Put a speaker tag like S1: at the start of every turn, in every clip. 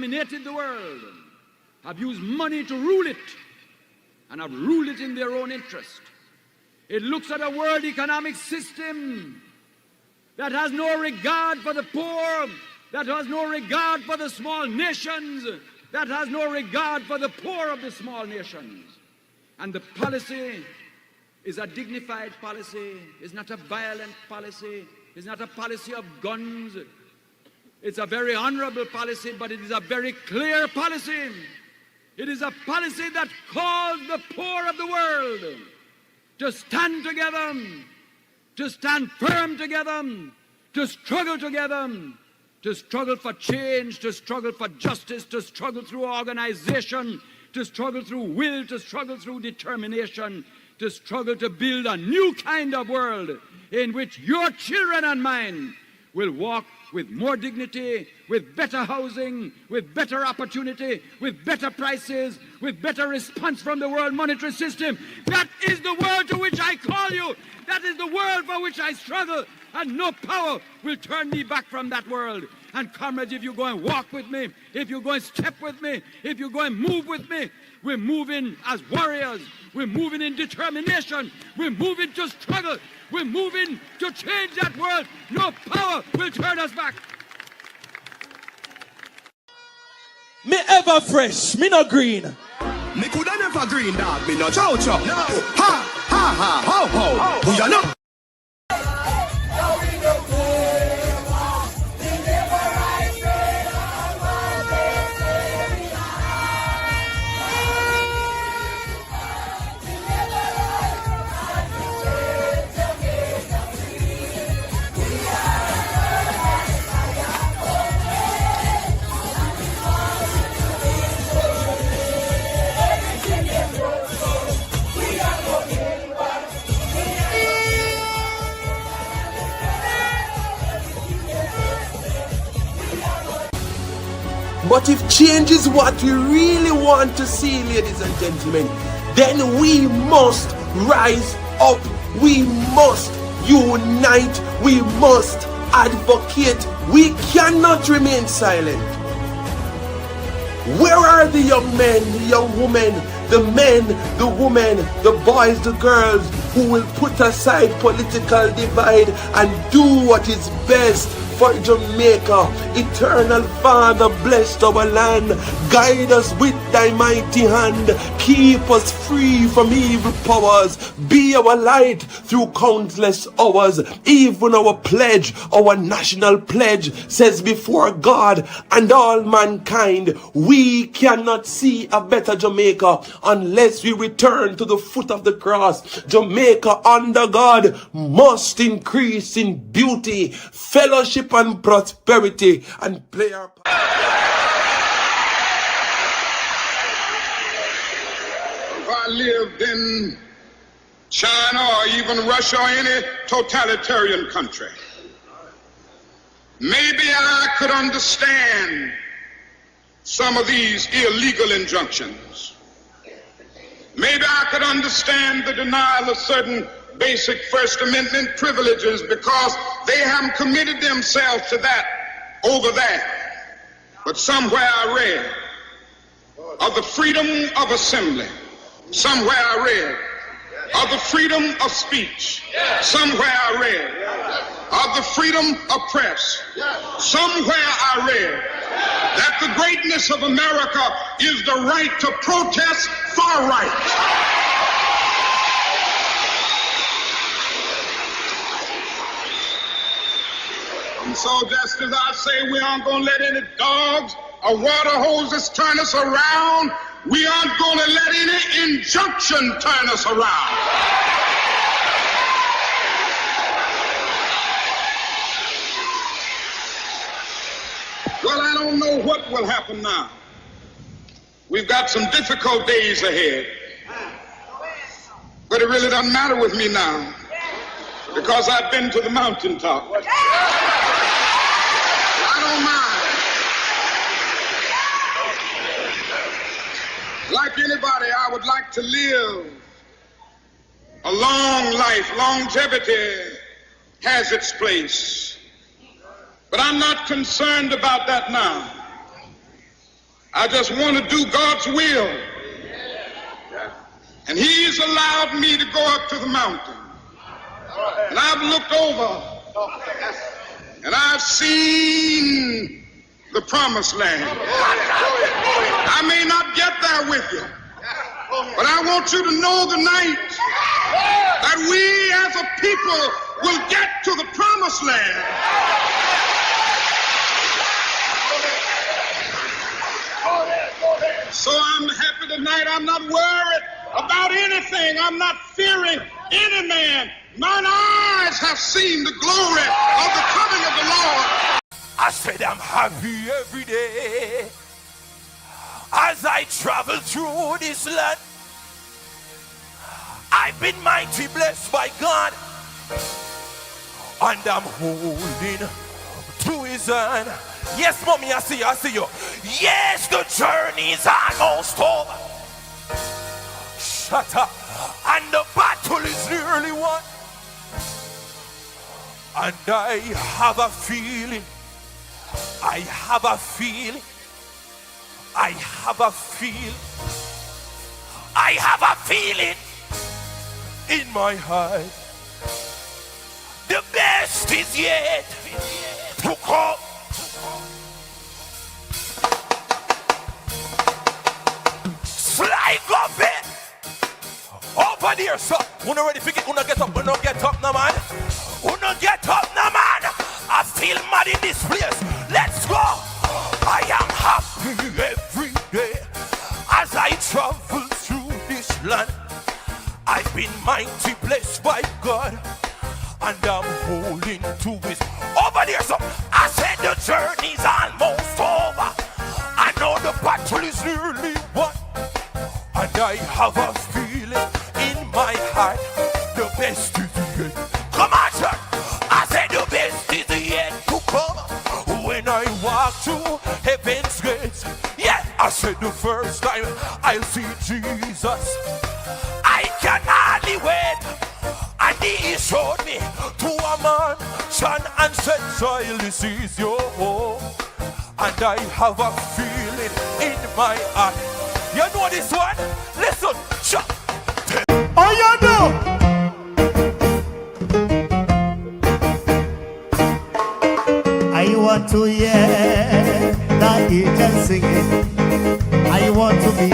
S1: dominated the world have used money to rule it and have ruled it in their own interest. It looks at a world economic system that has no regard for the poor, that has no regard for the small nations, that has no regard for the poor of the small nations. And the policy is a dignified policy, is not a violent policy, is not a policy of guns. It's a very honorable policy, but it is a very clear policy. It is a policy that calls the poor of the world to stand together, to stand firm together, to struggle together, to struggle for change, to struggle for justice, to struggle through organization, to struggle through will, to struggle through determination, to struggle to build a new kind of world in which your children and mine will walk with more dignity, with better housing, with better opportunity, with better prices, with better response from the World Monetary System. That is the world to which I call you. That is the world for which I struggle, and no power will turn me back from that world. And comrades, if you go and walk with me, if you go and step with me, if you go and move with me, we're moving as warriors. We're moving in determination. We're moving to struggle. We're moving to change that world. No power will turn us back.
S2: Me ever fresh, me no green.
S3: Me coulda never green, dog. Me no chow chow. No. Ha ha ha ho ho. We are not.
S4: But if change is what we really want to see, ladies and gentlemen, then we must rise up. We must unite. We must advocate. We cannot remain silent. Where are the young men, the young women, the men, the women, the boys, the girls who will put aside political divide and do what is best for Jamaica? Eternal Father, bless our land. Guide us with thy mighty hand. Keep us free from evil powers. Be our light through countless hours. Even our pledge, our national pledge, says before God and all mankind, we cannot see a better Jamaica unless we return to the foot of the cross. Jamaica under God must increase in beauty, fellowship and prosperity, and play our part.
S5: If I lived in China or even Russia or any totalitarian country, maybe I could understand some of these illegal injunctions. Maybe I could understand the denial of certain basic First Amendment privileges because they haven't committed themselves to that over there. But somewhere I read of the freedom of assembly. Somewhere I read of the freedom of speech. Somewhere I read of the freedom of press. Somewhere I read that the greatness of America is the right to protest far right. And so just as I say we aren't going to let any dogs or water hoses turn us around, we aren't going to let any injunction turn us around. Well, I don't know what will happen now. We've got some difficult days ahead. But it really doesn't matter with me now, because I've been to the mountaintop. I don't mind. Like anybody, I would like to live a long life. Longevity has its place. But I'm not concerned about that now. I just want to do God's will. And he's allowed me to go up to the mountain. And I've looked over and I've seen the promised land. I may not get there with you, but I want you to know tonight that we as a people will get to the promised land. So I'm happy tonight. I'm not worried about anything. I'm not fearing any man. Mine eyes have seen the glory of the coming of the Lord.
S6: I said I'm happy every day as I travel through this land. I've been mighty blessed by God, and I'm holding to his hand. Yes, mommy, I see you. Yes, the journey's almost over. Shut up. And the battle is nearly won. And I have a feeling in my heart. The best is yet to come. Slide up it over there, so we not ready to get, we not get up now, man. I feel mad in this place. Let's go. I am happy every day as I travel through this land. I've been mighty blessed by God, and I'm holding to his. Over there, so I said the journey's almost over. I know the battle is nearly won, and I have a feeling in my heart the best is yet. Come on, sir. I said the best is yet to come. When I walk through heaven's gates, yeah, I said the first time I'll see Jesus, I can hardly wait. And he showed me to a mansion and said, child, this is your home. And I have a feeling in my heart. You know this one? Listen, shut.
S3: Oh, you know.
S7: I want to hear the angels singing. I want to be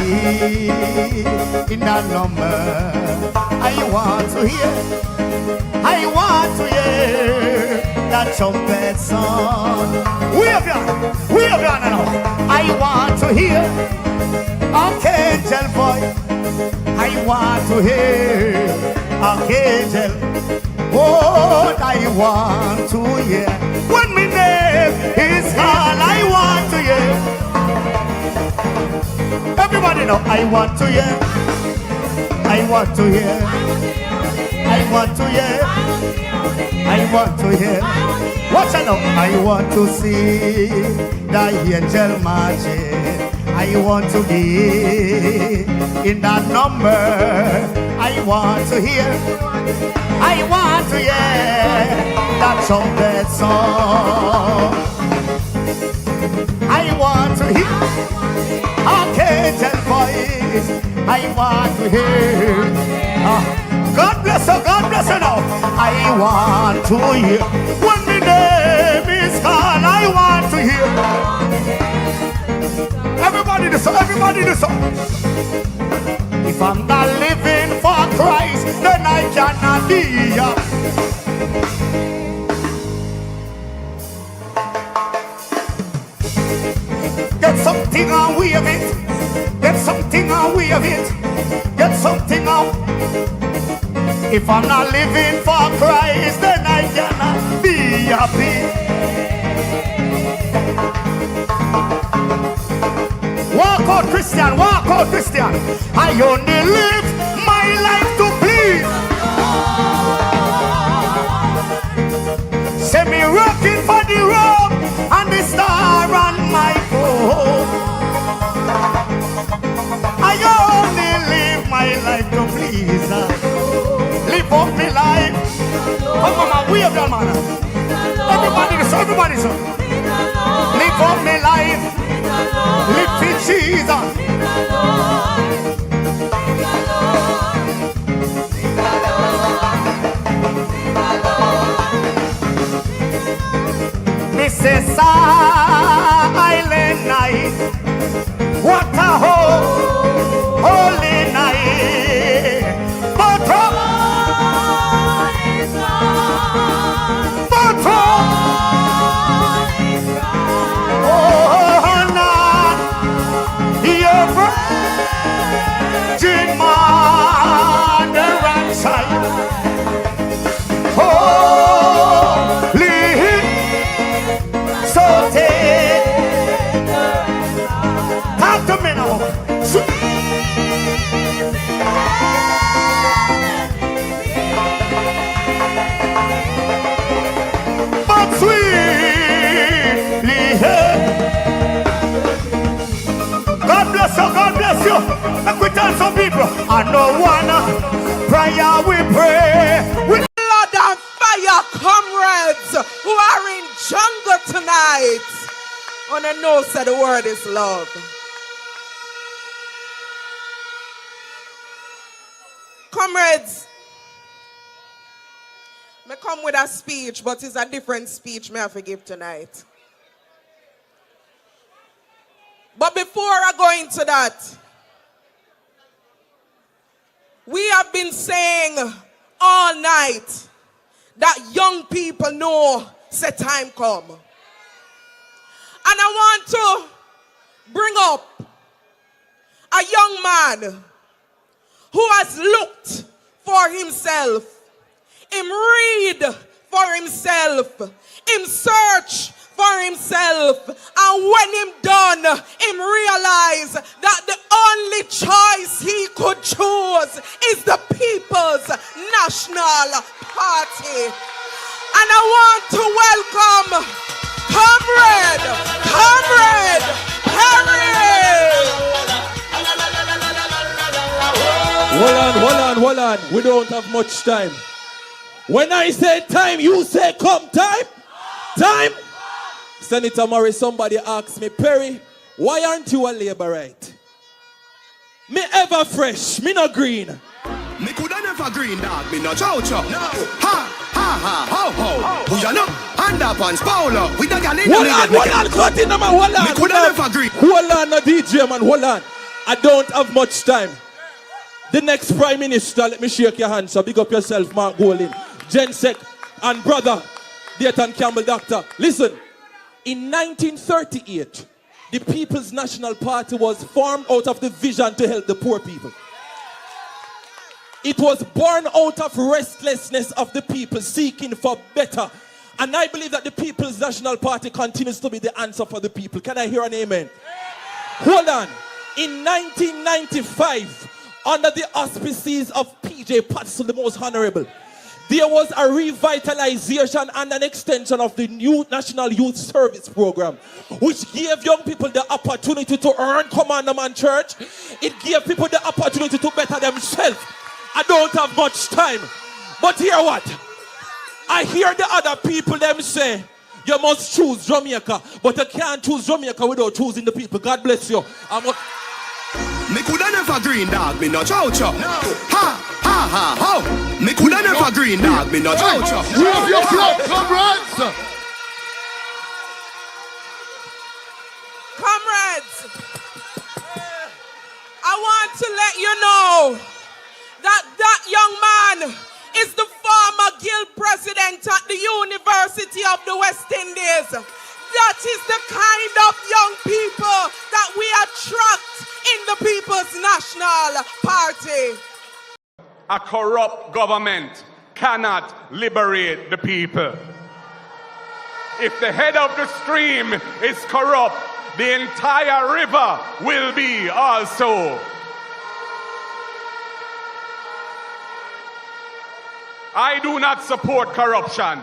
S7: in that number. I want to hear that trumpet song. We have done now. I want to hear archangel voice. I want to hear archangel. Oh, I want to hear when my name is called. I want to hear. Everybody know. I want to hear. I want to hear. I want to hear. I want to hear. Watch out now. I want to see the angel marching. I want to be in that number. I want to hear. I want to hear that trumpet song. I want to hear archangel voice. I want to hear. God bless her now. I want to hear when my name is called. I want to hear. Everybody do so. If I'm not living for Christ, then I cannot be here. Get something and wave it. Get something and wave it. Get something out. If I'm not living for Christ, then I cannot be happy. Walk out, Christian, walk out, Christian. I only live my life to please. Send me rocking for the road and the star on my phone. I only live my life to please. Live up my life. Come on, we have done, man. Everybody so. Live up my life. Live for Jesus. silent night. What a holy night. But your virgin mother and child. Holy, so tender. Talk to me now. But sweetly, God bless you, God bless you. Let me tell some people, I know one prayer we pray. We
S8: Blood and fire comrades who are in jungle tonight. On the nose that the word is love. Comrades, I come with a speech, but it's a different speech I have to give tonight. But before I go into that, we have been saying all night that young people know say time come. And I want to bring up a young man who has looked for himself, him read for himself, him search for himself, and when him done, him realize that the only choice he could choose is the People's National Party. And I want to welcome Comrade Perry.
S2: Hold on. We don't have much time. When I say time, you say come. Time. Senator Murray, somebody asked me, Perry, why aren't you a Labourite? Me ever fresh, me no green.
S3: Me coulda never green dog, me no chow-chow. No. Ha, ho, ho. Who you know? Underpants, Paolo. We don't get in
S2: Hold on, cut in, man, hold on.
S3: Me coulda never green.
S2: Hold on, no DJ, man, hold on. I don't have much time. The next Prime Minister, let me shake your hand, so big up yourself, Mark Golding, Jensek, and brother, Dayton Campbell, doctor. Listen, in 1938, the People's National Party was formed out of the vision to help the poor people. It was born out of restlessness of the people seeking for better. And I believe that the People's National Party continues to be the answer for the people. Can I hear an amen? Hold on. In 1995, under the auspices of P.J. Patson, the most honorable, there was a revitalization and an extension of the new National Youth Service Program, which gave young people the opportunity to earn commandment church. It gave people the opportunity to better themselves. I don't have much time, but hear what? I hear the other people them say, you must choose Jamaica, but you can't choose Jamaica without choosing the people. God bless you.
S3: Me coulda never green dog, me no chow-chow. No. Ha, ho. Me coulda never green dog, me no chow-chow.
S9: Move your blood, comrades.
S8: Comrades, I want to let you know that young man is the former guild president at the University of the West Indies. That is the kind of young people that we attract in the People's National Party.
S5: A corrupt government cannot liberate the people. If the head of the stream is corrupt, the entire river will be also. I do not support corruption.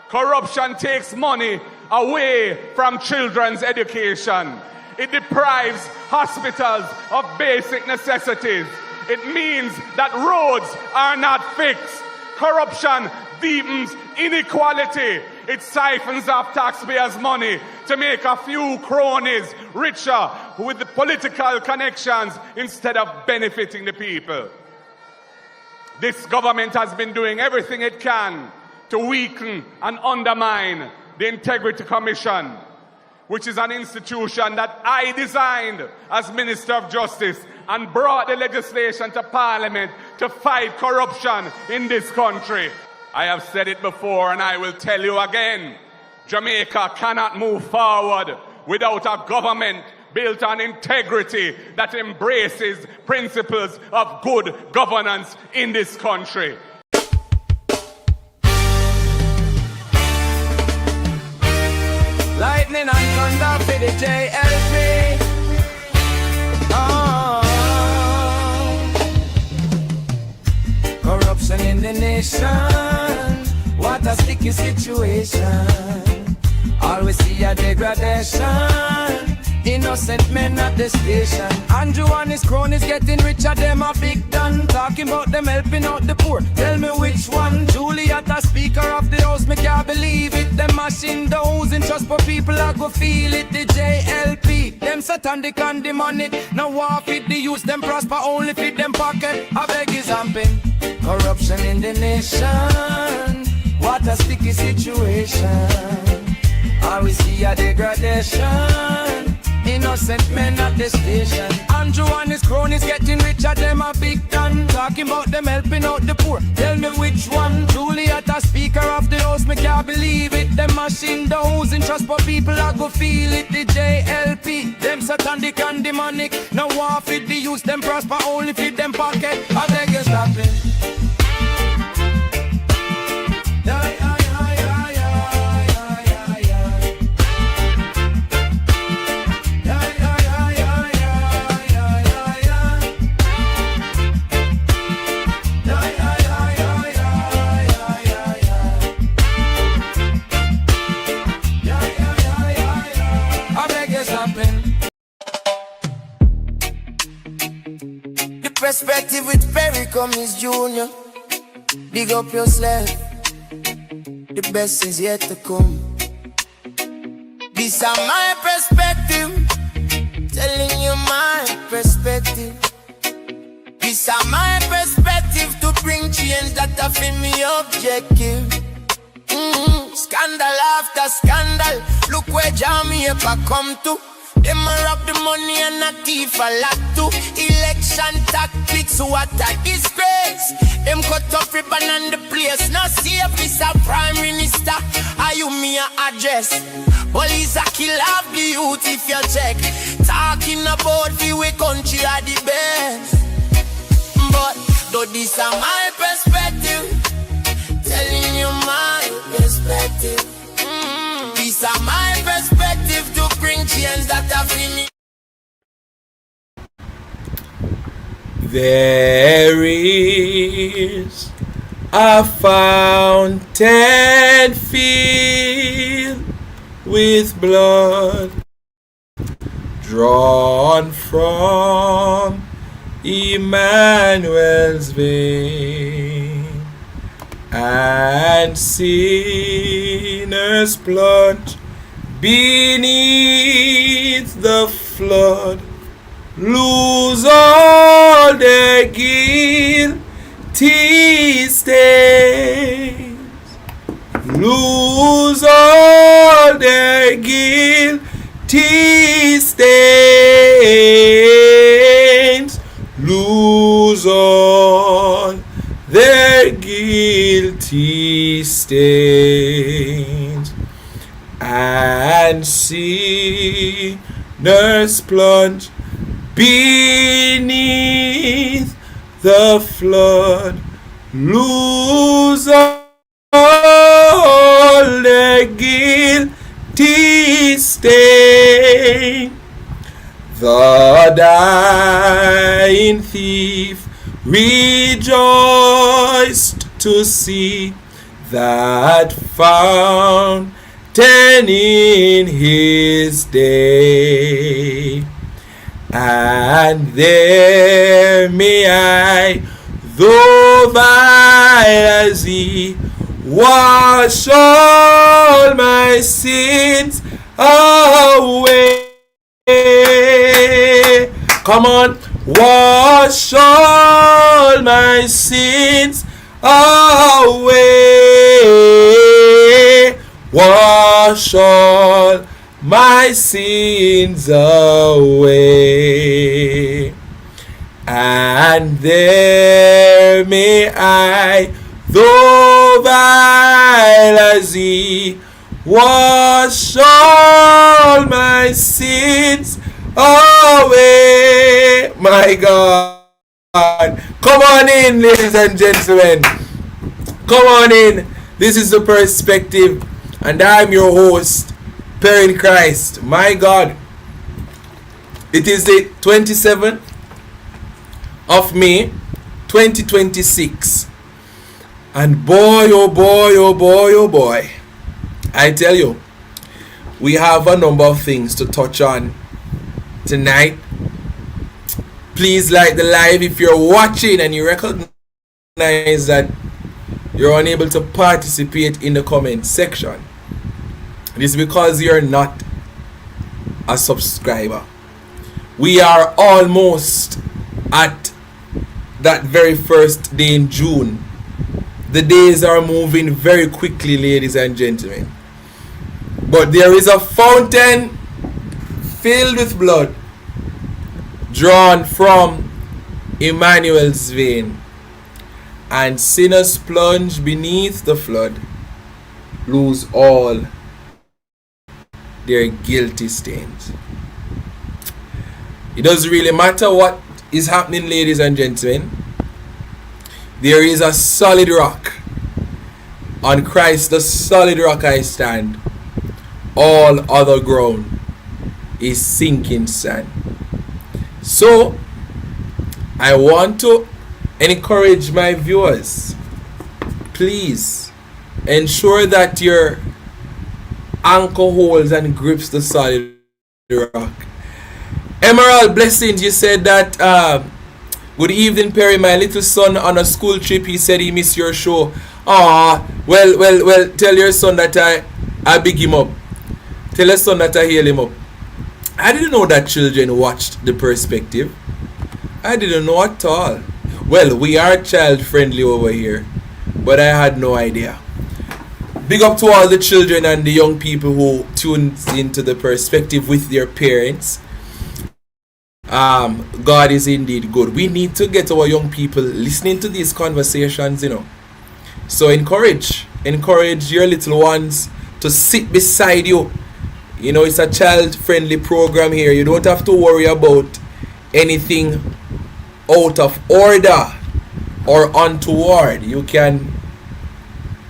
S5: Corruption takes money away from children's education. It deprives hospitals of basic necessities. It means that roads are not fixed. Corruption deepens inequality. It siphons off taxpayers' money to make a few cronies richer with the political connections instead of benefiting the people. This government has been doing everything it can to weaken and undermine
S10: the Integrity Commission, which is an institution that I designed as Minister of Justice and brought the legislation to Parliament to fight corruption in this country. I have said it before and I will tell you again. Jamaica cannot move forward without a government built on integrity that embraces principles of good governance in this country.
S11: Lightning and thunder for the JLP. Corruption in the nation. What a sticky situation. Always see a degradation. Innocent men at the station. Andrew and his cronies getting richer, them a big done. Talking about them helping out the poor. Tell me which one. Juliet, the Speaker of the House, me can't believe it. Them mashing the housing trust, but people are go feel it. The JLP, them satanic and demonic. Now walk it, the use them prosper, only fit them pocket. I beg is hamping. Corruption in the nation. What a sticky situation. Always see a degradation. Innocent men at the station. Andrew and his cronies getting richer, them a big done. Talking about them helping out the poor. Tell me which one. Juliet, a Speaker of the House, me can't believe it. Them mashing the housing trust, but people are go feel it. The JLP, them satanic and demonic. Now walk it, the use them prosper, only fit them pocket. I beg you stop it.
S12: Perspective with Perry Cummings Jr. Big up yourself. The best is yet to come. This is my perspective. Telling you my perspective. This is my perspective to bring change that I feel me objective. Scandal after scandal. Look where Jamaica come to. Them a rob the money and a thief a lot too. Election tactics, what a disgrace. Them cut off ribbon and the place. Now see if it's a prime minister. Are you me a address? Police a kill off the youth if you check. Talking about the way country are the best. But though this are my perspective, telling you my perspective. These are my perspective to bring change that I feel.
S2: There is a fountain filled with blood drawn from Emmanuel's vein, and sinners plunge beneath the flood, lose all their guilty stains, lose all their guilty stains, lose all their guilty stains, and sinners plunge beneath the flood, lose all their guilty stain. The dying thief rejoiced to see that fountain in his day. And there may I, though vile as he, wash all my sins away. Come on, wash all my sins away. Wash
S4: wash all my sins away. And there may I, though vile as he, wash all my sins away. My God. Come on in, ladies and gentlemen. Come on in. This is The Perspective, and I'm your host, Perry Christ. My God. It is the 27th of May 2026, and boy oh boy oh boy oh boy, I tell you, we have a number of things to touch on tonight. Please like the live if you're watching and you recognize that you're unable to participate in the comment section. It is because you're not a subscriber. We are almost at that very first day in June. The days are moving very quickly, ladies and gentlemen. But there is a fountain filled with blood drawn from Emmanuel's vein, and sinners plunge beneath the flood lose all their guilty stains. It doesn't really matter what is happening, ladies and gentlemen. There is a solid rock. On Christ, the solid rock I stand. All other ground is sinking sand. So, I want to encourage my viewers. Please ensure that your anchor holds and grips the solid rock. Emerald Blessings, you said that good evening, Perry. My little son on a school trip, he said he missed your show. Well, tell your son that I big him up. Tell your son that I heal him up. I didn't know that children watched The Perspective. I didn't know at all. Well, we are child friendly over here, but I had no idea. Big up to all the children and the young people who tuned into The Perspective with their parents. God is indeed good. We need to get our young people listening to these conversations, So encourage your little ones to sit beside you. It's a child-friendly program here. You don't have to worry about anything out of order or untoward. You can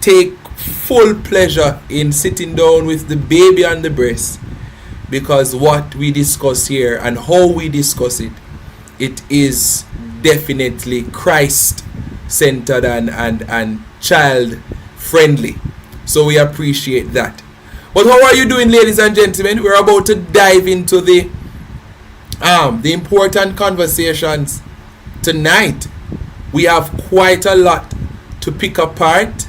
S4: take full pleasure in sitting down with the baby on the breast, because what we discuss here and how we discuss it, it is definitely Christ-centered and child-friendly. So we appreciate that. But how are you doing, ladies and gentlemen? We're about to dive into the important conversations tonight. We have quite a lot to pick apart.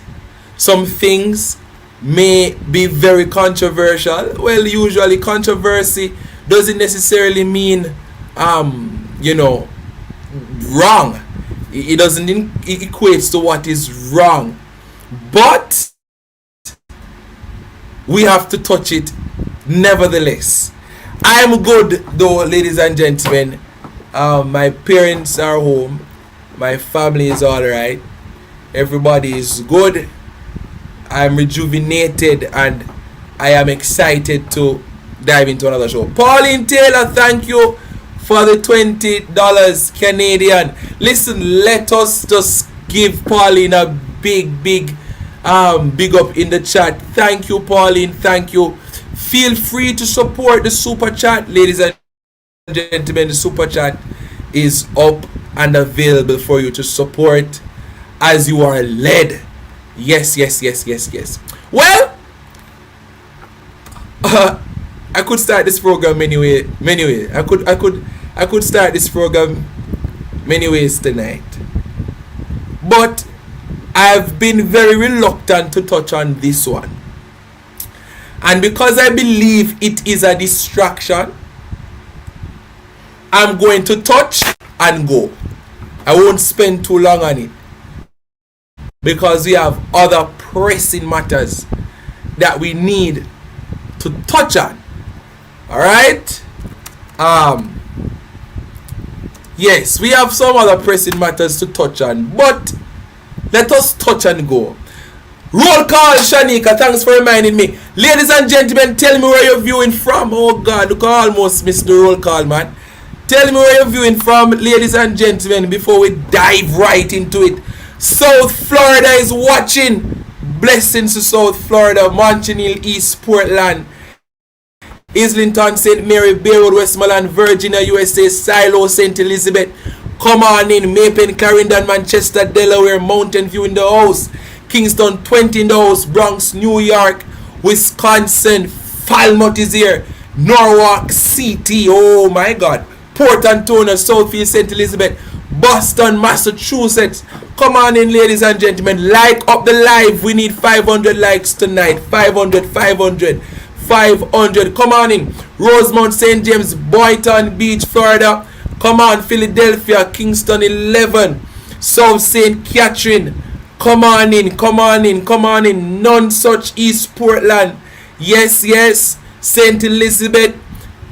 S4: Some things may be very controversial. Well, usually controversy doesn't necessarily mean wrong. It doesn't equate to what is wrong. But we have to touch it nevertheless. I'm good though, ladies and gentlemen. My parents are home. My family is alright. Everybody is good. I'm rejuvenated and I am excited to dive into another show. Pauline Taylor, thank you for the $20 Canadian. Listen, let us just give Pauline a big up in the chat. Thank you, Pauline. Thank you. Feel free to support the super chat, ladies and gentlemen. The super chat is up and available for you to support as you are led. Yes. Well, I could start this program many ways. I could start this program many ways tonight, but I've been very reluctant to touch on this one, and because I believe it is a distraction, I'm going to touch and go. I won't spend too long on it, because we have other pressing matters that we need to touch on. Alright? Yes, we have some other pressing matters to touch on, but let us touch and go. Roll call, Shanika. Thanks for reminding me. Ladies and gentlemen, tell me where you're viewing from. Oh God, look, I almost missed the roll call, man. Tell me where you're viewing from, ladies and gentlemen, before we dive right into it. South Florida is watching. Blessings to South Florida, Moncton Hill, East Portland, Islington, St. Mary, Baywood, Westmoreland, Virginia, USA, Silo, St. Elizabeth. Come on in. Mapen, Clarendon, Manchester, Delaware, Mountain View in the house. Kingston 20 in the house. Bronx, New York, Wisconsin, Falmouth is here. Norwalk City, oh my God. Port Antonio, Southfield, St. Elizabeth, Boston, Massachusetts. Come on in, ladies and gentlemen. Like up the live. We need 500 likes tonight. 500. Come on in. Rosemount, St. James, Boynton Beach, Florida. Come on, Philadelphia, Kingston 11. South St. Catherine. Come on in. None such, East Portland. Yes. St. Elizabeth,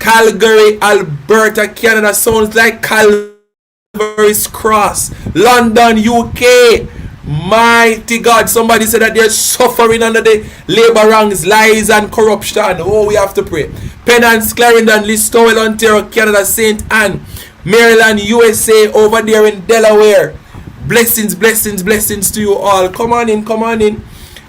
S4: Calgary, Alberta, Canada. Sounds like Calvary's Cross. London, UK. Mighty God. Somebody said that they're suffering under the labor ranks, lies and corruption. Oh, we have to pray. Penance, Clarendon, Listowel, Ontario, Canada, St. Anne, Maryland, USA, over there in Delaware. Blessings to you all. Come on in.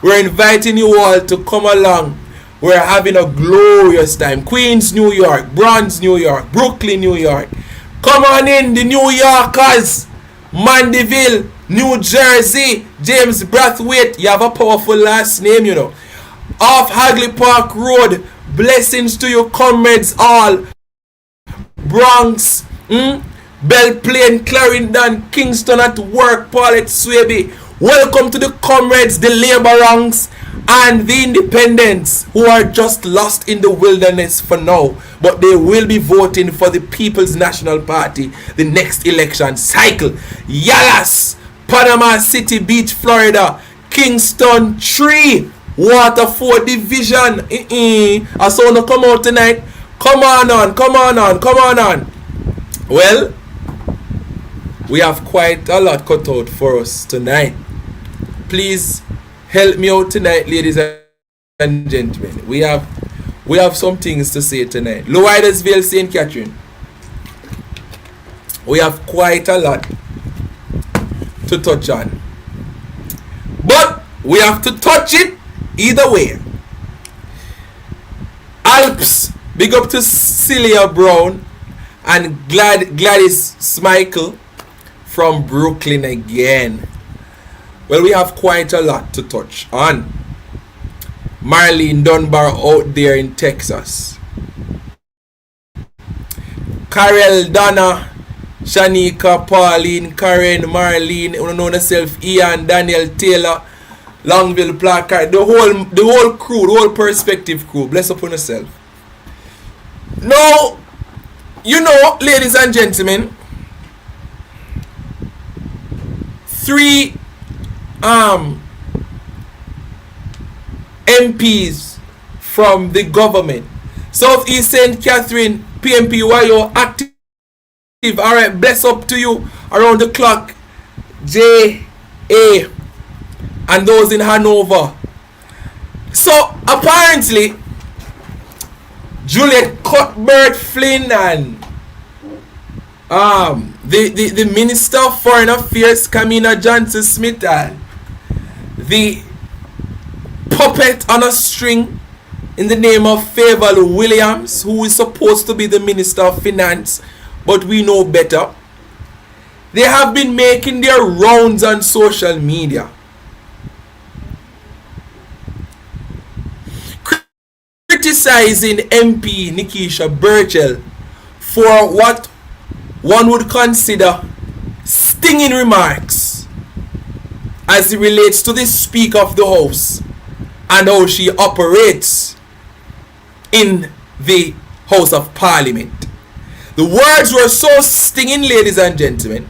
S4: We're inviting you all to come along. We're having a glorious time. Queens, New York, Bronx, New York, Brooklyn, New York. Come on in, the New Yorkers. Mandeville, New Jersey, James Brathwaite. You have a powerful last name, you know. Off Hagley Park Road. Blessings to you, comrades all. Bronx, Belle Plaine, Clarendon, Kingston at work, Paulette Swaby. Welcome to the comrades, the labor ranks, and the independents who are just lost in the wilderness for now, but they will be voting for the People's National Party the next election cycle. Dallas, Panama City Beach, Florida, Kingston 3, Waterford Division. I saw no come out tonight. Come on. Well, we have quite a lot cut out for us tonight. Please help me out tonight, ladies and gentlemen. We have some things to say tonight. Lowidersville, St. Catherine. We have quite a lot to touch on. But we have to touch it either way. Alps, big up to Celia Brown and Gladys Smichael from Brooklyn again. Well, we have quite a lot to touch on. Marlene Dunbar out there in Texas. Carol, Donna, Shanika, Pauline, Karen, Marlene, you know yourself, Ian, Daniel, Taylor, Longville, Placard, the whole crew, the whole Perspective crew. Bless upon yourself. Now, you know, ladies and gentlemen, 3 MPs from the government. Southeast St. Catherine, PMP, why you're active. Alright, bless up to you around the clock. J.A. and those in Hanover. So apparently Juliet Cuthbert Flynn and the Minister of Foreign Affairs Kamina Johnson Smith and the puppet on a string in the name of Favour Williams, who is supposed to be the Minister of Finance, but we know better. They have been making their rounds on social media, criticizing MP Nikisha Burchell for what one would consider stinging remarks as it relates to the Speaker of the House and how she operates in the House of Parliament. The words were so stinging, ladies and gentlemen,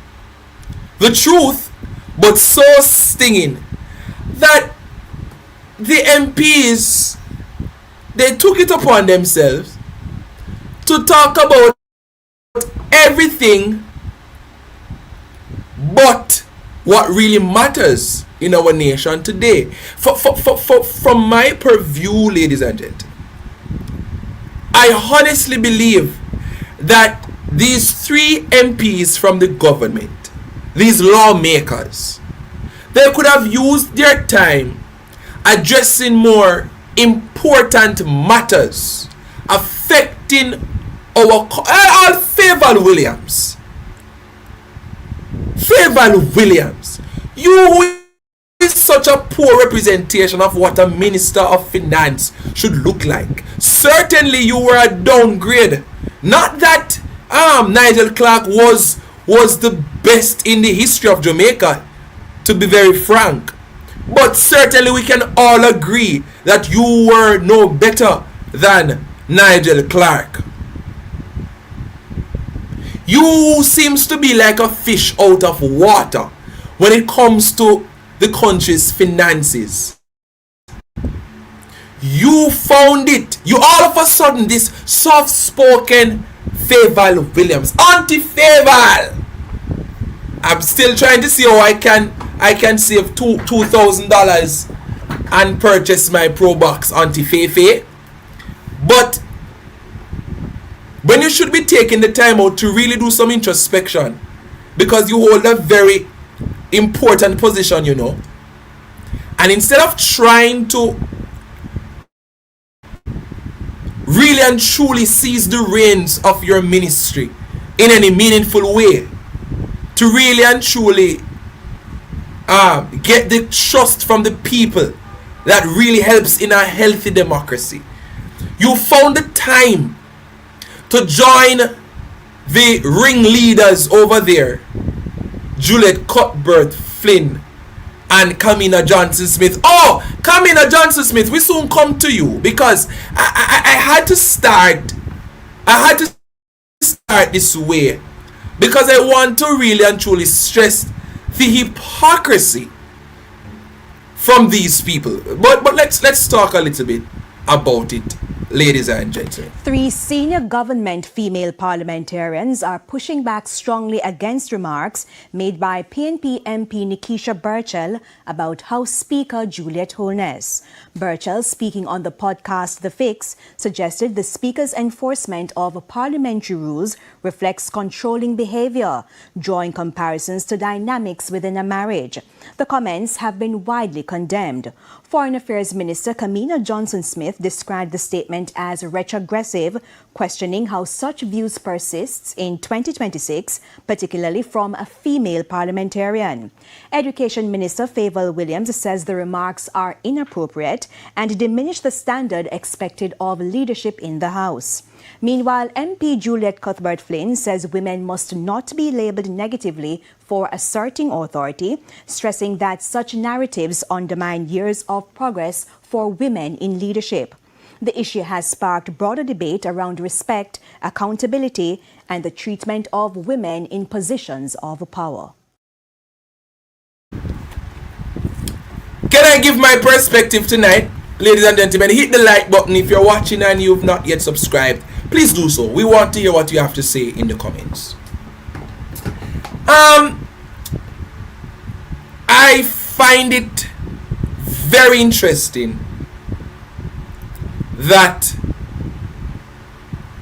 S4: the truth, but so stinging, that the MPs they took it upon themselves to talk about everything but what really matters in our nation today. From my purview, ladies and gentlemen, I honestly believe that these three MPs from the government, these lawmakers, they could have used their time addressing more important matters affecting our Favour Williams. Favour Williams, you is such a poor representation of what a Minister of Finance should look like. Certainly you were a downgrade. Not that Nigel Clark was the best in the history of Jamaica, to be very frank. But certainly we can all agree that you were no better than Nigel Clark. You seems to be like a fish out of water when it comes to the country's finances. You found it. You all of a sudden, this soft-spoken Favour Williams, Auntie Favour. I'm still trying to see how I can save $2,000 and purchase my Pro Box, Auntie Fefe. But when you should be taking the time out to really do some introspection, because you hold a very important position, you know, and instead of trying to really and truly seize the reins of your ministry in any meaningful way, to really and truly get the trust from the people that really helps in a healthy democracy, you found the time to join the ringleaders over there, Juliet Cuthbert-Flynn and Kamina Johnson-Smith. Oh, Kamina Johnson-Smith, we soon come to you, because I had to start this way, because I want to really and truly stress the hypocrisy from these people. But let's talk a little bit about it, ladies and gentlemen.
S13: 3 senior government female parliamentarians are pushing back strongly against remarks made by PNP MP Nikisha Burchell about House Speaker Juliet Holness. Burchell, speaking on the podcast The Fix, suggested the Speaker's enforcement of parliamentary rules reflects controlling behavior, drawing comparisons to dynamics within a marriage. The comments have been widely condemned. Foreign Affairs Minister Kamina Johnson-Smith described the statement as retrogressive, questioning how such views persists in 2026, particularly from a female parliamentarian. Education Minister Favour Williams says the remarks are inappropriate and diminish the standard expected of leadership in the House. Meanwhile, MP Juliet Cuthbert-Flynn says women must not be labelled negatively for asserting authority, stressing that such narratives undermine years of progress for women in leadership. The issue has sparked broader debate around respect, accountability, and the treatment of women in positions of power.
S4: Can I give my perspective tonight? Ladies and gentlemen, hit the like button if you're watching and you've not yet subscribed. Please do so. We want to hear what you have to say in the comments. I find it very interesting that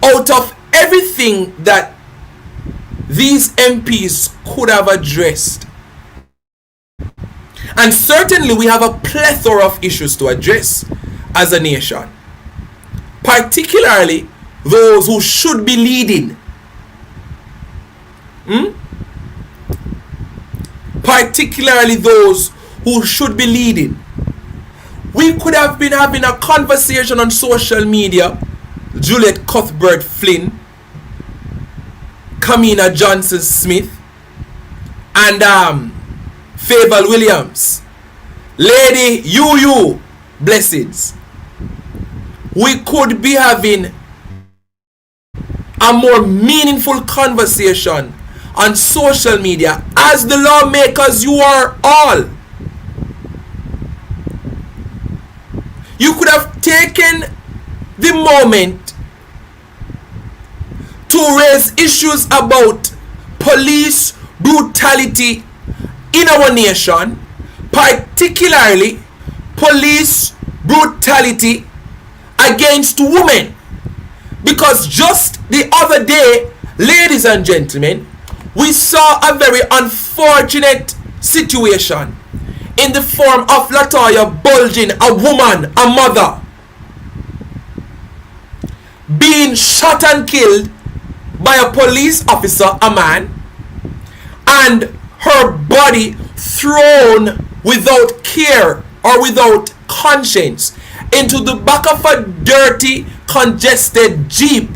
S4: out of everything that these MPs could have addressed, and certainly we have a plethora of issues to address as a nation, particularly those who should be leading. Particularly those who should be leading. We could have been having a conversation on social media. Juliet Cuthbert-Flynn, Kamina Johnson-Smith, and Favour Williams. Lady you blessings. We could be having a more meaningful conversation on social media as the lawmakers you are all. You could have taken the moment to raise issues about police brutality in our nation, particularly police brutality against women. Because just the other day, ladies and gentlemen, we saw a very unfortunate situation in the form of Latoya Bulgin, a woman, a mother, being shot and killed by a police officer, a man, and her body thrown without care or without conscience into the back of a dirty, congested jeep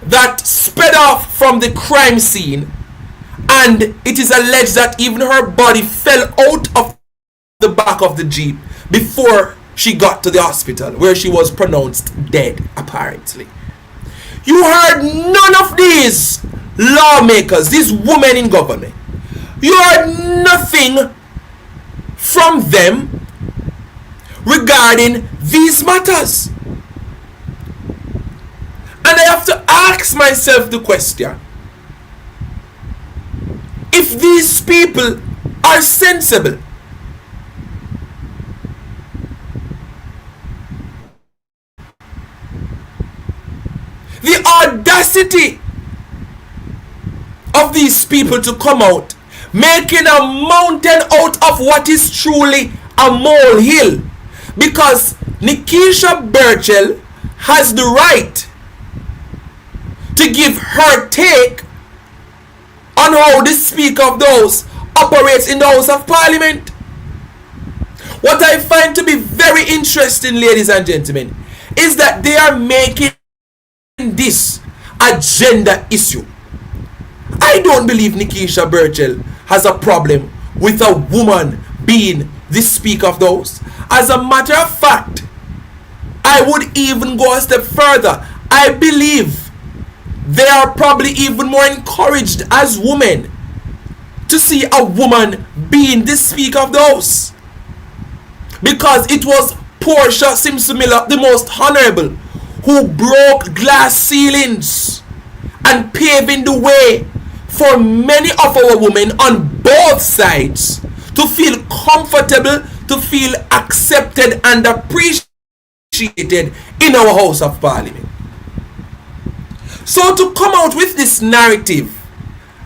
S4: that sped off from the crime scene, and it is alleged that even her body fell out of the back of the jeep before she got to the hospital, where she was pronounced dead, apparently. You heard none of these lawmakers, these women in government. You heard nothing from them regarding these matters. And I have to ask myself the question, if these people are sensible, the audacity of these people to come out making a mountain out of what is truly a molehill, because Nikisha Burchell has the right to give her take on how the Speaker of the House operates in the House of Parliament. What I find to be very interesting, ladies and gentlemen, is that they are making this a gender issue. I don't believe Nikisha Burchell has a problem with a woman being the Speaker of the House. As a matter of fact, I would even go a step further. I believe they are probably even more encouraged as women to see a woman being the Speaker of the House, because it was Portia Simpson-Miller, the most honorable, who broke glass ceilings and paving the way for many of our women on both sides to feel comfortable, to feel accepted and appreciated in our House of Parliament. So to come out with this narrative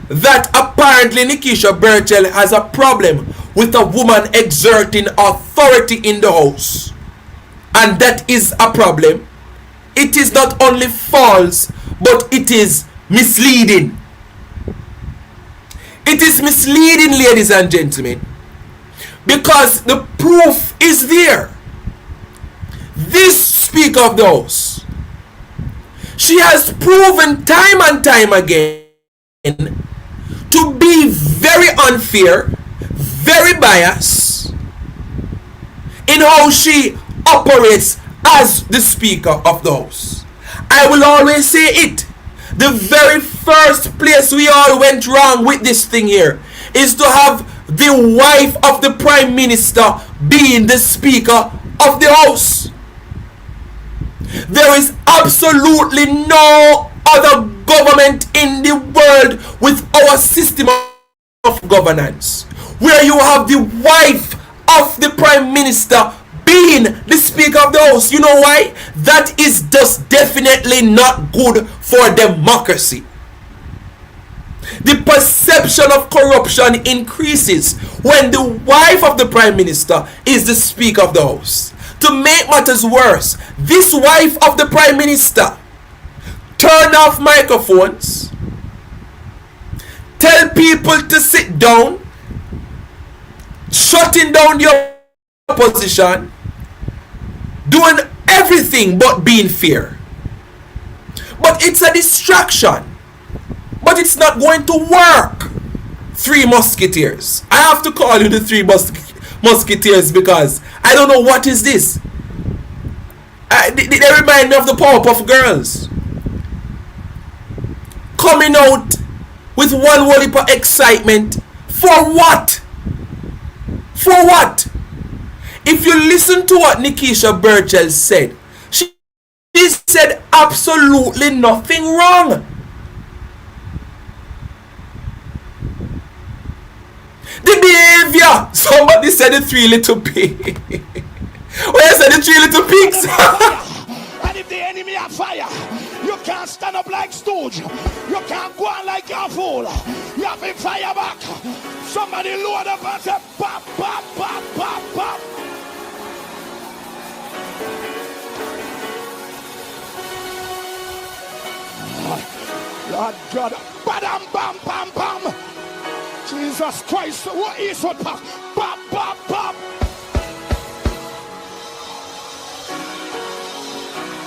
S4: that apparently Nikisha Burchell has a problem with a woman exerting authority in the House, and that is a problem, it is not only false, but it is misleading. It is misleading, ladies and gentlemen, because the proof is there. This Speaker of the House, she has proven time and time again to be very unfair, very biased in how she operates as the Speaker of the House. I will always say it. The very first place we all went wrong with this thing here is to have the wife of the Prime Minister being the Speaker of the House. There is absolutely no other government in the world with our system of governance where you have the wife of the Prime Minister being the Speaker of the House. You know why? That is just definitely not good for democracy. The perception of corruption increases when the wife of the Prime Minister is the Speaker of the House. To make matters worse, this wife of the Prime Minister turn off microphones, tell people to sit down, shutting down the opposition, doing everything but being fair. But it's a distraction. But it's not going to work. Three Musketeers. I have to call you the Three Musketeers because I don't know what is this. They remind me of the Powerpuff Girls. Coming out with one whole heap of excitement. For what? For what? If you listen to what Nikisha Burchell said, she He said absolutely nothing wrong. The behavior. Somebody said the 3 little pigs. Where said the 3 little pigs?
S6: And if the enemy are fire, you can't stand up like stooge. You can't go on like a fool. You have to fire back. Somebody load up and say pop, pop, pop, pop, pop. Lord God, badam, bam, bam, bam. Jesus Christ, what is what pop, pop, pop, pop.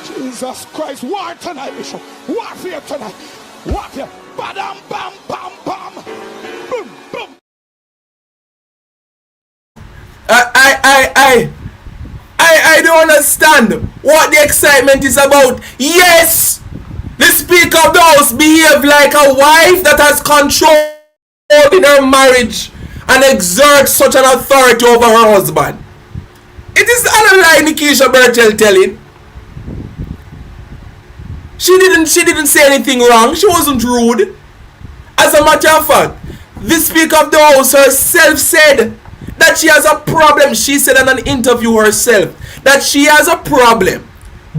S6: Jesus Christ, war tonight, Bishop. Warfare tonight. Warfare. Badam, bam, bam, bam. Boom, boom.
S4: I don't understand what the excitement is about. Yes, the Speaker of the House behave like a wife that has control in her marriage and exerts such an authority over her husband. It is not a lie Nikisha Burchell telling. She didn't say anything wrong. She wasn't rude. As a matter of fact, the Speaker of the House herself said that she has a problem. She said in an interview herself that she has a problem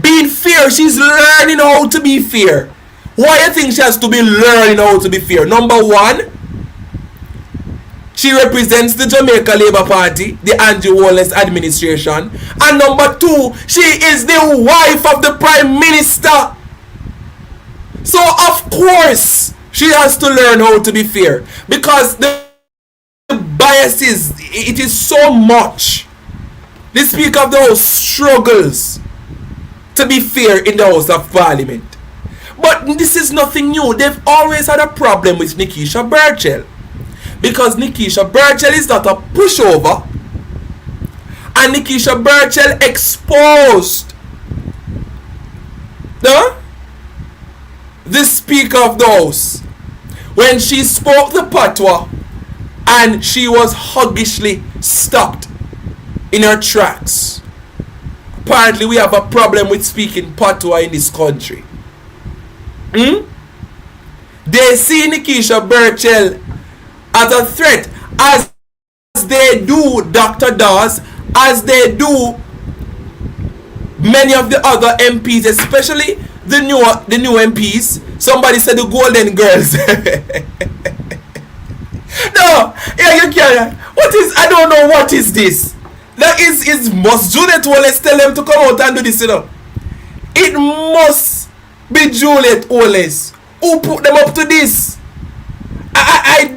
S4: being fair. She's learning how to be fair. Why do you think she has to be learning how to be fair? Number one, she represents the Jamaica Labour Party, the Andrew Holness administration. And number two, she is the wife of the Prime Minister. So of course she has to learn how to be fair, because the biases, it is so much. The Speaker of the House struggles to be fair in the House of Parliament. But this is nothing new. They've always had a problem with Nikisha Burchell, because Nikisha Burchell is not a pushover, and Nikisha Burchell exposed the Speaker of the House when she spoke the patois and she was huggishly stopped in her tracks. Apparently we have a problem with speaking patois in this country. They see Nikisha Burchell as a threat, as they do Dr. Dawes, as they do many of the other MPs, especially the new MPs. Somebody said the Golden Girls. No, yeah, you can't. What is? I don't know what is this. That is must Juliet Wallace tell them to come out and do this, you know? It must be Juliet Wallace who put them up to this. I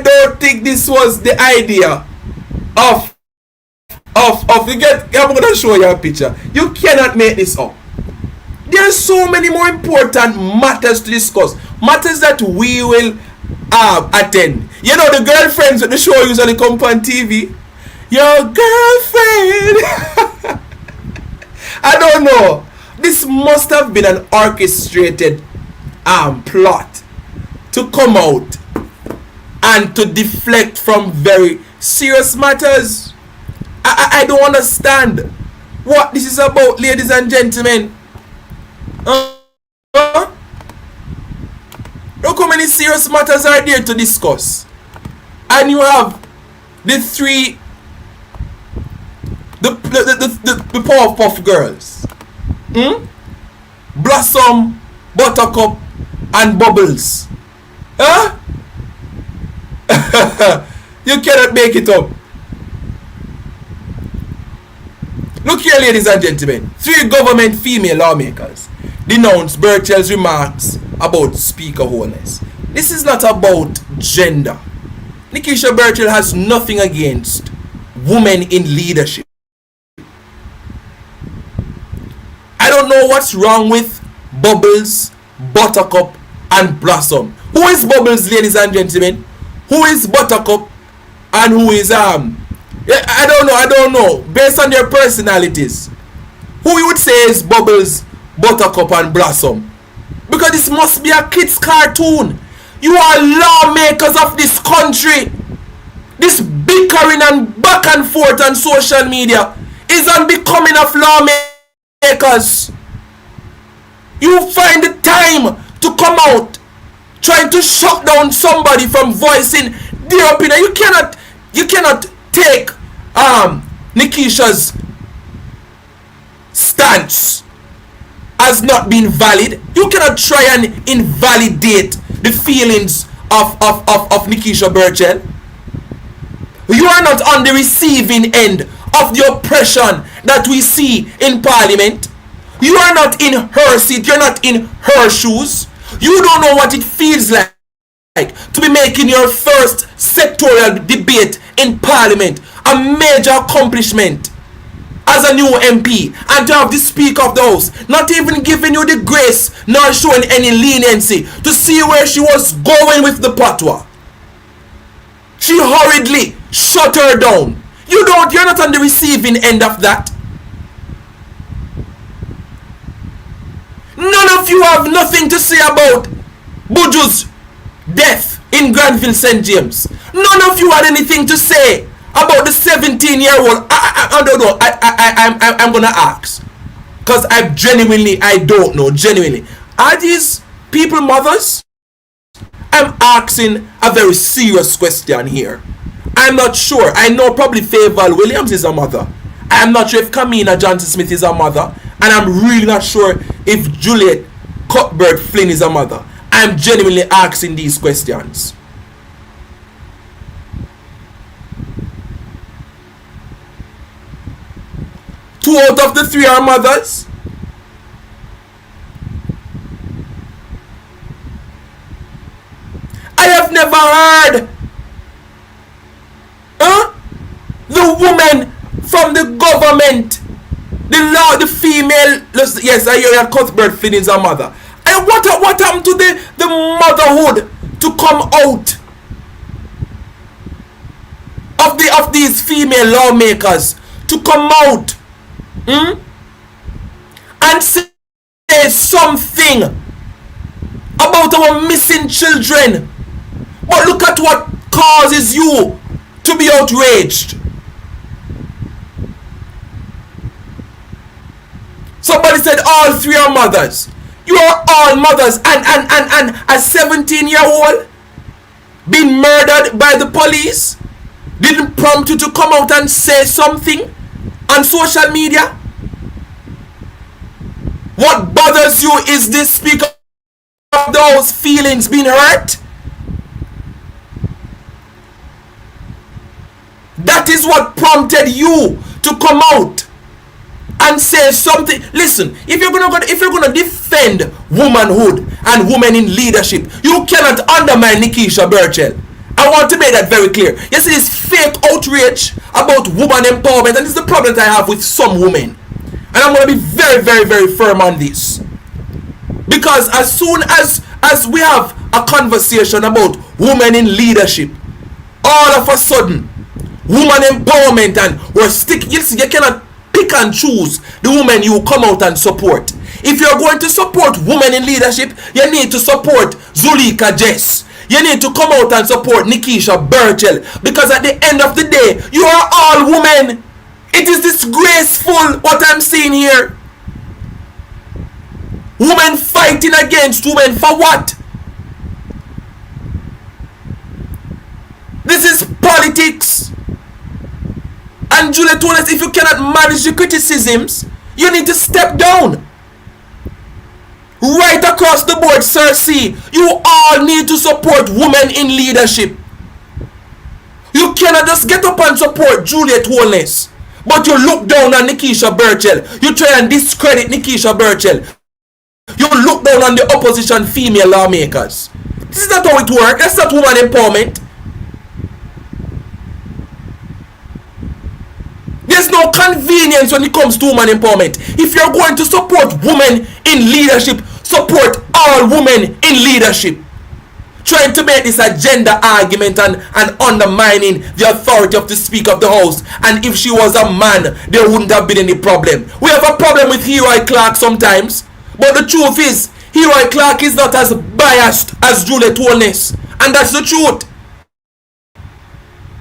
S4: don't think this was the idea of you get. I'm gonna show you a picture. You cannot make this up. There are so many more important matters to discuss, matters that we will attend. You know, the girlfriends with the show usually come on TV. Your girlfriend. I don't know. This must have been an orchestrated plot to come out and to deflect from very serious matters. I don't understand what this is about, ladies and gentlemen. Look how many serious matters are there to discuss, and you have the three, the Powerpuff Girls, Blossom, Buttercup, and Bubbles. You cannot make it up. Look here, ladies and gentlemen. 3 government female lawmakers denounced Burchell's remarks about Speaker Holness. This is not about gender. Nikisha Burchell has nothing against women in leadership. I don't know what's wrong with Bubbles, Buttercup, and Blossom. Who is Bubbles, ladies and gentlemen? Who is Buttercup? And who is I don't know. Based on their personalities, who you would say is Bubbles, Buttercup, and Blossom? Because this must be a kids' cartoon. You are lawmakers of this country. This bickering and back and forth on social media is unbecoming of lawmakers. You find the time to come out trying to shut down somebody from voicing their opinion. You cannot take Nikisha's stance as not being valid. You cannot try and invalidate the feelings of Nikisha Burchell. You are not on the receiving end of the oppression that we see in Parliament. You are not in her seat. You're not in her shoes. You don't know what it feels like to be making your first sectorial debate in Parliament a major accomplishment as a new MP, and to have the Speaker of the House not even giving you the grace nor showing any leniency to see where she was going with the patois. She hurriedly shut her down. You're not on the receiving end of that. None of you have nothing to say about Buju's death in Granville St. James. None of you had anything to say about the 17-year-old. I don't know. I'm gonna ask, because I don't know. Genuinely, are these people mothers? I'm asking a very serious question here. I'm not sure. I know probably Fayval Williams is a mother. I'm not sure if Kamina Johnson Smith is a mother, and I'm really not sure if Juliet Cuthbert Flynn is a mother. I'm genuinely asking these questions. Two out of the three are mothers. I have never heard the woman from the government, the female. Yes, I hear that Cuthbert Flynn is a mother. And what happened to the motherhood to come out of these female lawmakers to come out and say something about our missing children? But look at what causes you to be outraged. Somebody said all three are mothers. You are all mothers, and a 17-year-old being murdered by the police didn't prompt you to come out and say something on social media? What bothers you is this Speaker of the House feelings being hurt? That is what prompted you to come out and say something. Listen, if you're gonna defend womanhood and women in leadership, you cannot undermine Nikisha Burchell. I want to make that very clear. You see this fake outrage about woman empowerment, and this is the problem that I have with some women. And I'm going to be very, very, very firm on this. Because as soon as we have a conversation about women in leadership, all of a sudden, woman empowerment, and we're sticking. You cannot pick and choose the women you come out and support. If you're going to support women in leadership, you need to support Zulika Jess. You need to come out and support Nikisha Burchell, because at the end of the day, you are all women. It is disgraceful what I'm seeing here. Women fighting against women for what? This is politics. And Juliet told us, if you cannot manage the criticisms, you need to step down. Right across the board, Sir C, you all need to support women in leadership. You cannot just get up and support Juliet Holness, but you look down on Nikisha Burchell. You try and discredit Nikisha Burchell. You look down on the opposition female lawmakers. This is not how it works. That's not woman empowerment. There's no convenience when it comes to woman empowerment. If you're going to support women in leadership, support all women in leadership. Trying to make this a gender argument and undermining the authority of the Speaker of the House. And if she was a man, there wouldn't have been any problem. We have a problem with Leroy Clark sometimes. But the truth is, Leroy Clark is not as biased as Juliet Holness. And that's the truth.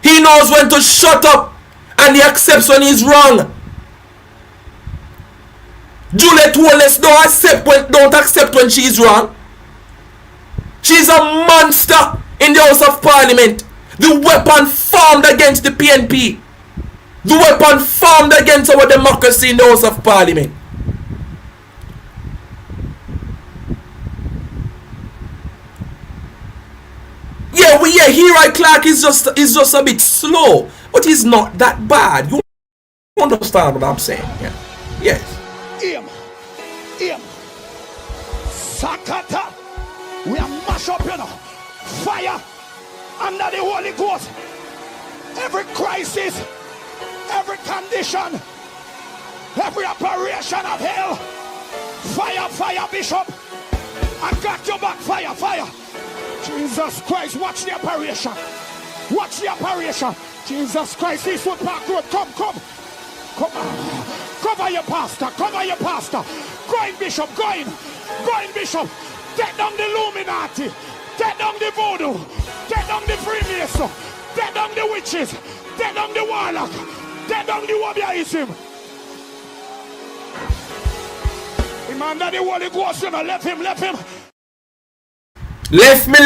S4: He knows when to shut up, and he accepts when he's wrong. Juliet Holness don't accept when she is wrong. She's a monster in the House of Parliament. The weapon formed against the PNP. The weapon formed against our democracy in the House of Parliament. Yeah, Hero Clark is just a bit slow, but he's not that bad. You understand what I'm saying? Yeah. Yes.
S6: Him. Sakata. We are mash up, fire under the Holy Ghost. Every crisis, every condition, every operation of hell. Fire, Bishop. I got your back, fire. Jesus Christ, watch the operation. Jesus Christ, this footpath road, come. Cover your pastor. Going, Bishop. Take down the Illuminati. Take down the voodoo. Take down the Freemason. Take down the witches. Take down the warlock. Take down the Wabiaism. Him under the Holy Ghost, left him.
S4: Left me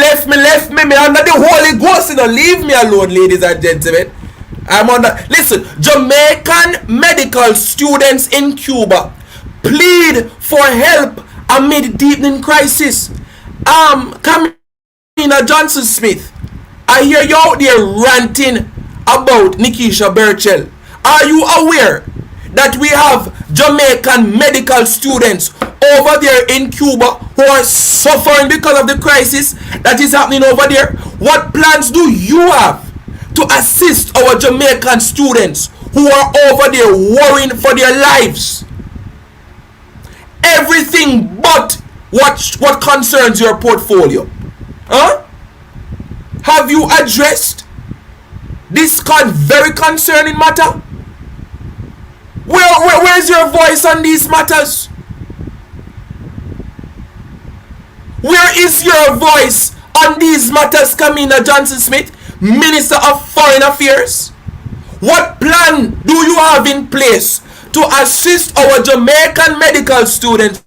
S4: under the Holy Ghost, leave me alone, ladies and gentlemen. Listen, Jamaican medical students in Cuba plead for help amid deepening crisis. Kamina Johnson Smith, I hear you out there ranting about Nikisha Burchell. Are you aware that we have Jamaican medical students over there in Cuba who are suffering because of the crisis that is happening over there? What plans do you have to assist our Jamaican students who are over there worrying for their lives? Everything but what concerns your portfolio. Have you addressed this very concerning matter? Where's your voice on these matters? Where is your voice on these matters, Kamina Johnson Smith, Minister of Foreign Affairs? What plan do you have in place to assist our Jamaican medical students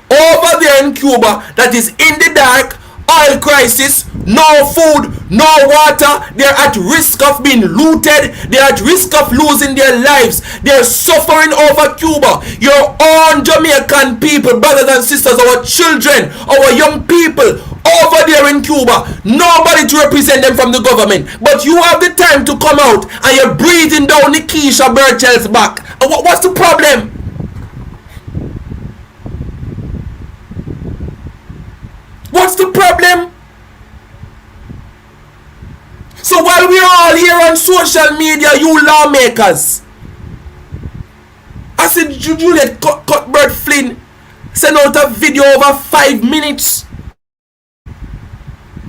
S4: over there in Cuba that is in the dark, oil crisis, no food, no water, they're at risk of being looted, they're at risk of losing their lives, they're suffering over Cuba? Your own Jamaican people, brothers and sisters, our children, our young people over there in Cuba, nobody to represent them from the government, but you have the time to come out and you're breathing down Nikisha Burchell's back. What's the problem? What's the problem? So while we're all here on social media, you lawmakers, I said Juliet Cuthbert Flynn sent out a video over 5 minutes.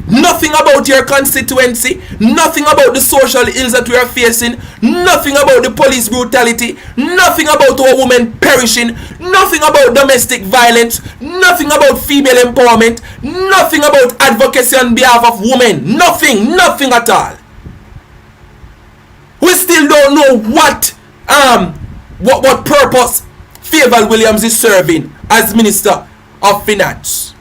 S4: Nothing about your constituency, nothing about the social ills that we are facing, nothing about the police brutality, nothing about our women perishing, nothing about domestic violence, nothing about female empowerment, nothing about advocacy on behalf of women, nothing at all. We still don't know what purpose Favour Williams is serving as Minister of Finance.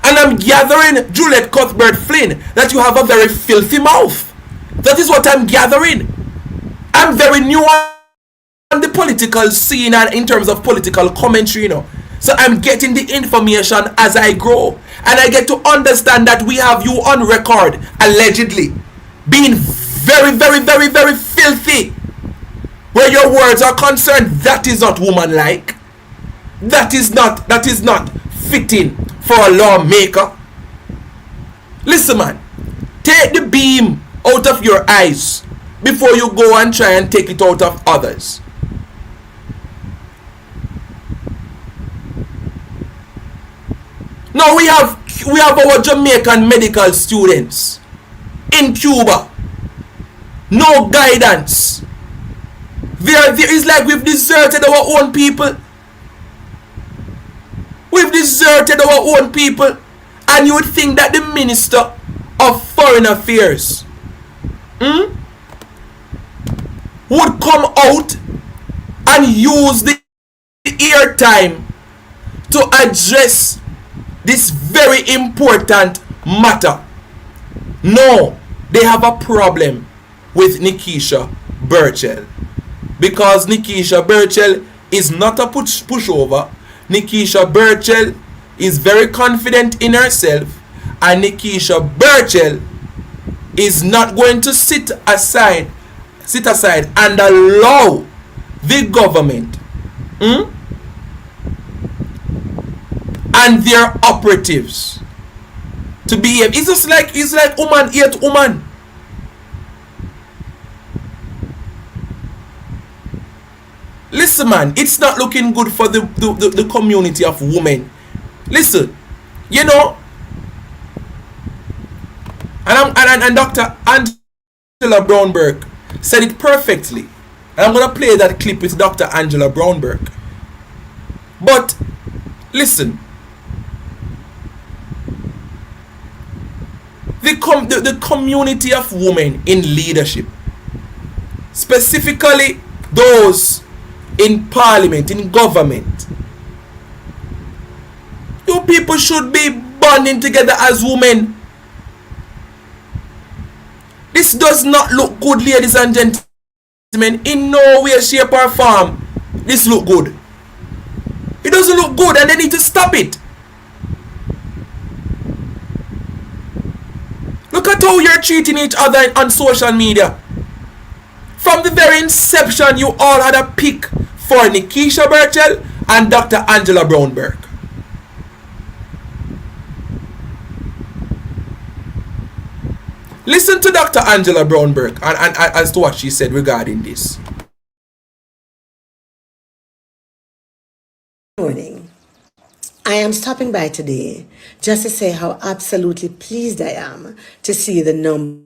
S4: And I'm gathering, Juliet Cuthbert Flynn, that you have a very filthy mouth. That is what I'm gathering. I'm very new on the political scene and in terms of political commentary, So I'm getting the information as I grow. And I get to understand that we have you on record, allegedly, being very, very, very, very filthy. Where your words are concerned, that is not womanlike. That is not fitting for a lawmaker. Listen, man, take the beam out of your eyes before you go and try and take it out of others. Now we have our Jamaican medical students in Cuba. No guidance. There is like we've deserted our own people. We've deserted our own people. And you would think that the Minister of Foreign Affairs would come out and use the airtime to address this very important matter. No, they have a problem with Nikisha Burchell, because Nikisha Burchell is not a pushover. Nikisha Burchell is very confident in herself, and Nikisha Burchell is not going to sit aside and allow the government and their operatives to behave. It's like woman hate woman. Listen, man, it's not looking good for the community of women. Listen, you know, and Dr. Angela Brownberg said it perfectly. And I'm going to play that clip with Dr. Angela Brownberg. But listen, the community of women in leadership, specifically those in parliament, in government, you people should be bonding together as women. This does not look good, ladies and gentlemen. In no way, shape or form this look good. It doesn't look good, and they need to stop it. Look at how you're treating each other on social media. From the very inception, you all had a pick for Nikisha Burchell and Dr. Angela Brownberg. Listen to Dr. Angela Brownberg and as to what she said regarding this.
S14: Good morning. I am stopping by today just to say how absolutely pleased I am to see the number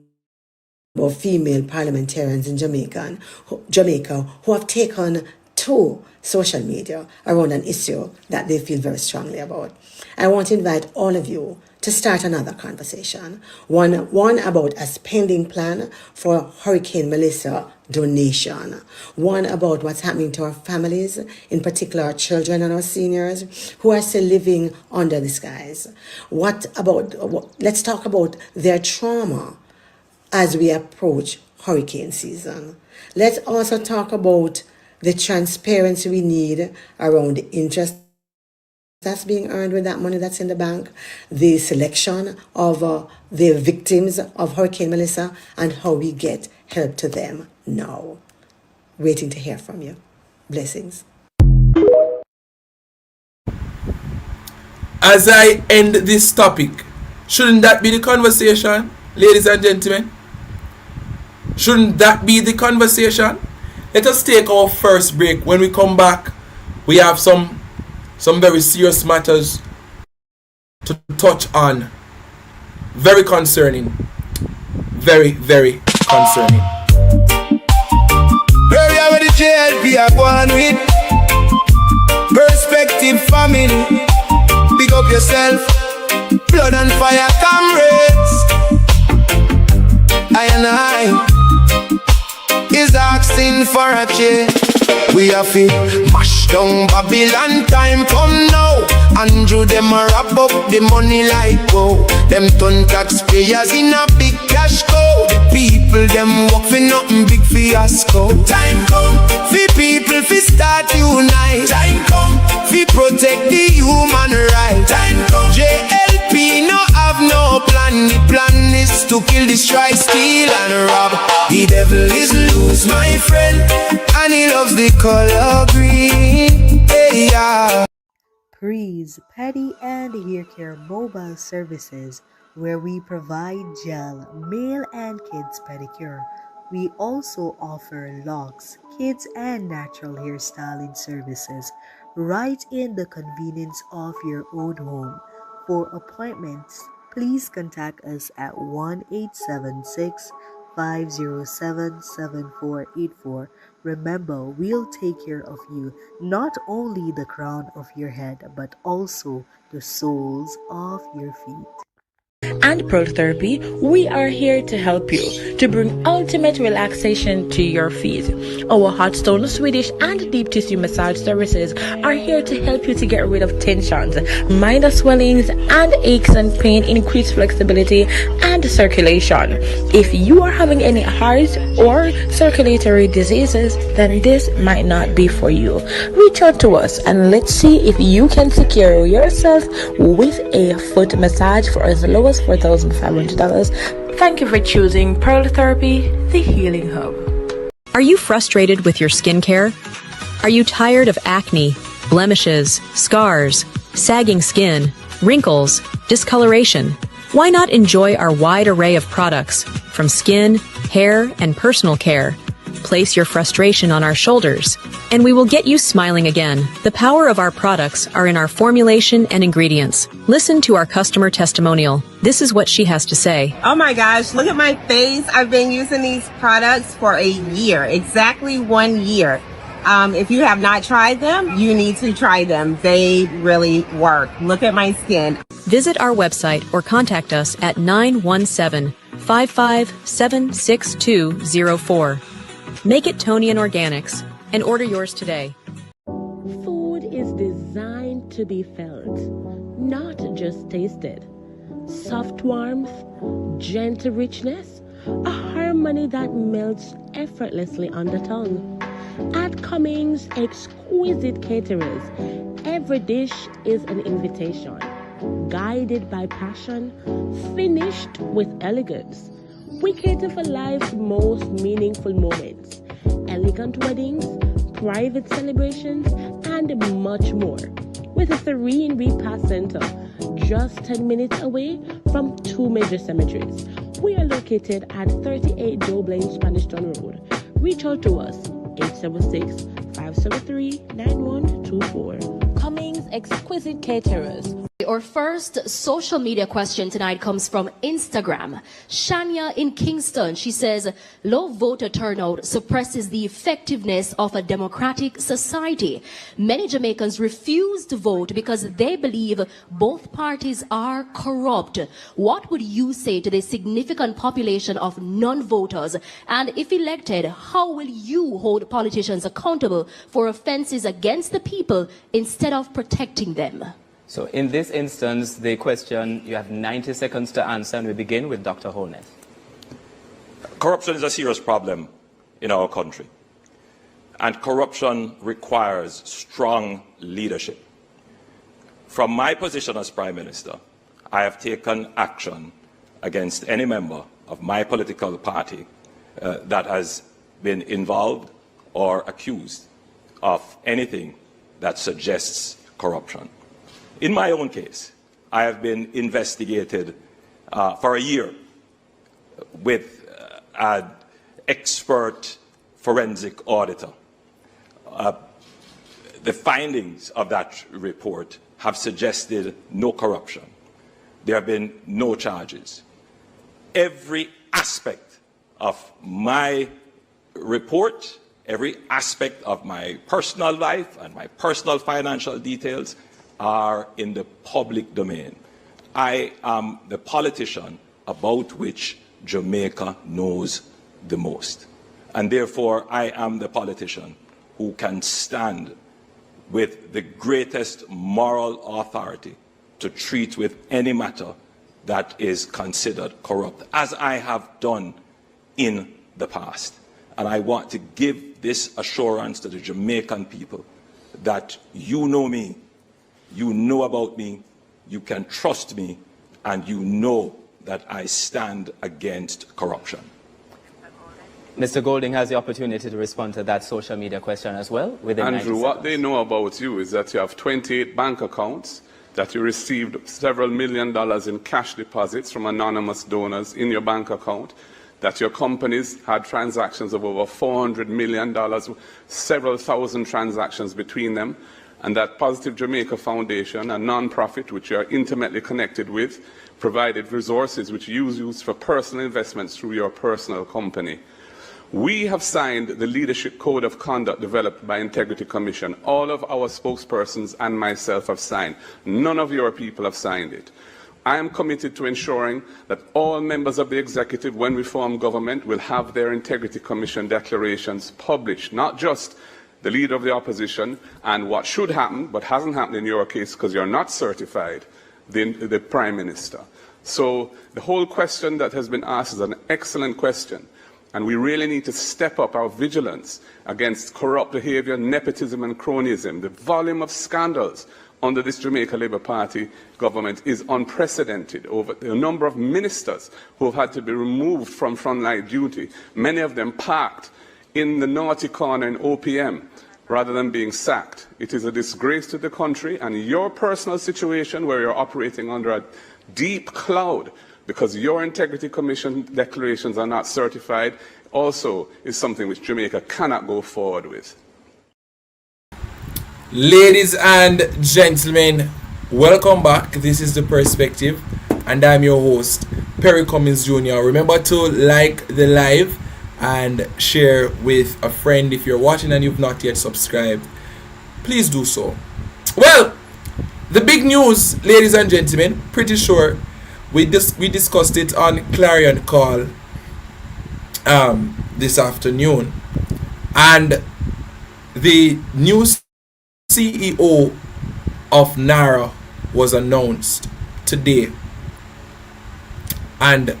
S14: of female parliamentarians in Jamaica who have taken to social media around an issue that they feel very strongly about. I want to invite all of you to start another conversation, one about a spending plan for Hurricane Melissa donation, one about what's happening to our families, in particular our children and our seniors who are still living under the skies. Let's talk about their trauma as we approach hurricane season. Let's also talk about the transparency we need around the interest that's being earned with that money that's in the bank, the selection of the victims of Hurricane Melissa, and how we get help to them now. Waiting to hear from you. Blessings.
S4: As I end this topic, shouldn't that be the conversation, ladies and gentlemen? Shouldn't that be the conversation? Let us take our first break. When we come back, we have some very serious matters to touch on. Very concerning. Very, very concerning.
S11: Where you with the JLP are going with Perspective family. Pick up yourself. Blood and fire comrades. I is asking for a change. We have to mash down Babylon, time come now. Andrew them a wrap up the money like wow. Them turn taxpayers in a big cash cow. The people them work for nothing big fiasco. Time come for people fi start unite. Time come fi protect the human right. Time come JLP no have no plan. The plan is to kill, destroy, steal and rob. The devil is loose, my friend, and he loves the color green. Hey, yeah.
S15: Breeze Petty and Hair Care Mobile Services, where we provide gel, male and kids pedicure. We also offer locks, kids and natural hairstyling services right in the convenience of your own home. For appointments, please contact us at 1-876-507-7484. Remember, we'll take care of you, not only the crown of your head, but also the soles of your feet.
S16: and Pearl Therapy, we are here to help you to bring ultimate relaxation to your feet. Our hot stone, Swedish, and deep tissue massage services are here to help you to get rid of tensions, minor swellings, and aches and pain, increase flexibility and circulation. If you are having any heart or circulatory diseases, then this might not be for you. Reach out to us and let's see if you can secure yourself with a foot massage for as low as $4,500. Thank you for choosing Pearl Therapy, the healing hub.
S17: Are you frustrated with your skincare? Are you tired of acne, blemishes, scars, sagging skin, wrinkles, discoloration? Why not enjoy our wide array of products, from skin, hair, and personal care? Place your frustration on our shoulders, and we will get you smiling again. The power of our products are in our formulation and ingredients. Listen to our customer testimonial. This is what she has to say.
S18: Oh my gosh, look at my face. I've been using these products for a year, exactly 1 year. If you have not tried them, you need to try them. They really work. Look at my skin.
S17: Visit our website or contact us at 917-557-6204. Make it Tony and Organics and order yours today.
S16: Food is designed to be felt, not just tasted. Soft warmth, gentle richness, a harmony that melts effortlessly on the tongue. At Cummings Exquisite Caterers, every dish is an invitation, guided by passion, finished with elegance. We cater for life's most meaningful moments, elegant weddings, private celebrations, and much more. With a serene repast center just 10 minutes away from 2 major cemeteries. We are located at 38 Dublin Spanish Town Road. Reach out to us, 876-573-9124.
S19: Cummings Exquisite Caterers. Our first social media question tonight comes from Instagram. Shania in Kingston. She says, low voter turnout suppresses the effectiveness of a democratic society. Many Jamaicans refuse to vote because they believe both parties are corrupt. What would you say to the significant population of non-voters? And if elected, how will you hold politicians accountable for offenses against the people instead of protecting them?
S20: So in this instance, the question, you have 90 seconds to answer, and we begin with Dr. Holness.
S21: Corruption is a serious problem in our country, and corruption requires strong leadership. From my position as Prime Minister, I have taken action against any member of my political party that has been involved or accused of anything that suggests corruption. In my own case, I have been investigated for a year with an expert forensic auditor. The findings of that report have suggested no corruption. There have been no charges. Every aspect of my report, every aspect of my personal life and my personal financial details are in the public domain. I am the politician about which Jamaica knows the most. And therefore, I am the politician who can stand with the greatest moral authority to treat with any matter that is considered corrupt, as I have done in the past. And I want to give this assurance to the Jamaican people that you know me, you know about me, you can trust me, and you know that I stand against corruption.
S20: Mr. Golding has the opportunity to respond to that social media question as well.
S10: Andrew, what they know about you is that you have 28 bank accounts, that you received several $1 million in cash deposits from anonymous donors in your bank account, that your companies had transactions of over $400 million, several thousand transactions between them, and that Positive Jamaica Foundation, a non-profit which you are intimately connected with, provided resources which you use for personal investments through your personal company. We have signed the Leadership Code of Conduct developed by Integrity Commission. All of our spokespersons and myself have signed. None of your people have signed it. I am committed to ensuring that all members of the executive, when we form government, will have their Integrity Commission declarations published, not just the leader of the opposition and what should happen, but hasn't happened in your case because you're not certified, the Prime Minister. So the whole question that has been asked is an excellent question. And we really need to step up our vigilance against corrupt behavior, nepotism and cronyism. The volume of scandals under this Jamaica Labour Party government is unprecedented. Over the number of ministers who have had to be removed from frontline duty, many of them parked in the naughty corner in OPM rather than being sacked. It is a disgrace to the country, and your personal situation where you're operating under a deep cloud because your Integrity Commission declarations are not certified also is something which Jamaica cannot go forward with.
S1: Ladies and gentlemen, welcome back. This is The Perspective, and I'm your host, Perry Cummings Jr. Remember to like the live and share with a friend. If you're watching and you've not yet subscribed, please do so. Well, the big news, ladies and gentlemen, pretty sure we discussed it on Clarion Call this afternoon, and the new CEO of NaRRA was announced today, and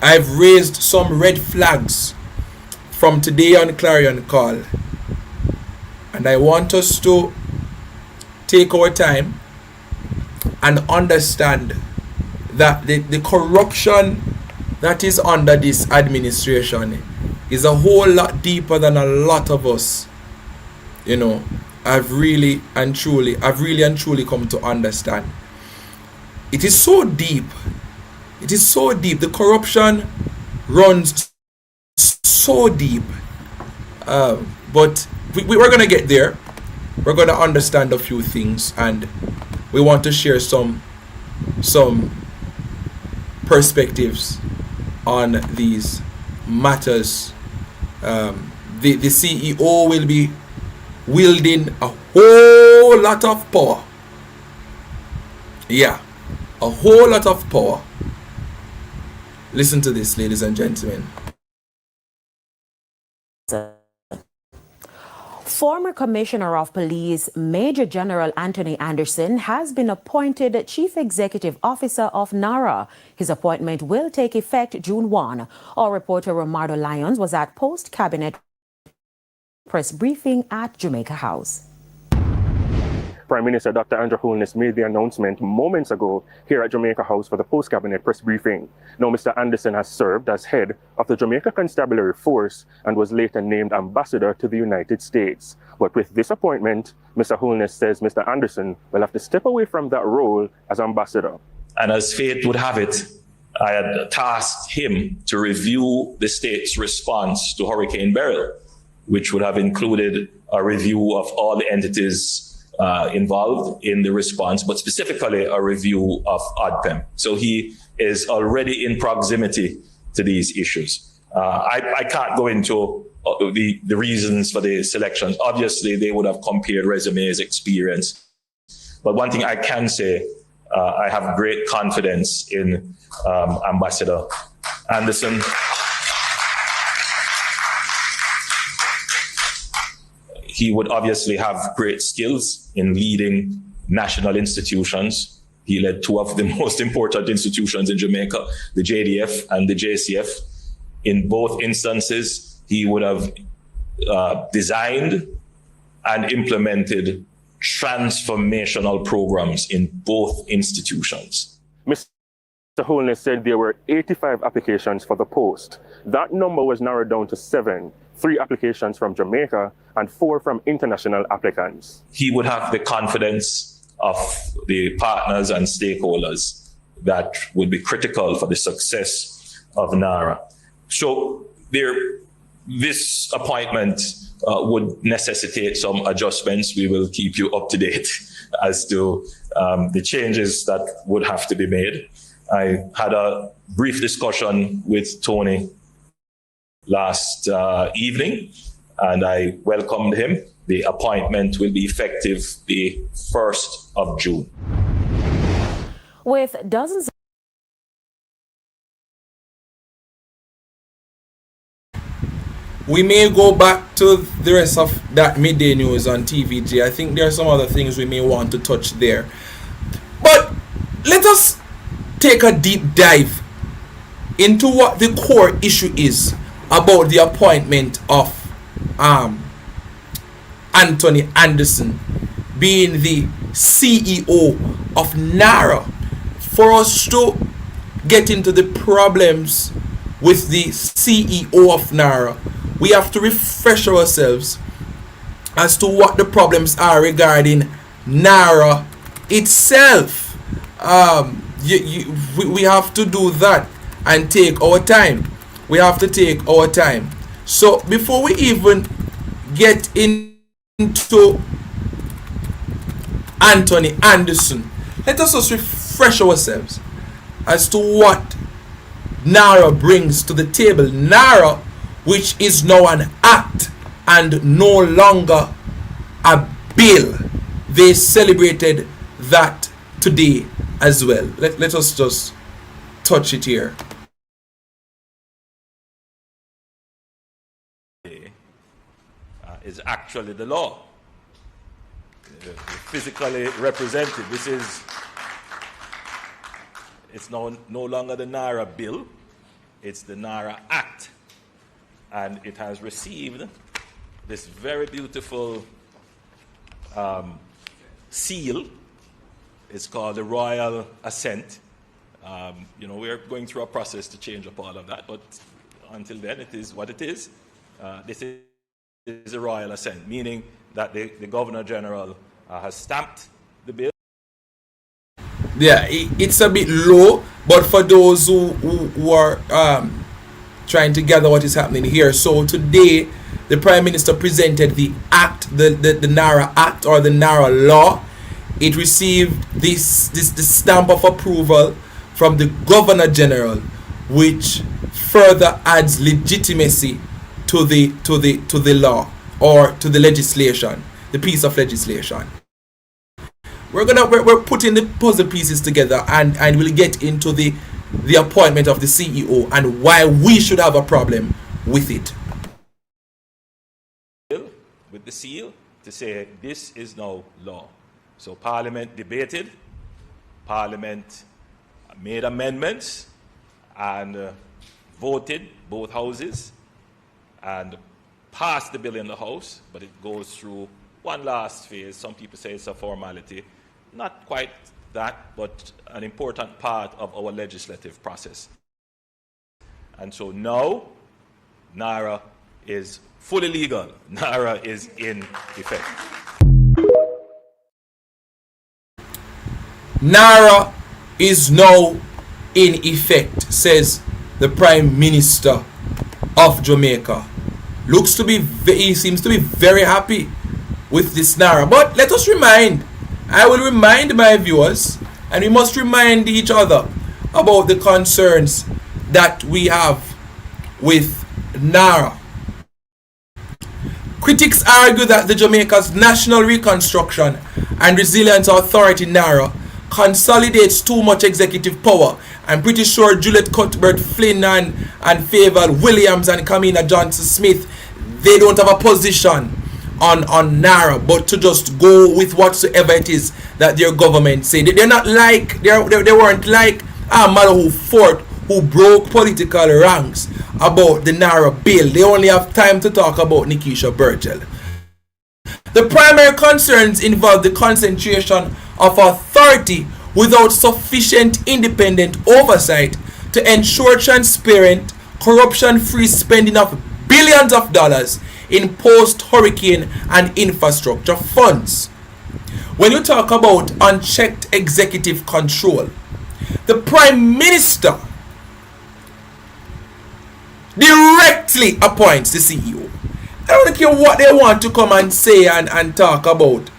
S1: I've raised some red flags from today on Clarion Call, and I want us to take our time and understand that the corruption that is under this administration is a whole lot deeper than a lot of us, I've really and truly come to understand. It is so deep. It is so deep. The corruption runs so deep. But we're going to get there. We're going to understand a few things, and we want to share some perspectives on these matters. The CEO will be wielding a whole lot of power. Yeah, a whole lot of power. Listen to this, ladies and gentlemen.
S22: Former Commissioner of Police Major General Antony Anderson has been appointed Chief Executive Officer of NaRRA. His appointment will take effect June 1. Our reporter Romardo Lyons was at post-cabinet press briefing at Jamaica House.
S23: Prime Minister Dr. Andrew Holness made the announcement moments ago here at Jamaica House for the post-cabinet press briefing. Now, Mr. Anderson has served as head of the Jamaica Constabulary Force and was later named ambassador to the United States. But with this appointment, Mr. Holness says Mr. Anderson will have to step away from that role as ambassador.
S24: And as fate would have it, I had tasked him to review the state's response to Hurricane Beryl, which would have included a review of all the entities involved in the response, but specifically a review of ODPEM. So he is already in proximity to these issues. I can't go into the reasons for the selections. Obviously, they would have compared resumes, experience. But one thing I can say, I have great confidence in Ambassador Anderson. He would obviously have great skills in leading national institutions. He led two of the most important institutions in Jamaica, the JDF and the JCF. In both instances, he would have designed and implemented transformational programs in both institutions.
S23: Mr. Holness said there were 85 applications for the post. That number was narrowed down to 7. 3 applications from Jamaica and 4 from international applicants.
S24: He would have the confidence of the partners and stakeholders that would be critical for the success of NaRRA. So this appointment would necessitate some adjustments. We will keep you up to date as to the changes that would have to be made. I had a brief discussion with Tony last evening, and I welcomed him. The appointment will be effective the 1st of June.
S22: With dozens
S1: we may go back to the rest of that midday news on TVG. I think there are some other things we may want to touch there. But let us take a deep dive into what the core issue is about the appointment of Antony Anderson being the CEO of NaRRA. For us to get into the problems with the CEO of NaRRA, we have to refresh ourselves as to what the problems are regarding NaRRA itself. We have to do that and take our time. We have to take our time. So before we even get into Antony Anderson, let us just refresh ourselves as to what NaRRA brings to the table. NaRRA, which is now an act and no longer a bill. They celebrated that today as well. Let us just touch it here.
S21: Is actually the law. Physically represented. It's no longer the NaRRA bill, it's the NaRRA Act. And it has received this very beautiful seal. It's called the Royal Assent. We're going through a process to change up all of that, but until then, it is what it is. This is a Royal Assent, meaning that the Governor General has stamped the bill.
S1: Yeah, it's a bit low, but for those who are trying to gather what is happening here. So today, the Prime Minister presented the act, the NaRRA Act or the NaRRA Law. It received this stamp of approval from the Governor General, which further adds legitimacy to the law or to the legislation, the piece of legislation. We're putting the puzzle pieces together and we'll get into the appointment of the CEO and why we should have a problem with it.
S21: With the seal to say this is now law. So Parliament debated, Parliament made amendments and voted, both houses, and passed the bill in the House, but it goes through one last phase. Some people say it's a formality. Not quite that, but an important part of our legislative process. And so now, NaRRA is fully legal. NaRRA is in effect.
S1: NaRRA is now in effect, says the Prime Minister of Jamaica. He seems to be very happy with this NaRRA. But let us I will remind my viewers, and we must remind each other about the concerns that we have with NaRRA. Critics argue that the Jamaica's National Reconstruction and Resilience Authority, NaRRA, consolidates too much executive power. I'm pretty sure Juliet Cuthbert Flynn and Favour Williams and Kamina Johnson Smith, they don't have a position on NaRRA, but to just go with whatsoever it is that their government say. They're not like, they weren't like Ahmad who fought, who broke political ranks about the NaRRA bill. They only have time to talk about Nikisha Burchell. The primary concerns involve the concentration of authority without sufficient independent oversight to ensure transparent, corruption-free spending of billions of dollars in post-hurricane and infrastructure funds. When you talk about unchecked executive control, the Prime Minister directly appoints the CEO. I don't care what they want to come and say and talk about.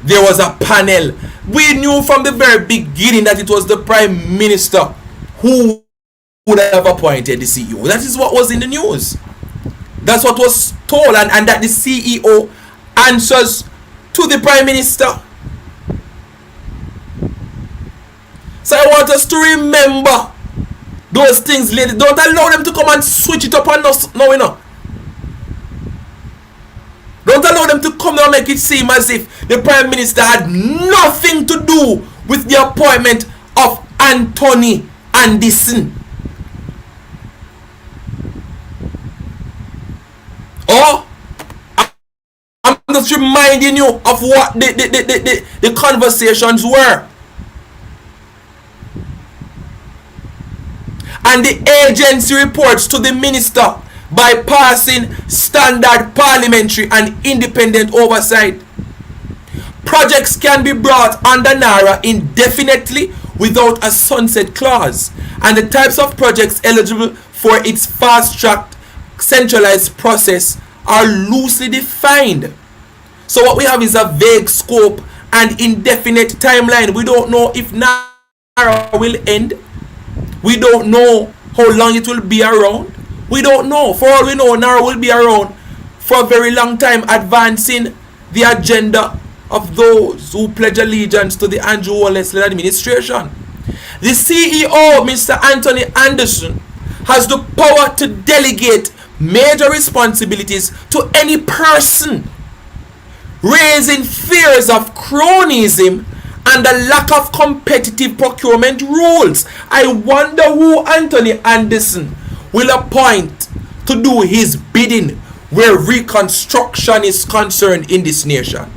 S1: There was a panel. We knew from the very beginning that it was the Prime Minister who would have appointed the CEO. That is what was in the news. That's what was told, and that the CEO answers to the Prime Minister. So I want us to remember those things, ladies. Don't allow them to come and switch it up on us now, you know. Don't allow them to come now and make it seem as if the Prime Minister had nothing to do with the appointment of Antony Anderson. Or I'm just reminding you of what the conversations were. And the agency reports to the minister by passing standard parliamentary and independent oversight. Projects can be brought under NaRRA indefinitely without a sunset clause, and the types of projects eligible for its fast-tracked centralized process are loosely defined. So what we have is a vague scope and indefinite timeline. We don't know if NaRRA will end. We don't know how long it will be around. We don't know. For all we know, NaRRA will be around for a very long time, advancing the agenda of those who pledge allegiance to the Andrew Holness-led administration. The CEO, Mr. Antony Anderson, has the power to delegate major responsibilities to any person, raising fears of cronyism and the lack of competitive procurement rules. I wonder who Antony Anderson will appoint to do his bidding where reconstruction is concerned in this nation.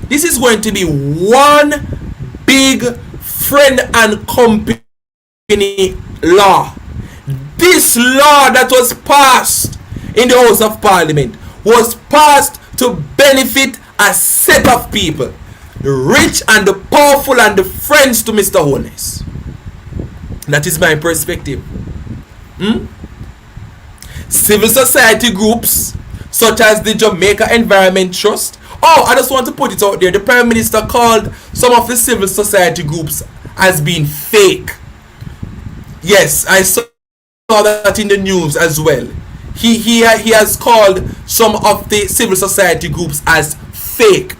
S1: This is going to be one big friend and company law. This law that was passed in the House of Parliament was passed to benefit a set of people, the rich and the powerful and the friends to Mr. Holness. That is my perspective. Civil society groups such as the Jamaica Environment Trust. Oh, I just want to put it out there. The Prime Minister called some of the civil society groups as being fake. Yes, I saw that in the news as well. He has called some of the civil society groups as fake.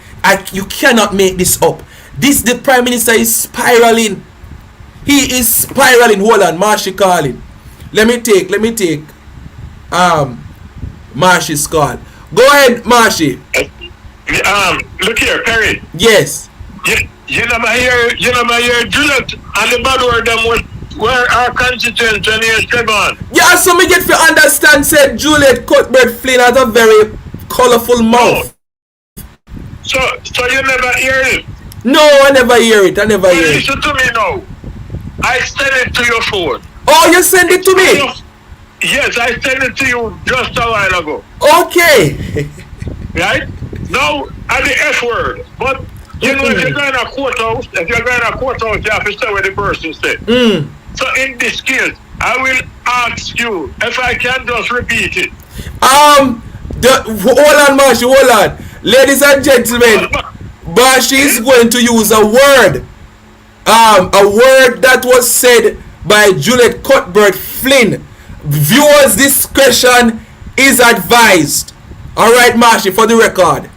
S1: You cannot make this up. The Prime Minister is spiraling. He is spiraling. Hold on, Marshy calling. Let me take Marshy's call. Go ahead, Marshy.
S3: Look here, Perry.
S1: Yes.
S3: You never hear Juliet and the bad word them where our constituent when you step on.
S1: Yeah, so me get to understand said Juliet Cuthbert Flynn has a very colourful mouth.
S3: So you never hear it?
S1: No, I never hear it.
S3: Listen to me now. I send it to your phone.
S1: Oh, you send it to me?
S3: Yes, I sent it to you just a while ago.
S1: Okay.
S3: Right? Now, at the F word. But, you know, if you're going to a courthouse, you have to say what the person said. So, in this case, I will ask you if I can just repeat it.
S1: Hold on, Marshy, hold on. Ladies and gentlemen, Marshy is going to use a word that was said by Juliet Cuthbert Flynn. Viewers' discretion is advised. Alright, Marshy, for the record.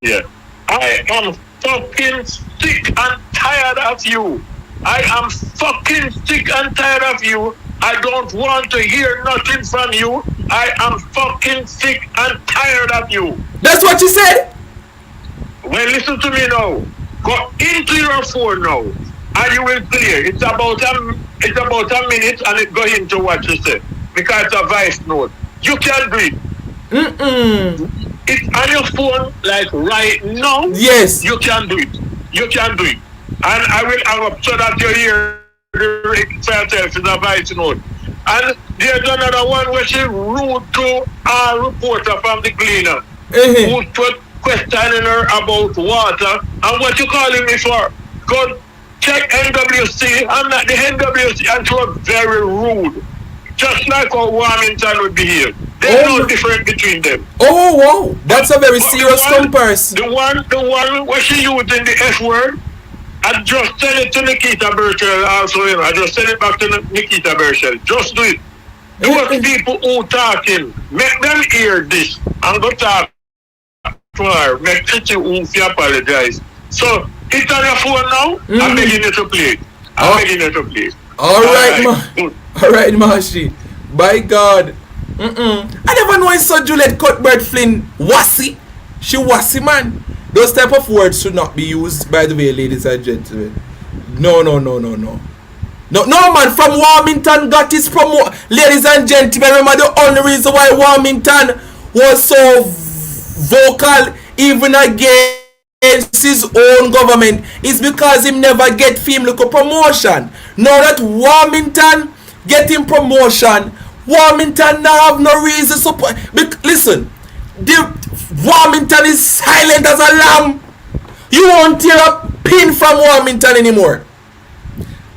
S3: Yeah. I am fucking sick and tired of you. I am fucking sick and tired of you. I don't want to hear nothing from you. I am fucking sick and tired of you.
S1: That's what you said?
S3: Well, listen to me now. Go into your phone now, and you will clear. It's about a minute, and it go into what you said because it's a voice note. You can do it. It's on your phone, like right now.
S1: Yes.
S3: You can do it. You can do it. And I will hang up so that you hear yourself in a voice note. And there's another one where she rude to a reporter from the Gleaner who put questioning her about water. And what you calling me for? Go check NWC. I'm not the NWC, and she was very rude. Just like how Warmington would behave. There's no difference between them.
S1: Oh wow, that's a very serious comparison.
S3: The one where she using the F word, I just send it to Nikita Burchell also, you know. I just send it back to Nikita Burchell. Just do it. Those people who talking, make them hear this and go talk to her. Make Titi who apologize. So It's on your phone now. I'm begging you to play. I'm begging you to play.
S1: Alright, Mashi. By God. I never know I saw Juliet Cuthbert Flynn wassy. She wassy, man. Those type of words should not be used, by the way, ladies and gentlemen. No, man, from Warmington got his promote. Ladies and gentlemen, remember the only reason why Warmington was so vocal, even against his own government, is because him never get film look a promotion. Now that Warmington getting promotion, Warmington now have no reason to support. Listen, the Warmington is silent as a lamb. You won't hear a pin from Warmington anymore.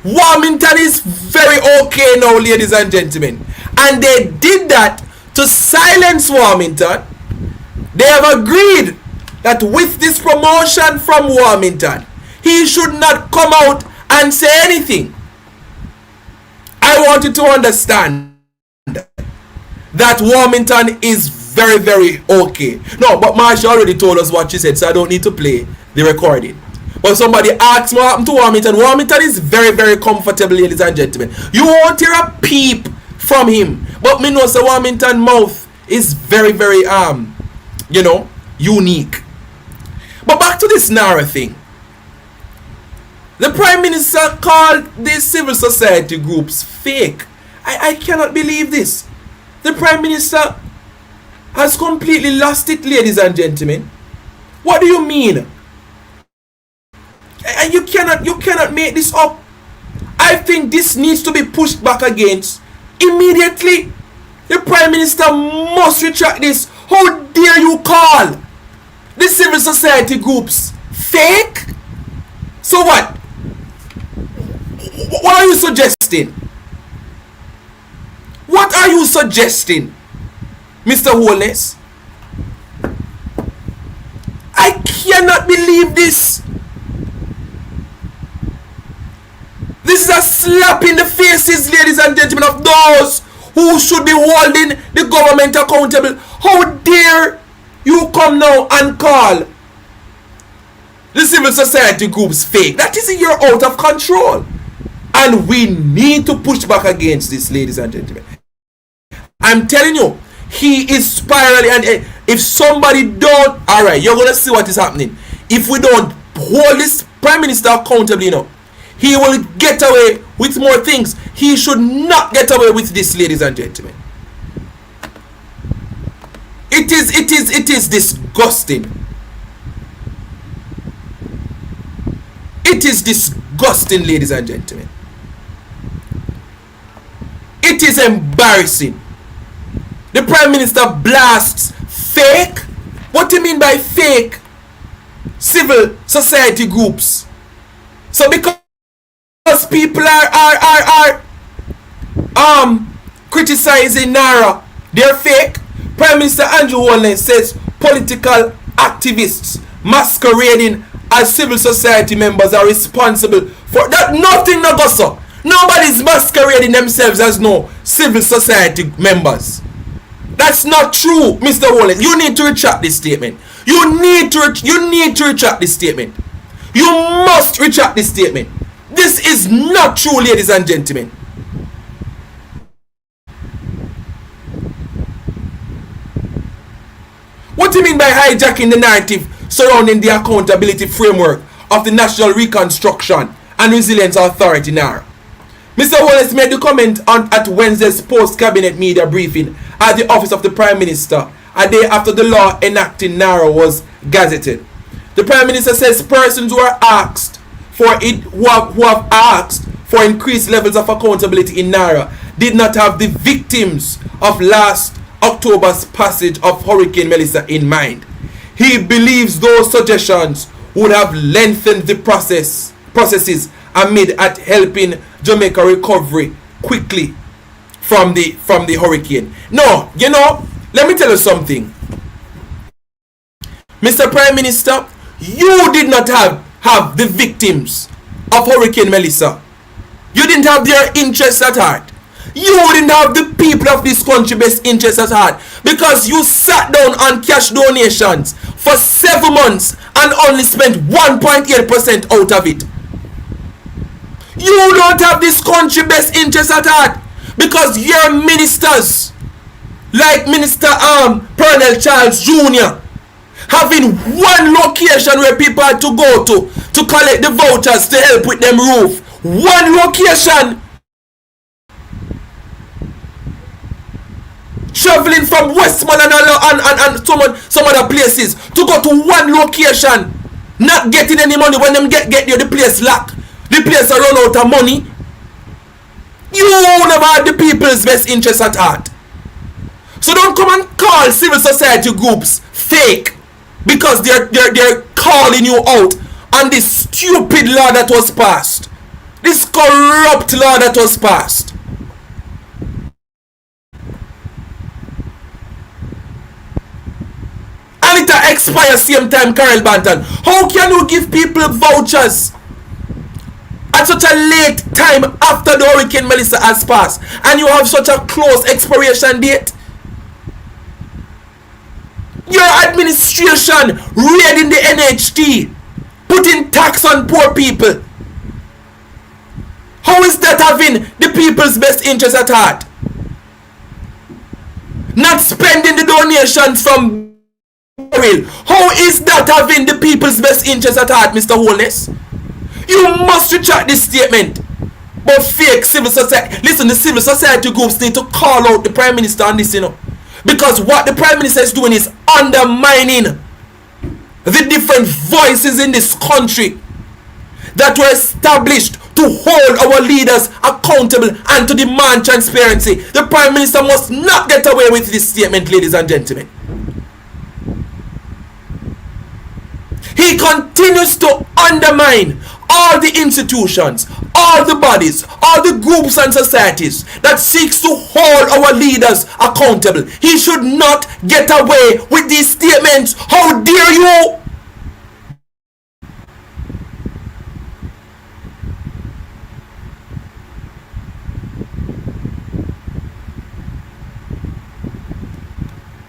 S1: Warmington is very okay now, ladies and gentlemen. And they did that to silence Warmington. They have agreed that with this promotion from Warmington, he should not come out and say anything. I want you to understand that Warmington is very, very okay. No, but Marsha already told us what she said, so I don't need to play the recording. But somebody asked me what happened to Warmington. Warmington is very, very comfortable, ladies and gentlemen. You won't hear a peep from him. But me know so Warmington mouth is very, very unique. But back to this NaRRA thing. The Prime Minister called these civil society groups fake. I cannot believe this. The Prime Minister has completely lost it, ladies and gentlemen. What do you mean? And you cannot make this up. I think this needs to be pushed back against immediately. The Prime Minister must retract this. How dare you call the civil society groups fake? So what? What are you suggesting? What are you suggesting, Mr. Holness? I cannot believe this. This is a slap in the faces, ladies and gentlemen, of those who should be holding the government accountable. How dare you come now and call the civil society groups fake? That is, you're out of control. And we need to push back against this, ladies and gentlemen. I'm telling you, he is spiraling. And if somebody don't, alright, you're going to see what is happening. If we don't hold this Prime Minister accountable, he will get away with more things. He should not get away with this, ladies and gentlemen. It is disgusting. It is disgusting, ladies and gentlemen. It is embarrassing. The Prime Minister blasts fake. What do you mean by fake? Civil society groups. So because people are criticizing NaRRA, they're fake. Prime Minister Andrew Holness says political activists masquerading as civil society members are responsible for that. Nothing no go so. Nobody's masquerading themselves as no civil society members. That's not true, Mr. Holness. You need to retract this statement. You need to retract this statement. You must retract this statement. This is not true, ladies and gentlemen. What do you mean by hijacking the narrative surrounding the accountability framework of the National Reconstruction and Resilience Authority, NaRRA? Mr. Holness made the comment at Wednesday's post-cabinet media briefing at the office of the Prime Minister, a day after the law enacting NaRRA was gazetted. The Prime Minister says persons who have asked for increased levels of accountability in NaRRA did not have the victims of last October's passage of Hurricane Melissa in mind. He believes those suggestions would have lengthened the processes amid at helping Jamaica recovery quickly from the hurricane. No, let me tell you something. Mr. Prime Minister, you did not have the victims of Hurricane Melissa. You didn't have their interests at heart. You didn't have the people of this country best interests at heart, because you sat down on cash donations for 7 months and only spent 1.8% out of it. You don't have this country best interest at heart because your ministers, like Minister Perry Cummings Jr, having one location where people had to go to collect the vouchers to help with them roof. One location. Traveling from Westmoreland and some other places to go to one location, not getting any money. When them get there, the place locked. The place are run out of money. You never had the people's best interest at heart. So don't come and call civil society groups fake because they're calling you out on this stupid law that was passed. This corrupt law that was passed. And it expires same time, Carol Banton. How can you give people vouchers at such a late time after the Hurricane Melissa has passed and you have such a close expiration date? Your administration raiding the NHT, putting tax on poor people. How is that having the people's best interest at heart? Not spending the donations from Beryl. How is that having the people's best interest at heart, Mr. Holness? You must retract this statement. But fake civil society. Listen, the civil society groups need to call out the Prime Minister on this, you know. Because what the Prime Minister is doing is undermining the different voices in this country that were established to hold our leaders accountable and to demand transparency. The Prime Minister must not get away with this statement, ladies and gentlemen. He continues to undermine all the institutions, all the bodies, all the groups and societies that seeks to hold our leaders accountable. He should not get away with these statements. How dare you?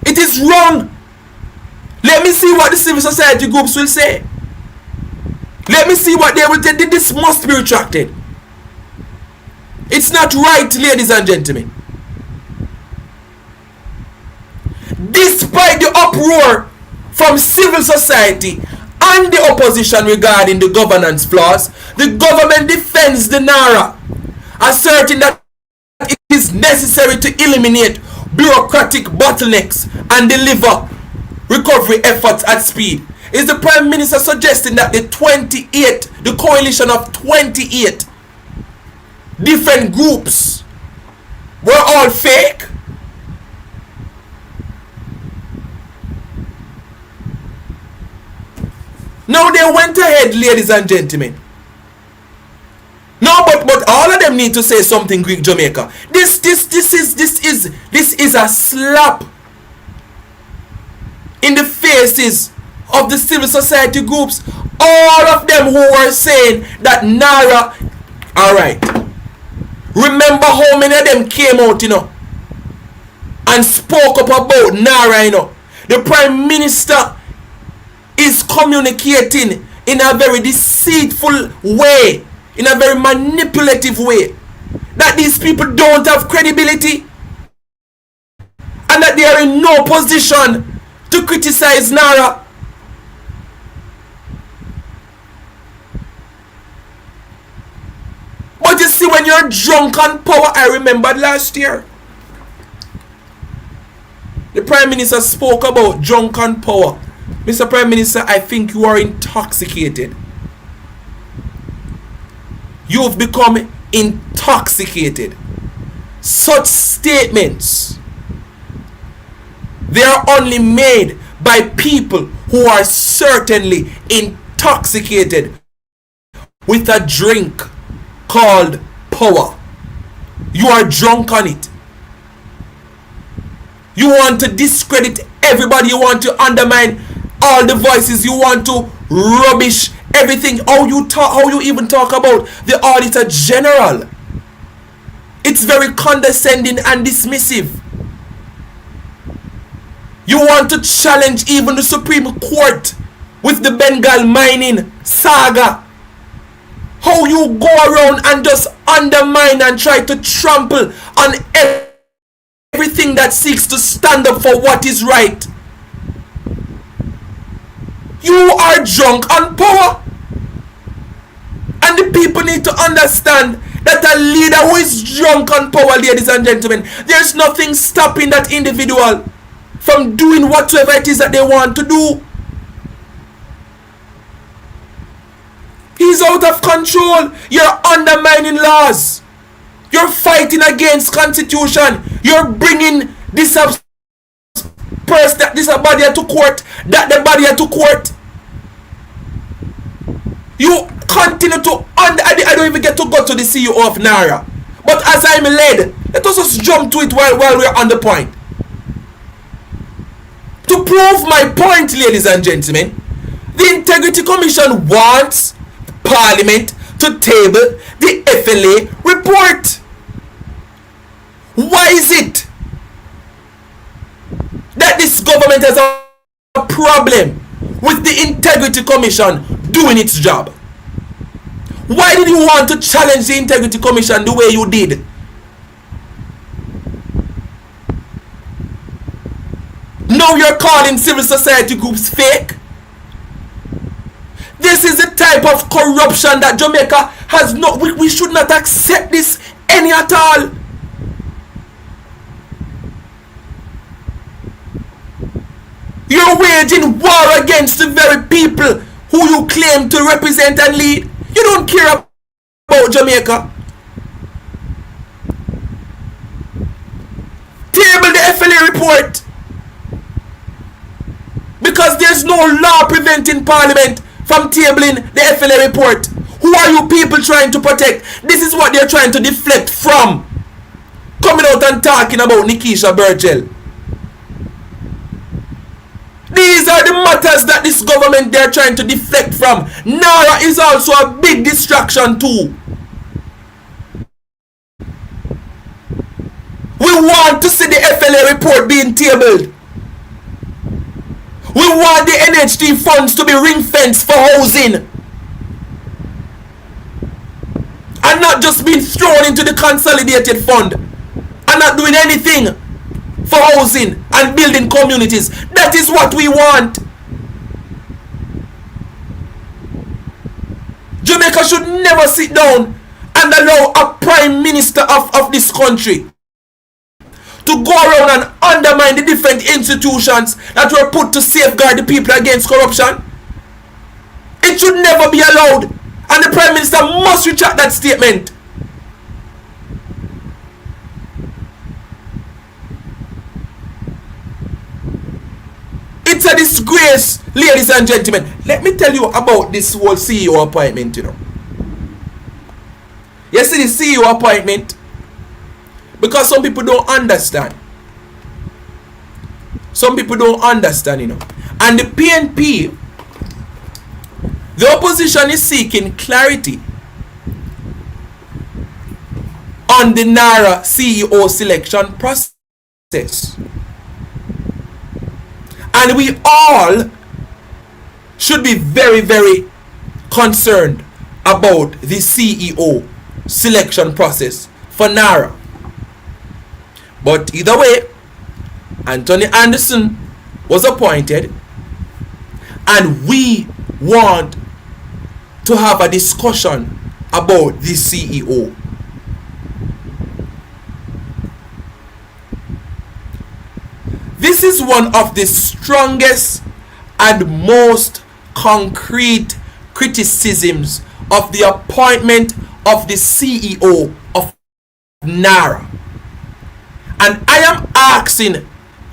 S1: It is wrong. Let me see what the civil society groups will say. Let me see what they will say. This must be retracted. It's not right, ladies and gentlemen. Despite the uproar from civil society and the opposition regarding the governance flaws, the government defends the NaRRA, asserting that it is necessary to eliminate bureaucratic bottlenecks and deliver recovery efforts at speed. Is the Prime Minister suggesting that the coalition of 28 different groups were all fake? No, they went ahead, ladies and gentlemen. No, but all of them need to say something, Greek Jamaica. This is a slap in the faces of the civil society groups. All of them who were saying that NaRRA, alright. Remember how many of them came out, you know, and spoke up about NaRRA, you know. The Prime Minister is communicating in a very deceitful way, in a very manipulative way, that these people don't have credibility and that they are in no position to criticize NaRRA. But you see, when you're drunk on power, I remembered last year, the Prime Minister spoke about drunk on power. Mr. Prime Minister, I think you are intoxicated. You've become intoxicated. Such statements, they are only made by people who are certainly intoxicated with a drink called power. You are drunk on it. You want to discredit everybody. You want to undermine all the voices. You want to rubbish everything. How you even talk about the Auditor General. It's very condescending and dismissive. You want to challenge even the Supreme Court with the Bengal mining saga. How you go around and just undermine and try to trample on everything that seeks to stand up for what is right. You are drunk on power. And the people need to understand that a leader who is drunk on power, ladies and gentlemen, there's nothing stopping that individual from doing whatever it is that they want to do. He's out of control. You're undermining laws. You're fighting against constitution. You're bringing this body to court, that the body to court. You continue to I don't even get to go to the CEO of NaRRA. But as I'm led, let us just jump to it while we're on the point. To prove my point, ladies and gentlemen, the Integrity Commission wants Parliament to table the FLA report. Why is it that this government has a problem with the Integrity Commission doing its job? Why did you want to challenge the Integrity Commission the way you did? Now you're calling civil society groups fake? This is the type of corruption that Jamaica has not. We should not accept this any at all. You're waging war against the very people who you claim to represent and lead. You don't care about Jamaica. Table the FLA report. Because there's no law preventing Parliament from tabling the FLA report. Who are you people trying to protect? This is what they're trying to deflect from. Coming out and talking about Nikisha Burchell. These are the matters that this government they're trying to deflect from. NaRRA is also a big distraction too. We want to see the FLA report being tabled. We want the NHT funds to be ring-fenced for housing. And not just being thrown into the consolidated fund. And not doing anything for housing and building communities. That is what we want. Jamaica should never sit down and allow a prime minister of this country to go around and undermine the different institutions that were put to safeguard the people against corruption. It should never be allowed. And the Prime Minister must retract that statement. It's a disgrace, ladies and gentlemen. Let me tell you about this whole CEO appointment, you know. You see the CEO appointment? Because some people don't understand. Some people don't understand, you know. And the PNP, the opposition is seeking clarity on the NaRRA CEO selection process. And we all should be very, very concerned about the CEO selection process for NaRRA. But either way, Antony Anderson was appointed, and we want to have a discussion about this CEO. This is one of the strongest and most concrete criticisms of the appointment of the CEO of NaRRA. And I am asking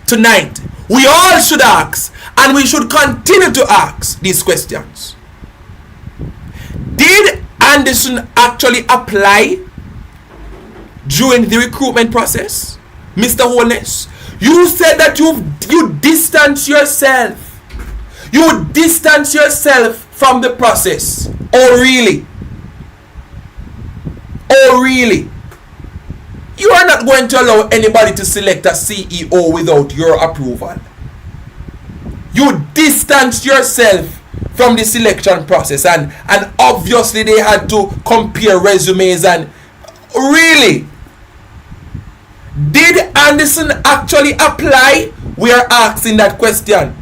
S1: tonight, we all should ask, and we should continue to ask these questions. Did Anderson actually apply during the recruitment process? Mr. Holness, you said that you distance yourself. You distance yourself from the process. Oh, really? Oh, really? You are not going to allow anybody to select a CEO without your approval. You distance yourself from the selection process, and obviously they had to compare resumes. And really, did Anderson actually apply? We are asking that question.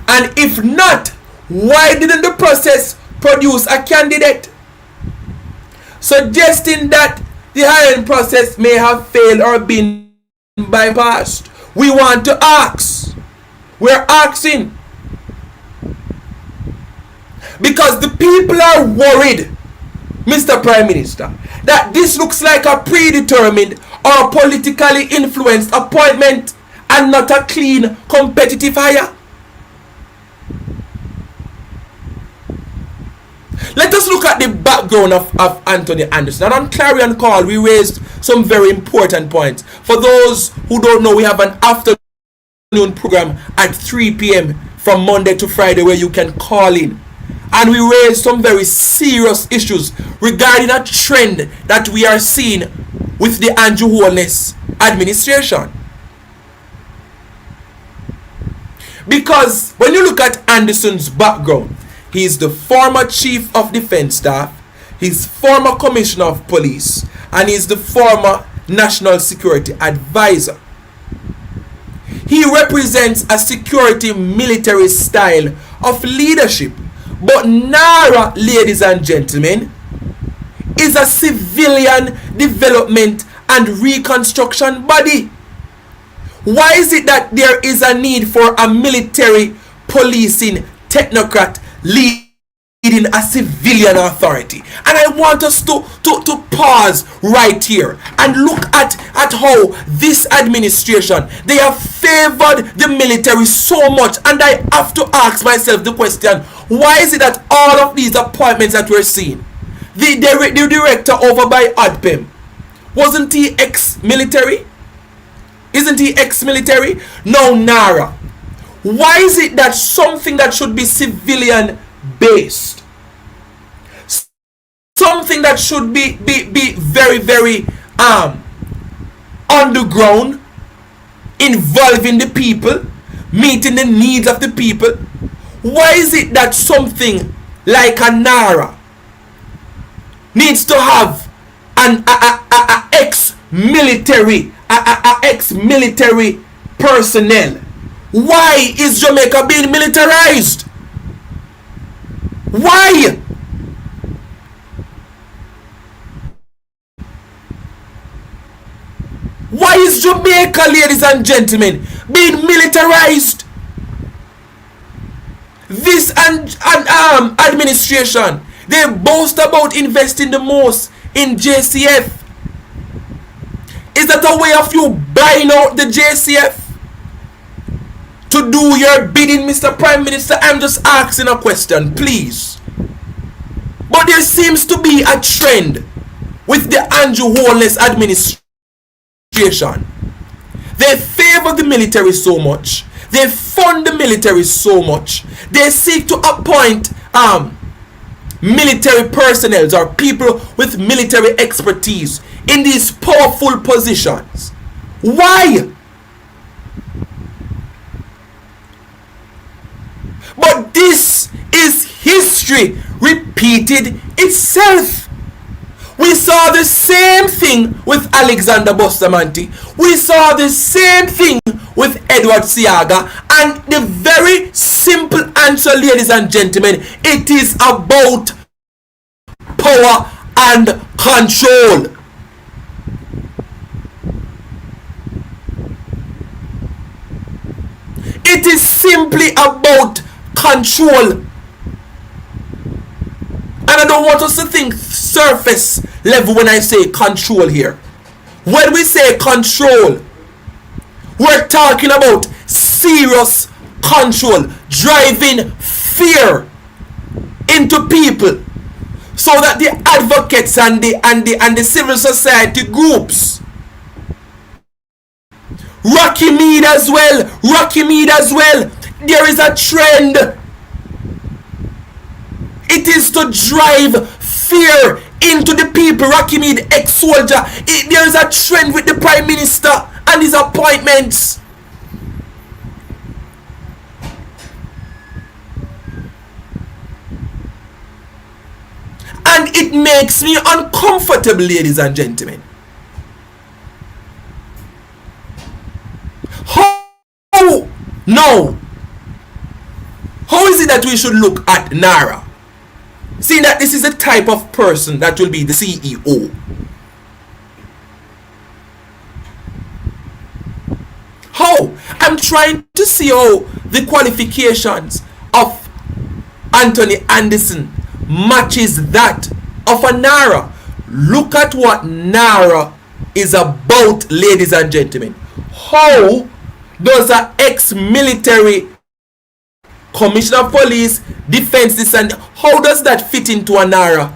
S1: And if not, why didn't the process produce a candidate? Suggesting that the hiring process may have failed or been bypassed. We want to ask. We're asking. Because the people are worried, Mr. Prime Minister, that this looks like a predetermined or politically influenced appointment and not a clean, competitive hire. Let us look at the background of Antony Anderson. And on Clarion Call, we raised some very important points. For those who don't know, we have an afternoon program at 3 p.m. from Monday to Friday where you can call in. And we raised some very serious issues regarding a trend that we are seeing with the Andrew Holness administration. Because when you look at Anderson's background, he is the former Chief of Defense Staff, he's former Commissioner of Police, and he's the former National Security Advisor. He represents a security military style of leadership. But NaRRA, ladies and gentlemen, is a civilian development and reconstruction body. Why is it that there is a need for a military policing technocrat leading a civilian authority? And I want us to pause right here and look at how this administration, they have favored the military so much. And I have to ask myself the question, why is it that all of these appointments that we're seeing, the director over by ADPEM, wasn't he ex-military? Isn't he ex-military? No, NaRRA. Why is it that something that should be civilian based, something that should be very, very underground, involving the people, meeting the needs of the people, why is it that something like a NaRRA needs to have an ex-military personnel? Why is Jamaica being militarized? Why? Why is Jamaica, ladies and gentlemen, being militarized? This administration, they boast about investing the most in JCF. Is that a way of you buying out the JCF to do your bidding, Mr. Prime Minister? I'm just asking a question, please. But there seems to be a trend with the Andrew Holness administration. They favor the military so much. They fund the military so much. They seek to appoint military personnel or people with military expertise in these powerful positions. Why? But this is history repeated itself. We saw the same thing with Alexander Bustamante. We saw the same thing with Edward Siaga. And the very simple answer, ladies and gentlemen, it is about power and control. It is simply about control. And I don't want us to think surface level when I say control here. When we say control, we're talking about serious control, driving fear into people so that the advocates and the civil society groups, Rocky Mead as well, there is a trend. It is to drive fear into the people. Rocky Mead, ex-soldier. There is a trend with the Prime Minister and his appointments. And it makes me uncomfortable, ladies and gentlemen. How is it that we should look at NaRRA? Seeing that this is the type of person that will be the CEO. How? I'm trying to see how the qualifications of Antony Anderson matches that of a NaRRA. Look at what NaRRA is about, ladies and gentlemen. How does an ex-military commissioner of police, defense this, and how does that fit into a NaRRA?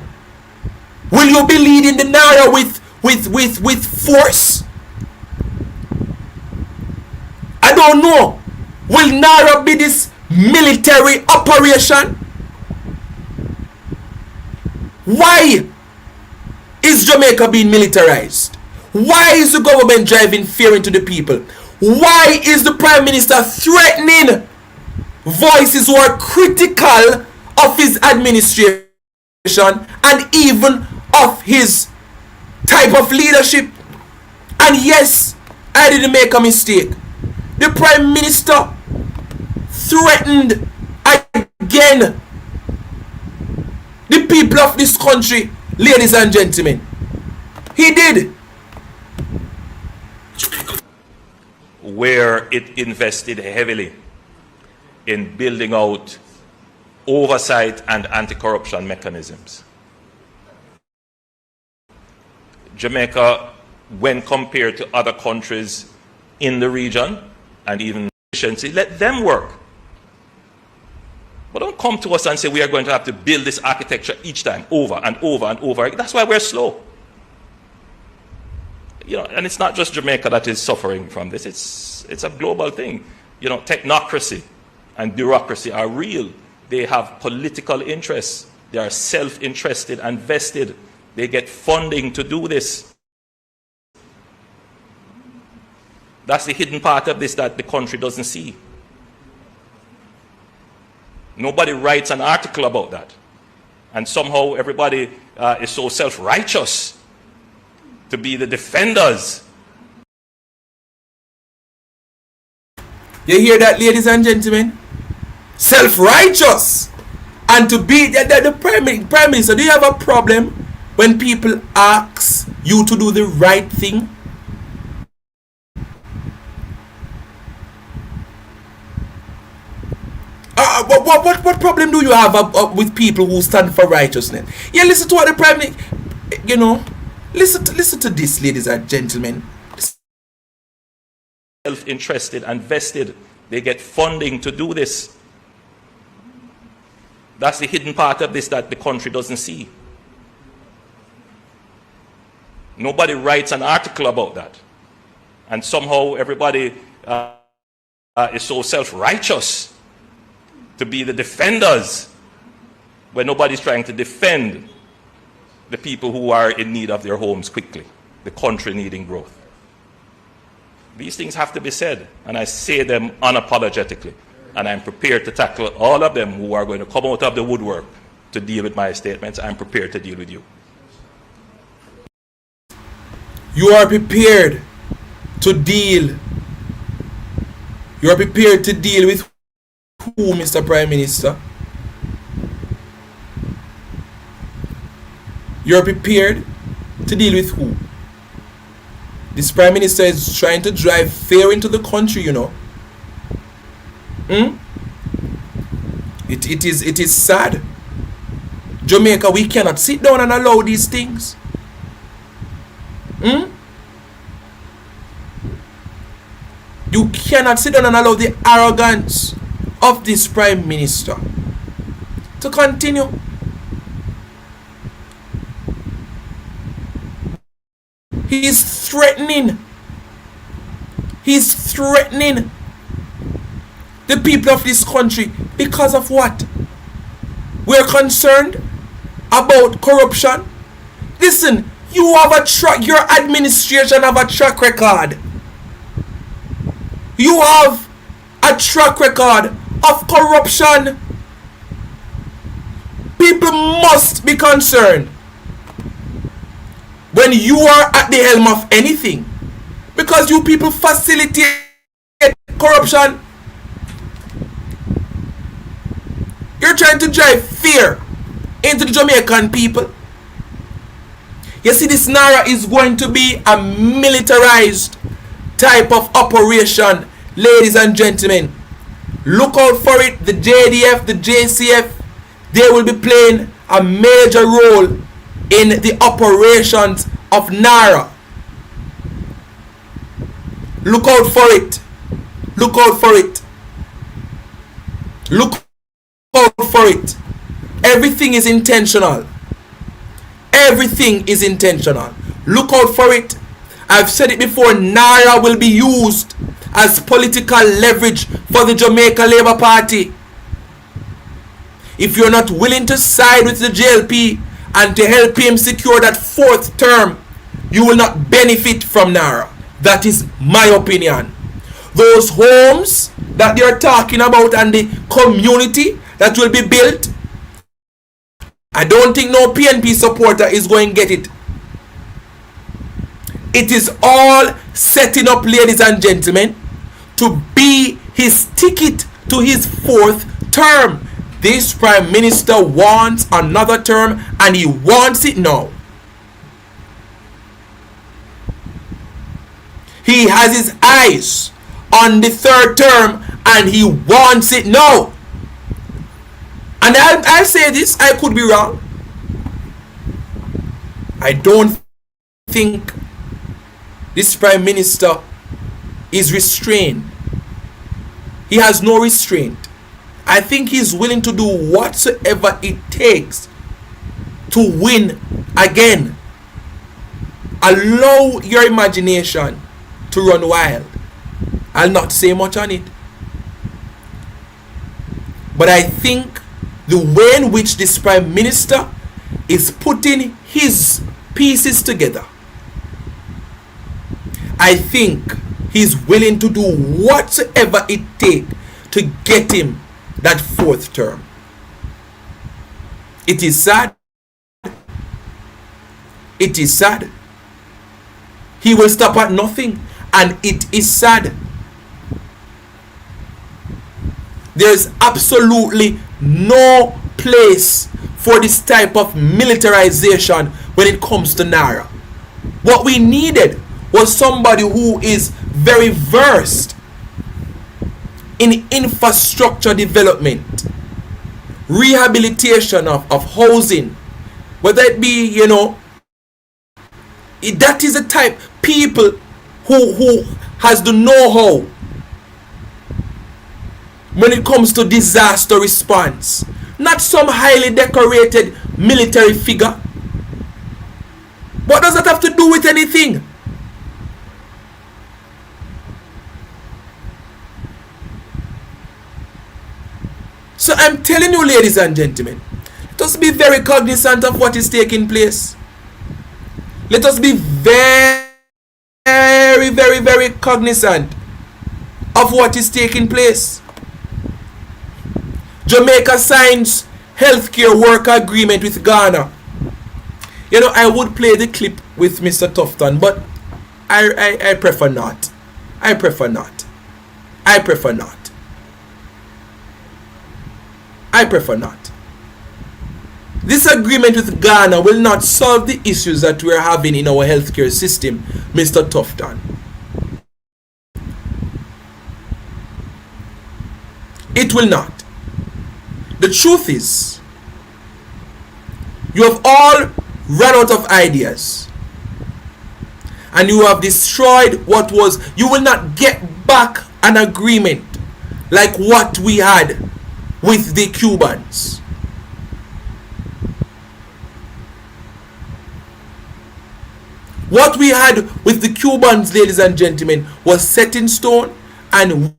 S1: Will you be leading the NaRRA with force? I don't know. Will NaRRA be this military operation? Why is Jamaica being militarized? Why is the government driving fear into the people? Why is the Prime Minister threatening voices who are critical of his administration and even of his type of leadership? And yes, I didn't make a mistake. The Prime Minister threatened again the people of this country, ladies and gentlemen. He did.
S24: Where it invested heavily in building out oversight and anti-corruption mechanisms. Jamaica, when compared to other countries in the region and even efficiency, let them work. But don't come to us and say we are going to have to build this architecture each time over and over and over. That's why we're slow. You know, and it's not just Jamaica that is suffering from this. It's a global thing. You know, technocracy and bureaucracy are real. They have political interests. They are self-interested and vested. They get funding to do this. That's the hidden part of this that the country doesn't see. Nobody writes an article about that. And somehow everybody is so self-righteous to be the defenders.
S1: You hear that, ladies and gentlemen? Self-righteous. And to be the Prime Minister, do you have a problem when people ask you to do the right thing? What problem do you have with people who stand for righteousness? Yeah, listen to what the Prime Minister, you know, listen to this, ladies and gentlemen.
S24: Self-interested and vested. They get funding to do this. That's the hidden part of this that the country doesn't see. Nobody writes an article about that. And somehow everybody is so self-righteous to be the defenders when nobody's trying to defend the people who are in need of their homes quickly, the country needing growth. These things have to be said, and I say them unapologetically. And I'm prepared to tackle all of them who are going to come out of the woodwork to deal with my statements. I'm prepared to deal with you.
S1: You are prepared to deal. You are prepared to deal with who, Mr. Prime Minister? You're prepared to deal with who? This Prime Minister is trying to drive fear into the country, you know. It is sad. Jamaica, we cannot sit down and allow these things. You cannot sit down and allow the arrogance of this Prime Minister to continue. He's threatening. He's threatening the people of this country because of what? We're concerned about corruption. Listen, you have your administration have a track record. You have a track record of corruption. People must be concerned. when you are at the helm of anything, because you people facilitate corruption. You're trying to drive fear into the Jamaican people. You see, this NaRRA is going to be a militarized type of operation, ladies and gentlemen. Look out for it. The JDF, the JCF, they will be playing a major role in the operations of NaRRA. Look out for it. Look out for it. Look out for it. Everything is intentional. Everything is intentional. Look out for it. I've said it before, NaRRA will be used as political leverage for the Jamaica Labour Party. If you're not willing to side with the JLP and to help him secure that 4th term, you will not benefit from NaRRA. That is my opinion. Those homes that they're talking about and the community that will be built, I don't think no PNP supporter is going to get it. It is all setting up, ladies and gentlemen, to be his ticket to his 4th term. This Prime Minister wants another term, and he wants it now. He has his eyes on the 3rd term, and he wants it now. And I say this, I could be wrong. I don't think this Prime Minister is restrained. He has no restraint. I think he's willing to do whatsoever it takes to win again. Allow your imagination to run wild. I'll not say much on it. But I think the way in which this Prime Minister is putting his pieces together, I think he's willing to do whatsoever it takes to get him that 4th term. It is sad. It is sad. He will stop at nothing, and it is sad. There's absolutely no place for this type of militarization when it comes to NaRRA. What we needed was somebody who is very versed in infrastructure development, rehabilitation of housing, whether it be, that is the type people who has the know-how when it comes to disaster response. Not some highly decorated military figure. What does that have to do with anything? So I'm telling you, ladies and gentlemen, let us be very cognizant of what is taking place. Let us be very, very, very cognizant of what is taking place. Jamaica signs healthcare work agreement with Ghana. I would play the clip with Mr. Tufton, but I prefer not. I prefer not. I prefer not. I prefer not. This agreement with Ghana will not solve the issues that we are having in our healthcare system, Mr. Tufton. It will not. The truth is, you have all run out of ideas, and you have destroyed what was. You will not get back an agreement like what we had with the Cubans. What we had with the Cubans, ladies and gentlemen, was set in stone, and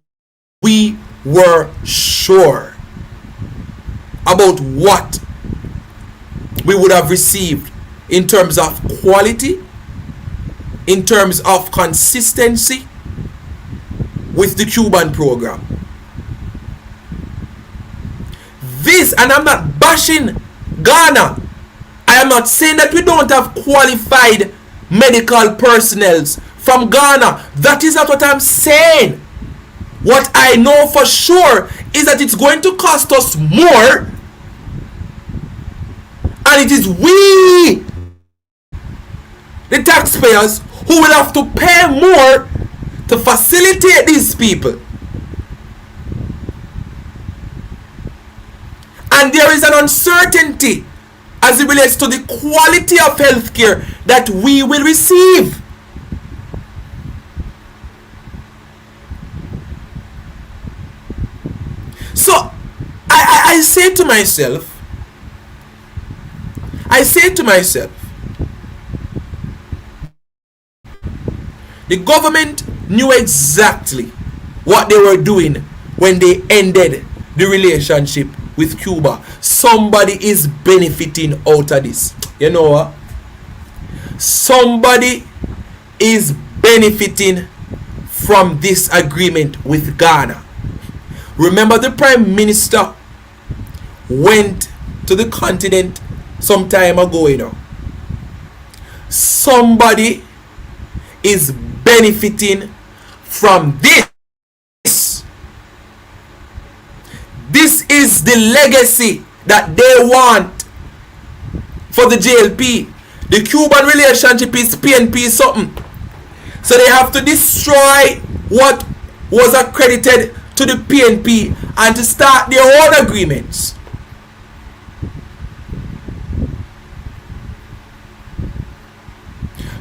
S1: we were sure about what we would have received in terms of quality, in terms of consistency with the Cuban program. This, and I'm not bashing Ghana. I am not saying that we don't have qualified medical personnel from Ghana. That is not what I'm saying. What I know for sure is that it's going to cost us more, and it is we, the taxpayers, who will have to pay more to facilitate these people. And there is an uncertainty as it relates to the quality of healthcare that we will receive. So I say to myself, the government knew exactly what they were doing when they ended the relationship with Cuba. Somebody is benefiting out of this. You know what? Somebody is benefiting from this agreement with Ghana. Remember, the Prime Minister went to the continent some time ago, you know. Somebody is benefiting from this. This is the legacy that they want for the JLP. The Cuban relationship is PNP something. So they have to destroy what was accredited to the PNP and to start their own agreements.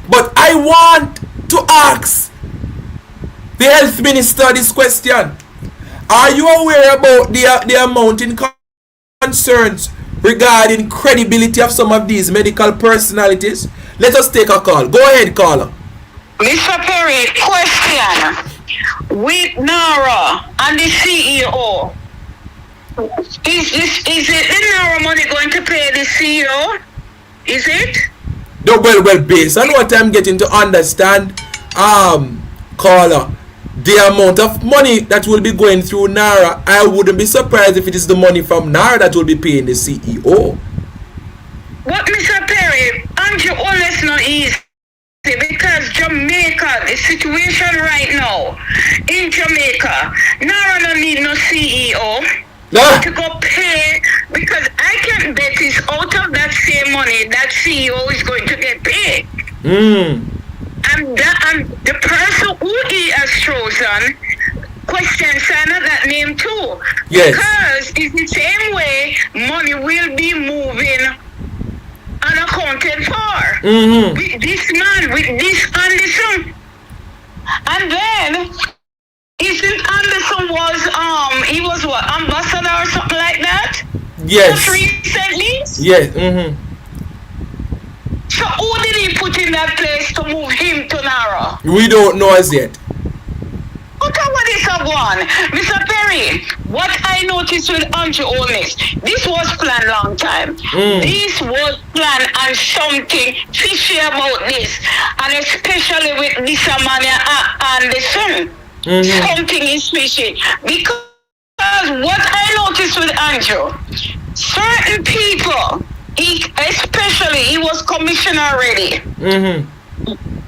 S1: But I want to ask the health minister this question. Are you aware about the mounting concerns regarding credibility of some of these medical personalities? Let us take a call. Go ahead, caller.
S5: Mr. Perry, question. With NaRRA and the CEO, is it the NaRRA money going to pay the CEO? Is it?
S1: No, well, based on what I'm getting to understand, caller, the amount of money that will be going through NaRRA, I wouldn't be surprised if it is the money from NaRRA that will be paying the CEO.
S5: But Mr. Perry, aren't you always not easy? Because Jamaica, the situation right now in Jamaica, NaRRA don't need no CEO to go pay, because I can bet it's out of that same money that CEO is going to get paid. And the person who he has chosen questions that name too.
S1: Yes.
S5: Because it's the same way money will be moving unaccounted for. With this man, with this Anderson. And then isn't Anderson he was what, ambassador or something like that?
S1: Yes.
S5: Just recently?
S1: Yes.
S5: So who did he put in that place to move him to NaRRA?
S1: We don't know as yet.
S5: Okay, what is up, one? Mr. Perry, what I noticed with Andrew Holness, this was planned long time. This was planned, and something fishy about this, and especially with this man Anderson. Something is fishy. Because what I noticed with Andrew, certain people, especially he was commissioner already,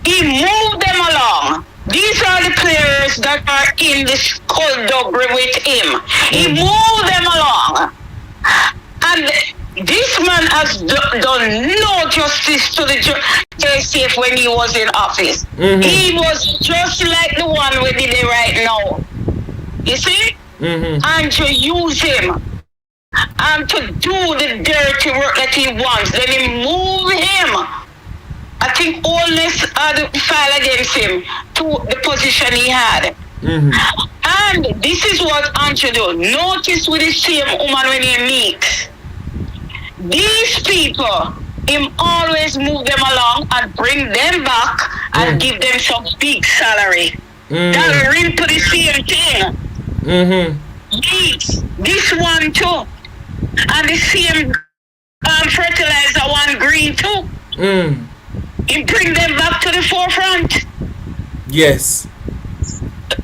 S5: he moved them along. These are the players that are in the skullduggery with him. He moved them along. And this man has done no justice to the JCF when he was in office. He was just like the one we did it right now. You see? And to use him and to do the dirty work that he wants. Then he move him. I think Holness had filed against him to the position he had. And this is what Andrew do. Notice with the same woman when he meets. These people, him always move them along and bring them back and give them some big salary. That ring to the same thing. This one too. And the same fertilizer one green too. You bring them back to the forefront.
S1: Yes.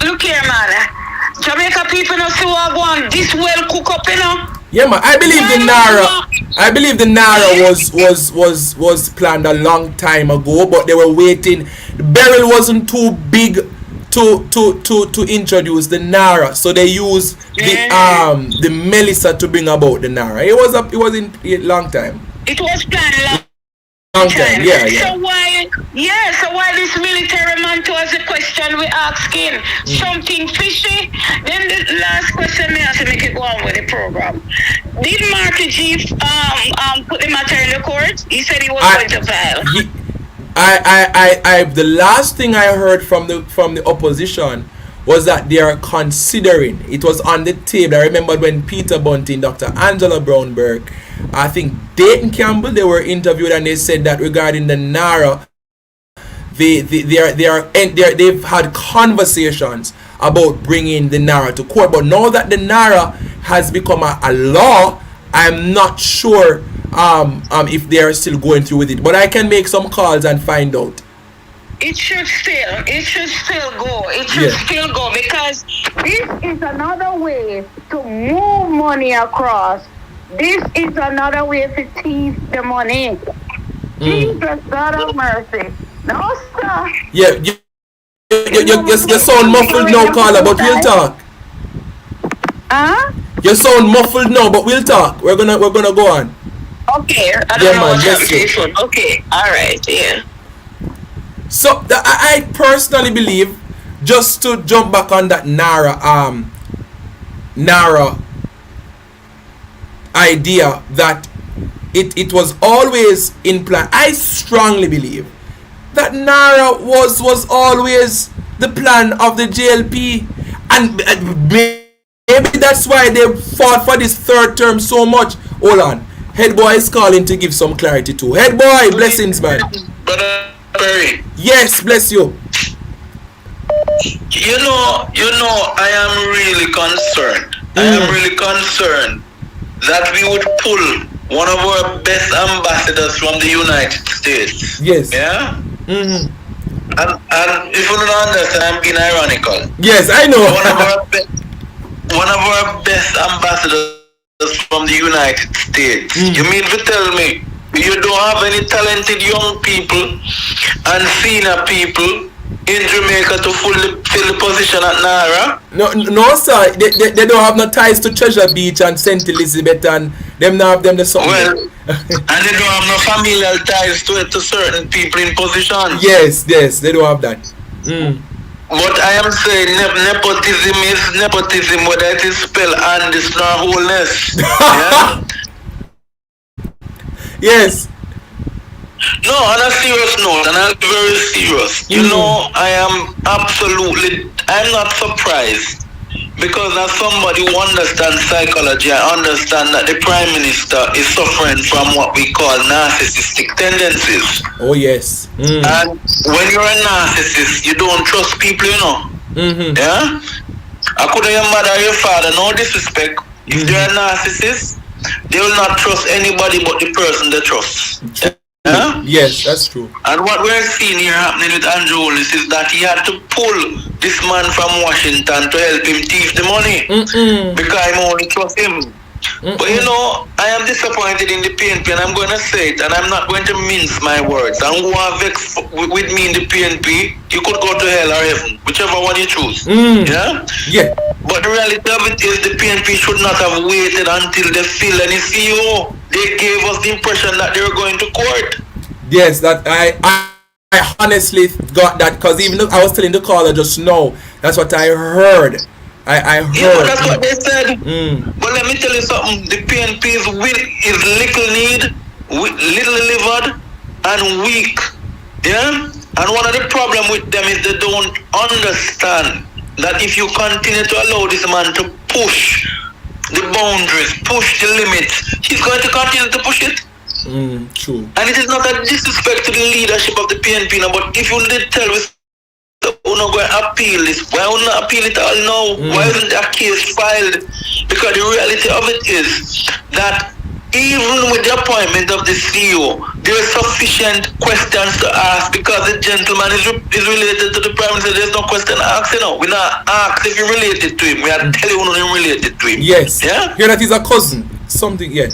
S5: Look here, man. Jamaica people don't see what I want. This well cook up, you know.
S1: Yeah, man. I believe in NaRRA. I believe the NaRRA was planned a long time ago, but they were waiting. The Beryl wasn't too big to introduce the NaRRA, so they used the Melissa to bring about the NaRRA. It was in a long time.
S5: It was planned
S1: long time. Yeah.
S5: So why this military man was the question we asking? Something fishy? Then the last question me ask to make it go on with the program. Did Marty G put the matter in the court? He said he was going to file.
S1: The last thing I heard from the opposition was that they are considering. It was on the table. I remember when Peter Bunting, Dr. Angela Brownberg, I think Dayton Campbell, they were interviewed and they said that regarding the NaRRA, they've had conversations about bringing the NaRRA to court. But now that the NaRRA has become a law, I'm not sure if they are still going through with it. But I can make some calls and find out.
S5: It should still go. It should still go, because this is another way to move money across. This is another way to thief the money. Jesus, God of mercy. No, sir.
S1: Yeah, you sound muffled now, Carla, but we'll talk. You sound muffled now, but we'll talk. We're gonna go on.
S5: Okay, I don't know what's happening. Okay, all right, yeah.
S1: So I personally believe, just to jump back on that NaRRA idea, that it was always in plan. I strongly believe that NaRRA was always the plan of the JLP, and maybe that's why they fought for this third term so much. Hold on, Head Boy is calling to give some clarity too. Head Boy, blessings, man.
S3: Brother Perry.
S1: Yes, bless you.
S3: You know, I am really concerned. I am really concerned that we would pull one of our best ambassadors from the United States.
S1: Yes.
S3: Yeah? And if you don't understand, I'm being ironical.
S1: Yes, I know.
S3: One of our best ambassadors from the United States. You mean to tell me you don't have any talented young people and senior people in Jamaica to fill the position at NaRRA?
S1: No, sir. They don't have no ties to Treasure Beach and St. Elizabeth, and them now have them the something.
S3: Well, and they don't have no familial ties to certain people in positions.
S1: Yes, they don't have that.
S3: But I am saying nepotism is nepotism, whether it is spelled Andis nor wholeness. Yeah?
S1: Yes.
S3: No, on a serious note, and I'm very serious. You know, I'm not surprised, because as somebody who understands psychology, I understand that the Prime Minister is suffering from what we call narcissistic tendencies.
S1: Oh, yes.
S3: And when you're a narcissist, you don't trust people, you know. Yeah? I could have your mother or your father, no disrespect. If they're a narcissist, they will not trust anybody but the person they trust. Yeah?
S1: Yes, that's true.
S3: And what we're seeing here happening with Andrew Holness is that he had to pull this man from Washington to help him thief the money, because I only trust him. But you know, I am disappointed in the PNP, and I'm going to say it, and I'm not going to mince my words. And who are vexed with me in the PNP, you could go to hell or heaven, whichever one you choose. Yeah? But the reality of it is the PNP should not have waited until they fill any CEO. They gave us the impression that they were going to court.
S1: Yes, that I honestly got that, because even though I was telling the caller just now, that's what I heard. I heard.
S3: Yeah, that's what they said. But let me tell you something. The PNP's will is little livered and weak. Yeah? And one of the problem with them is they don't understand that if you continue to allow this man to push the boundaries, push the limits, he's going to continue to push it.
S1: True.
S3: And it is not a disrespect to the leadership of the PNP now, but if you did tell us we're not going to appeal this, why would not appeal it all now? Why isn't that case filed? Because the reality of it is that even with the appointment of the CEO, there are sufficient questions to ask, because the gentleman is related to the Prime Minister. There's no question to ask, you know. We're not asked if you're related to him. We are telling you you're related to him.
S1: Yes.
S3: Yeah?
S1: Here that is a cousin. Something, yeah.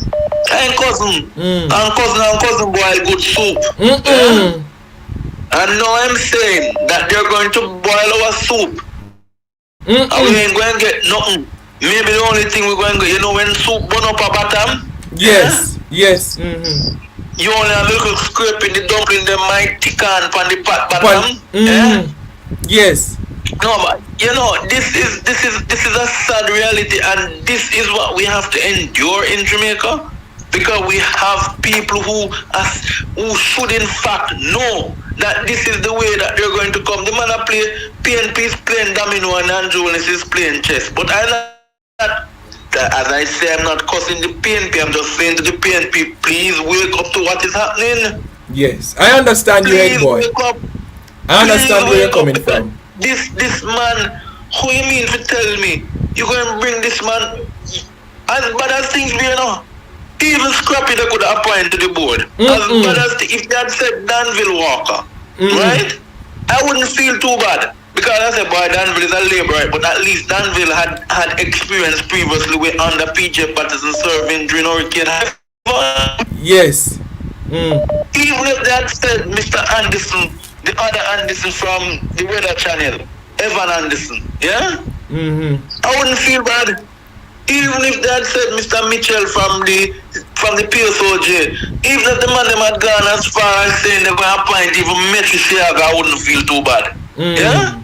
S3: And cousin. And cousin boil good soup.
S1: Mm-mm.
S3: And now I'm saying that they're going to boil our soup.
S1: Mm-mm.
S3: And we ain't going to get nothing. Maybe the only thing we're going to get, when soup burn up a bottom.
S1: Yes. Yes. Mm-hmm.
S3: You only have a little scrape in the dumpling, they might tick on the pot bottom.
S1: Yes.
S3: No, but this is a sad reality, and this is what we have to endure in Jamaica, because we have people who should in fact know that this is the way that they're going to come. The man that play PNP is playing domino and Andrew Willis is playing chess. But as I say, I'm not cussing the PNP. I'm just saying to the PNP, please wake up to what is happening.
S1: Yes, I understand you, head boy. I understand where you're coming from.
S3: This man, who you mean to tell me you're going to bring this man as bad as things be, even Scrappy they could appoint to the board. As bad as if they had said Danville Walker, right? I wouldn't feel too bad, because I said, boy, Danville is a labor, right? But at least Danville had experience previously with under PJ Patterson serving during Hurricane.
S1: Yes.
S3: Even if they had said Mr. Anderson, the other Anderson from the Weather Channel, Evan Anderson, yeah? I wouldn't feel bad. Even if they had said Mr. Mitchell from the PSOJ, even if the man them had gone as far as saying they're going to appoint even Metri Siaga, I wouldn't feel too bad. Yeah?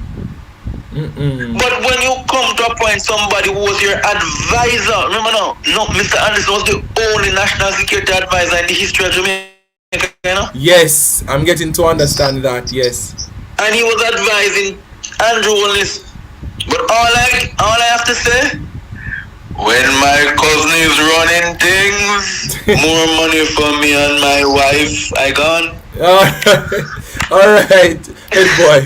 S3: But when you come to appoint somebody who was your advisor, remember now, Mr. Anderson was the only national security advisor in the history of Jamaica,
S1: Yes, I'm getting to understand that, yes.
S3: And he was advising Andrew Willis. But all I have to say, when my cousin is running things, more money for me and my wife, I gone.
S1: Alright, head boy.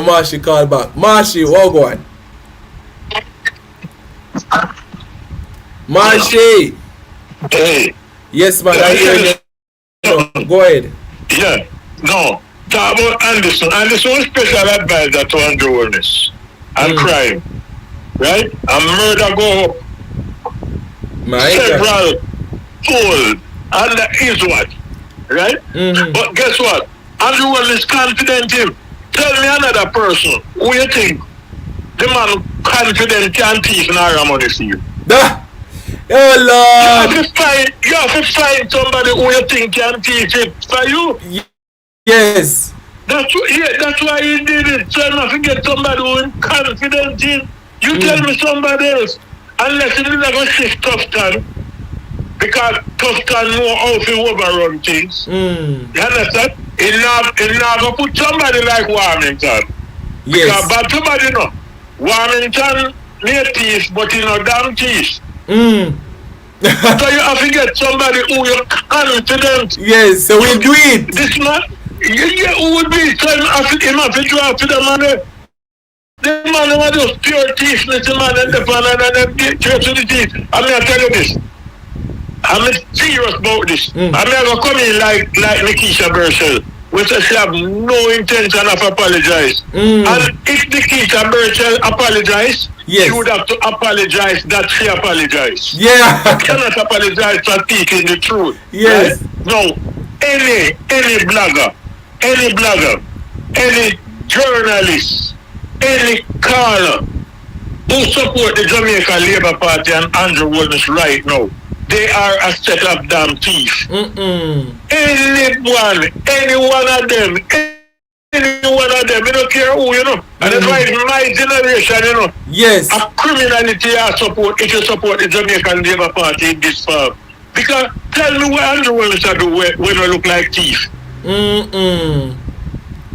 S1: Marshy called back. Marshy, what go on? Marshy!
S3: Hey.
S1: Yes, man, I hear you. Go ahead.
S3: Yeah, no. Talk about Anderson. Anderson was special advisor to Andrew Willis and crime. Right? And murder go up. Several fold. And that is what? Right? But guess what? Andrew Willis confident him. Tell me another person who you think the man confident can teach NaRRA money for you.
S1: Oh Lord!
S3: You have to find somebody who you think can teach it for you.
S1: Yes.
S3: That's why he did it. So I'm not to get somebody who is confident in. You tell me somebody else. Unless you didn't go shift Tufton. Because Tufton know how to overrun things. You understand? He never put somebody like Warmington.
S1: Yes.
S3: Because but somebody know. Warmington near thief, but he no damn thief. So you have to get somebody who you're confident.
S1: Yes, so we'll do it.
S3: This man, who would be trying to draw to the man? The man who just pure thief, the man and the man and then to the thief. I'm going to tell you this. I'm serious about this. I'm never coming like Nikisha Burchell, which she have no intention of apologize. And if Nikisha Burchell apologize, she would have to apologize that she apologized.
S1: Yeah.
S3: You cannot apologize for speaking the truth.
S1: Yes.
S3: Right? No, any blogger, any journalist, any caller who support the Jamaica Labour Party and Andrew Willis right now, they are a set of damn thieves. Any one of them, I don't care who, And if my generation,
S1: yes,
S3: a criminality I support if you support the Jamaican Labour Party in this form. Because tell me what Andrew Willis do when we look like thieves.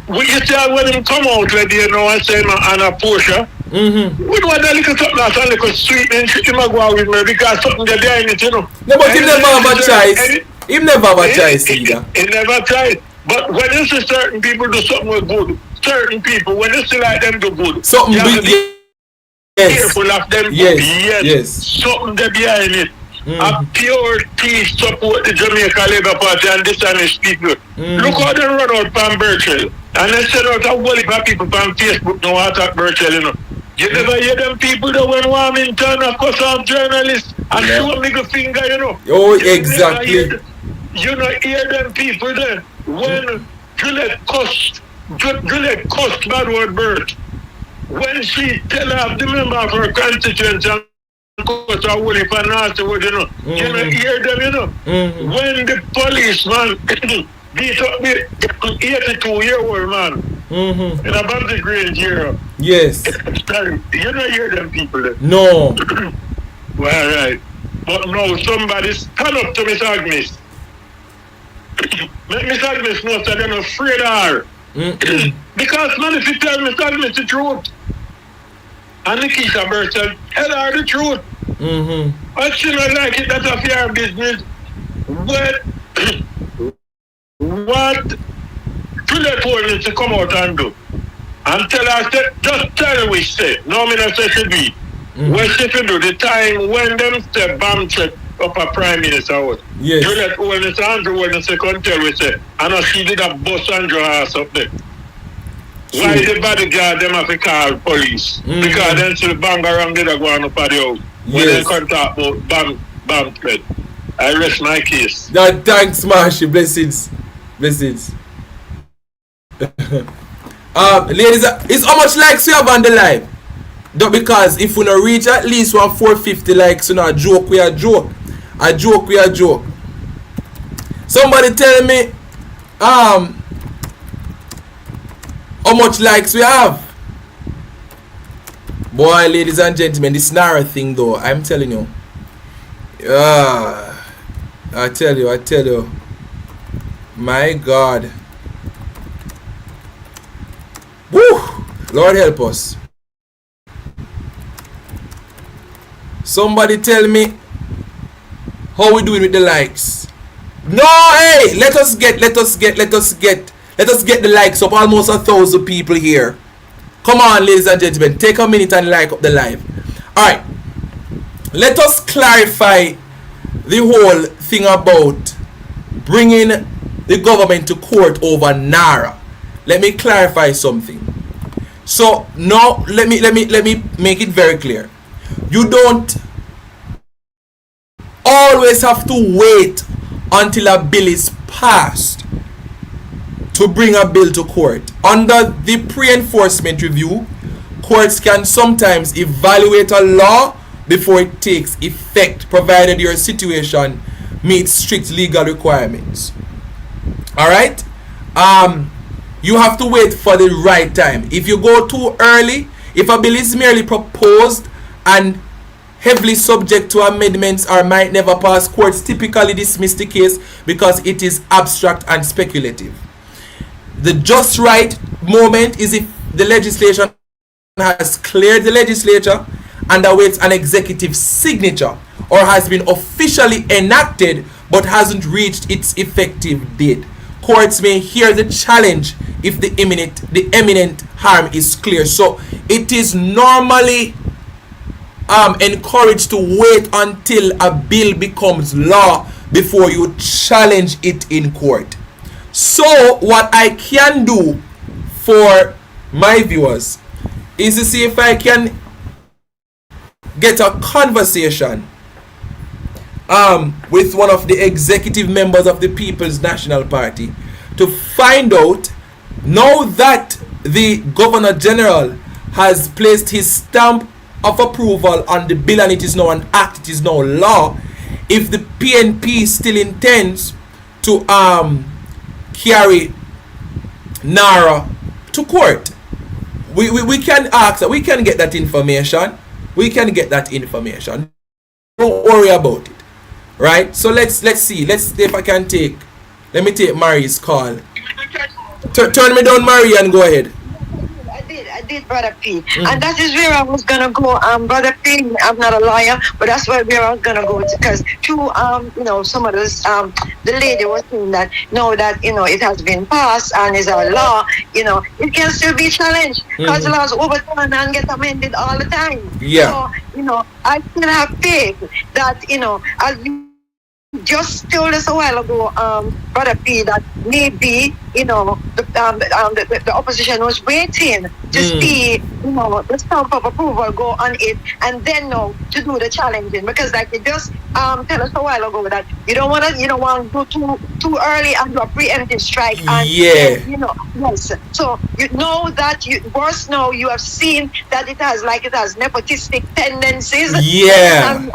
S3: When you tell when him come out like and say on a Porsche, we do a little something that's a little sweet and him go out with me because something there behind it,
S1: No, but he never have a choice. He never have a choice either.
S3: He never tried. But when you see certain people do something good, certain people, when you see like them do good,
S1: something
S3: you have to be
S1: careful
S3: of them.
S1: Yes.
S3: Something there behind it. A pure thief support the Jamaica Labour Party and dishonest people. Look how they run out from Burchell. And they send out a whole heap of people from Facebook now attack Burchell, You never hear them people that when Warmington or cuss off journalists and show middle finger, you know.
S1: Oh,
S3: You
S1: exactly.
S3: you know, hear them people there when Juliet cussed bad word bird. When she tell her the member of her constituency and cuss her woolly for nasty word, you know. You know, hear them, you know. When the policeman beat up the 82-year-old man in a Bounty Green Zero.
S1: Yes.
S3: You don't hear them people there.
S1: No.
S3: Well, right. But no, somebody stand up to Miss Agnes. Let Miss Agnes know that they're not afraid of her. Because man, if you tell Miss Agnes the truth, and Nikisha Burton, tell her the truth. But she not like it, that's a fair business. What Juliet needs to come out and do? And tell her, just tell we say, no me not say she do it. What she should do, the time when them say bomb threat up a prime minister house.
S1: Yes.
S3: Juliet Holness, Andrew Holness, second tell we say, and she did a bus Andrew ass up there. Why the bodyguard them have to call police? Because then still bang around there go on up at the house. When they contact about bomb threat. I rest my case.
S1: Thanks, Marshy. Blessings. Ladies, it's how much likes we have on the live? Because if we don't reach at least 450 likes, you know, a joke we a joke. Somebody tell me how much likes we have. Boy, ladies and gentlemen, this NaRRA thing though, I'm telling you. I tell you. My God. Woo! Lord help us. Somebody tell me how we doing with the likes. No, hey, let us get the likes up. Almost 1,000 people here. Come on, ladies and gentlemen, take a minute and like up the live. Alright. Let us clarify the whole thing about bringing the government to court over NaRRA. Let me clarify something. So now let me make it very clear. You don't always have to wait until a bill is passed to bring a bill to court. Under the pre-enforcement review, courts can sometimes evaluate a law before it takes effect, provided your situation meets strict legal requirements. Alright? You have to wait for the right time. If you go too early, if a bill is merely proposed and heavily subject to amendments or might never pass, courts typically dismiss the case because it is abstract and speculative. The just right moment is if the legislation has cleared the legislature and awaits an executive signature or has been officially enacted but hasn't reached its effective date. Courts may hear the challenge if the imminent harm is clear. So it is normally encouraged to wait until a bill becomes law before you challenge it in court. So what I can do for my viewers is to see if I can get a conversation with one of the executive members of the People's National Party to find out, now that the Governor General has placed his stamp of approval on the bill and it is now an act, it is now law, if the PNP still intends to carry NaRRA to court. We can ask, we can get that information. Don't worry about it. Right? So let's see. Let's see if I can take. Let me take Marie's call. Turn me down, Marie, and go ahead.
S7: I did, Brother P. And that is where I was gonna go. Brother P, I'm not a lawyer, but that's where I was gonna go, because some of this the lady was saying that it has been passed and is a law, it can still be challenged because laws overturn and get amended all the time.
S1: Yeah.
S7: So, I still have faith that, as just told us a while ago, Brother P, that maybe, the opposition was waiting to see, the stamp of approval go on it, and then to do the challenging, because like you just tell us a while ago that you don't want to go too early and do a preemptive strike, and
S1: yeah,
S7: yes. So you know that worse now you have seen that it has nepotistic tendencies.
S1: Yeah.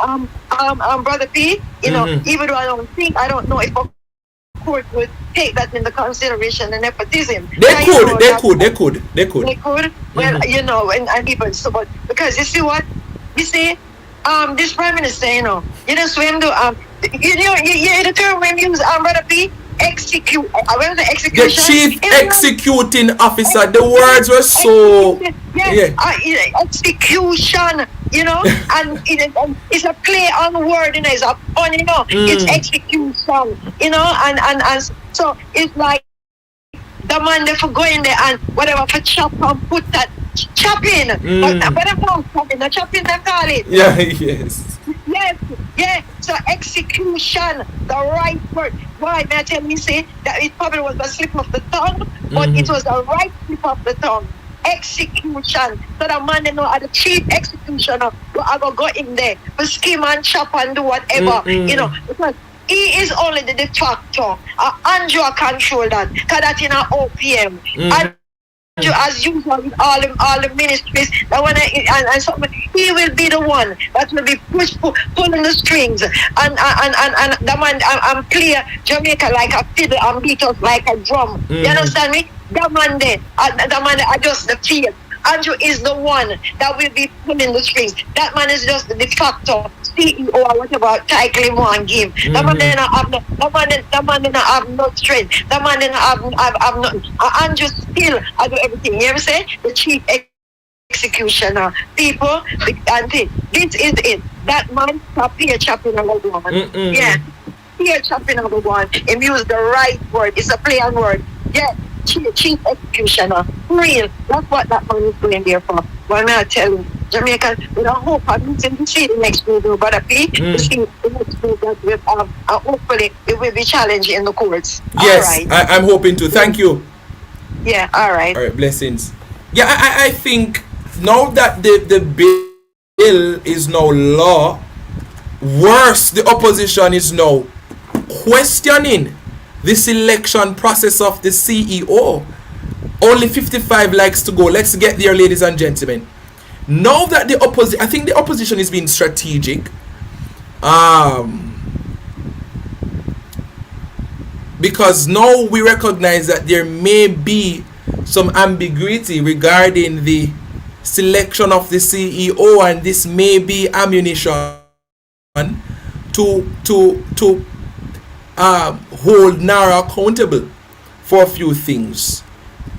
S7: Brother P, even though I don't know if a court would take that into consideration, the nepotism.
S1: They could.
S7: Well, and even so, but because you see what you see, this prime minister, you just when do you the term when you use Brother P, execute. When the execution,
S1: the chief executing officer. The words were so
S7: execution. And it's a play on word, it's a pun, it's execution, and so it's like the man there for going there and whatever for chop and put that chopping, but chopping they call it. Yes. So execution, the right word. Why may I tell me say that it probably was a slip of the tongue, but it was the right slip of the tongue. Execution. So the man they know the chief executioner I go in there for scheme and chop and do whatever, because he is only the de facto. Andrew control that, because that's in our OPM. Andrew, as usual with all the ministries, that when he will be the one that will be pulling the strings, and the man, I'm clear, Jamaica like a fiddle and beat us like a drum. You understand me? The man there adjust the field. Andrew is the one that will be pulling the strings. That man is just the de facto CEO or whatever title he want to give. The man didn't have no strength. The man didn't have nothing. Andrew still I do everything. You ever say the chief executioner people, and this is it. That man peer chopping number one. Yeah, peer chopping number one. He used the right word. It's a play on word. Yeah. Chief executioner, real. That's what that man is going there for. Why may I tell you, Jamaican, we don't hope I'm meeting to see the next video, but to see the next video that will hopefully it will be challenged in the courts.
S1: Yes,
S7: all right.
S1: I'm hoping to. Thank you.
S7: Yeah, all right.
S1: All right, blessings. Yeah, I think now that the bill is now law, worse, the opposition is now questioning the selection process of the CEO. Only 55 likes to go. Let's get there, ladies and gentlemen. Now that I think the opposition is being strategic. Because now we recognize that there may be some ambiguity regarding the selection of the CEO, and this may be ammunition to hold NaRRA accountable for a few things.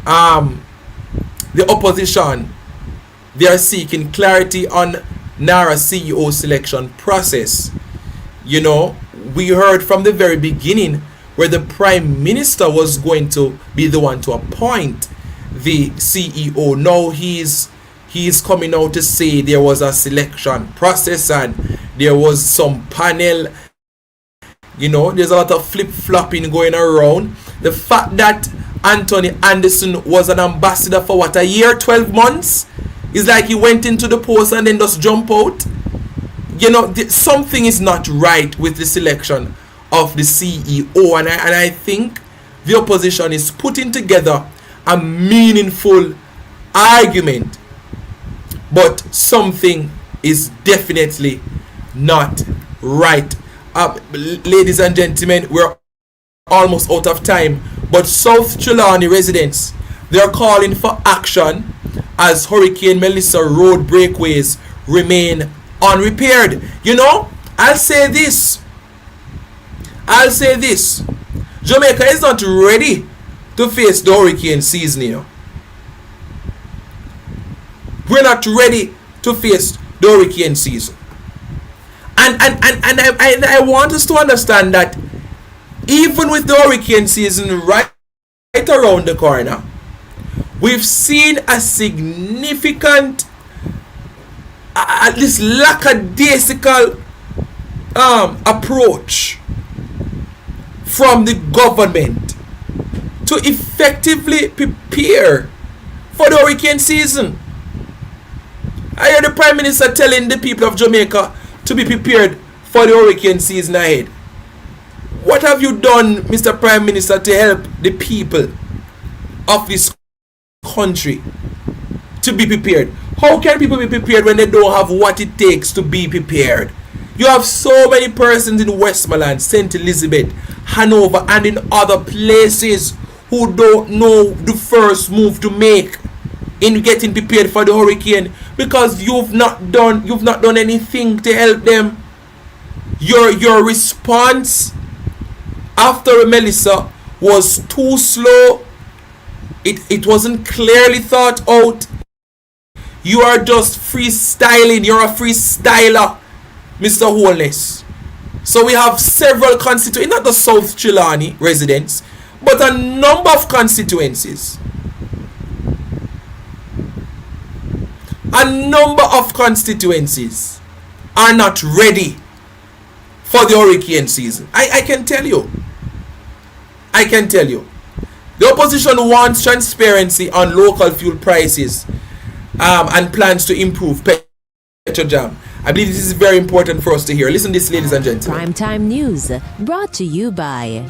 S1: The opposition, they are seeking clarity on NaRRA CEO selection process. We heard from the very beginning where the Prime Minister was going to be the one to appoint the CEO. Now he's coming out to say there was a selection process and there was some panel. There's a lot of flip-flopping going around. The fact that Antony Anderson was an ambassador for a year, 12 months, is like he went into the post and then just jump out. Something is not right with the selection of the CEO, and I think the opposition is putting together a meaningful argument, but something is definitely not right. Ladies and gentlemen, we're almost out of time, but South Trelawney residents, they're calling for action as Hurricane Melissa road breakways remain unrepaired. I'll say this. Jamaica is not ready to face the hurricane season. We're not ready to face the hurricane season. And I want us to understand that even with the hurricane season right around the corner, we've seen a significant, at least lackadaisical approach from the government to effectively prepare for the hurricane season. I heard the Prime Minister telling the people of Jamaica to be prepared for the hurricane season ahead. What have you done, Mr. Prime Minister, to help the people of this country to be prepared? How can people be prepared when they don't have what it takes to be prepared? You have so many persons in Westmoreland, St. Elizabeth, Hanover, and in other places who don't know the first move to make in getting prepared for the hurricane because you've not done anything to help them. Your response after Melissa was too slow. It wasn't clearly thought out. You are just freestyling. You're a freestyler, Mr. Holness. So we have several constituencies, not the South Chilani residents, but a number of constituencies. A number of constituencies are not ready for the hurricane season. I can tell you. I can tell you. The opposition wants transparency on local fuel prices and plans to improve Petrojam. I believe this is very important for us to hear. Listen to this, ladies and gentlemen.
S2: Primetime News, brought to you by...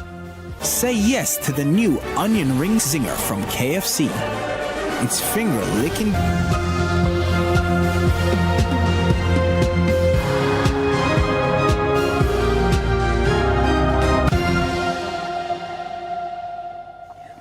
S8: Say yes to the new onion ring zinger from KFC. It's finger-licking...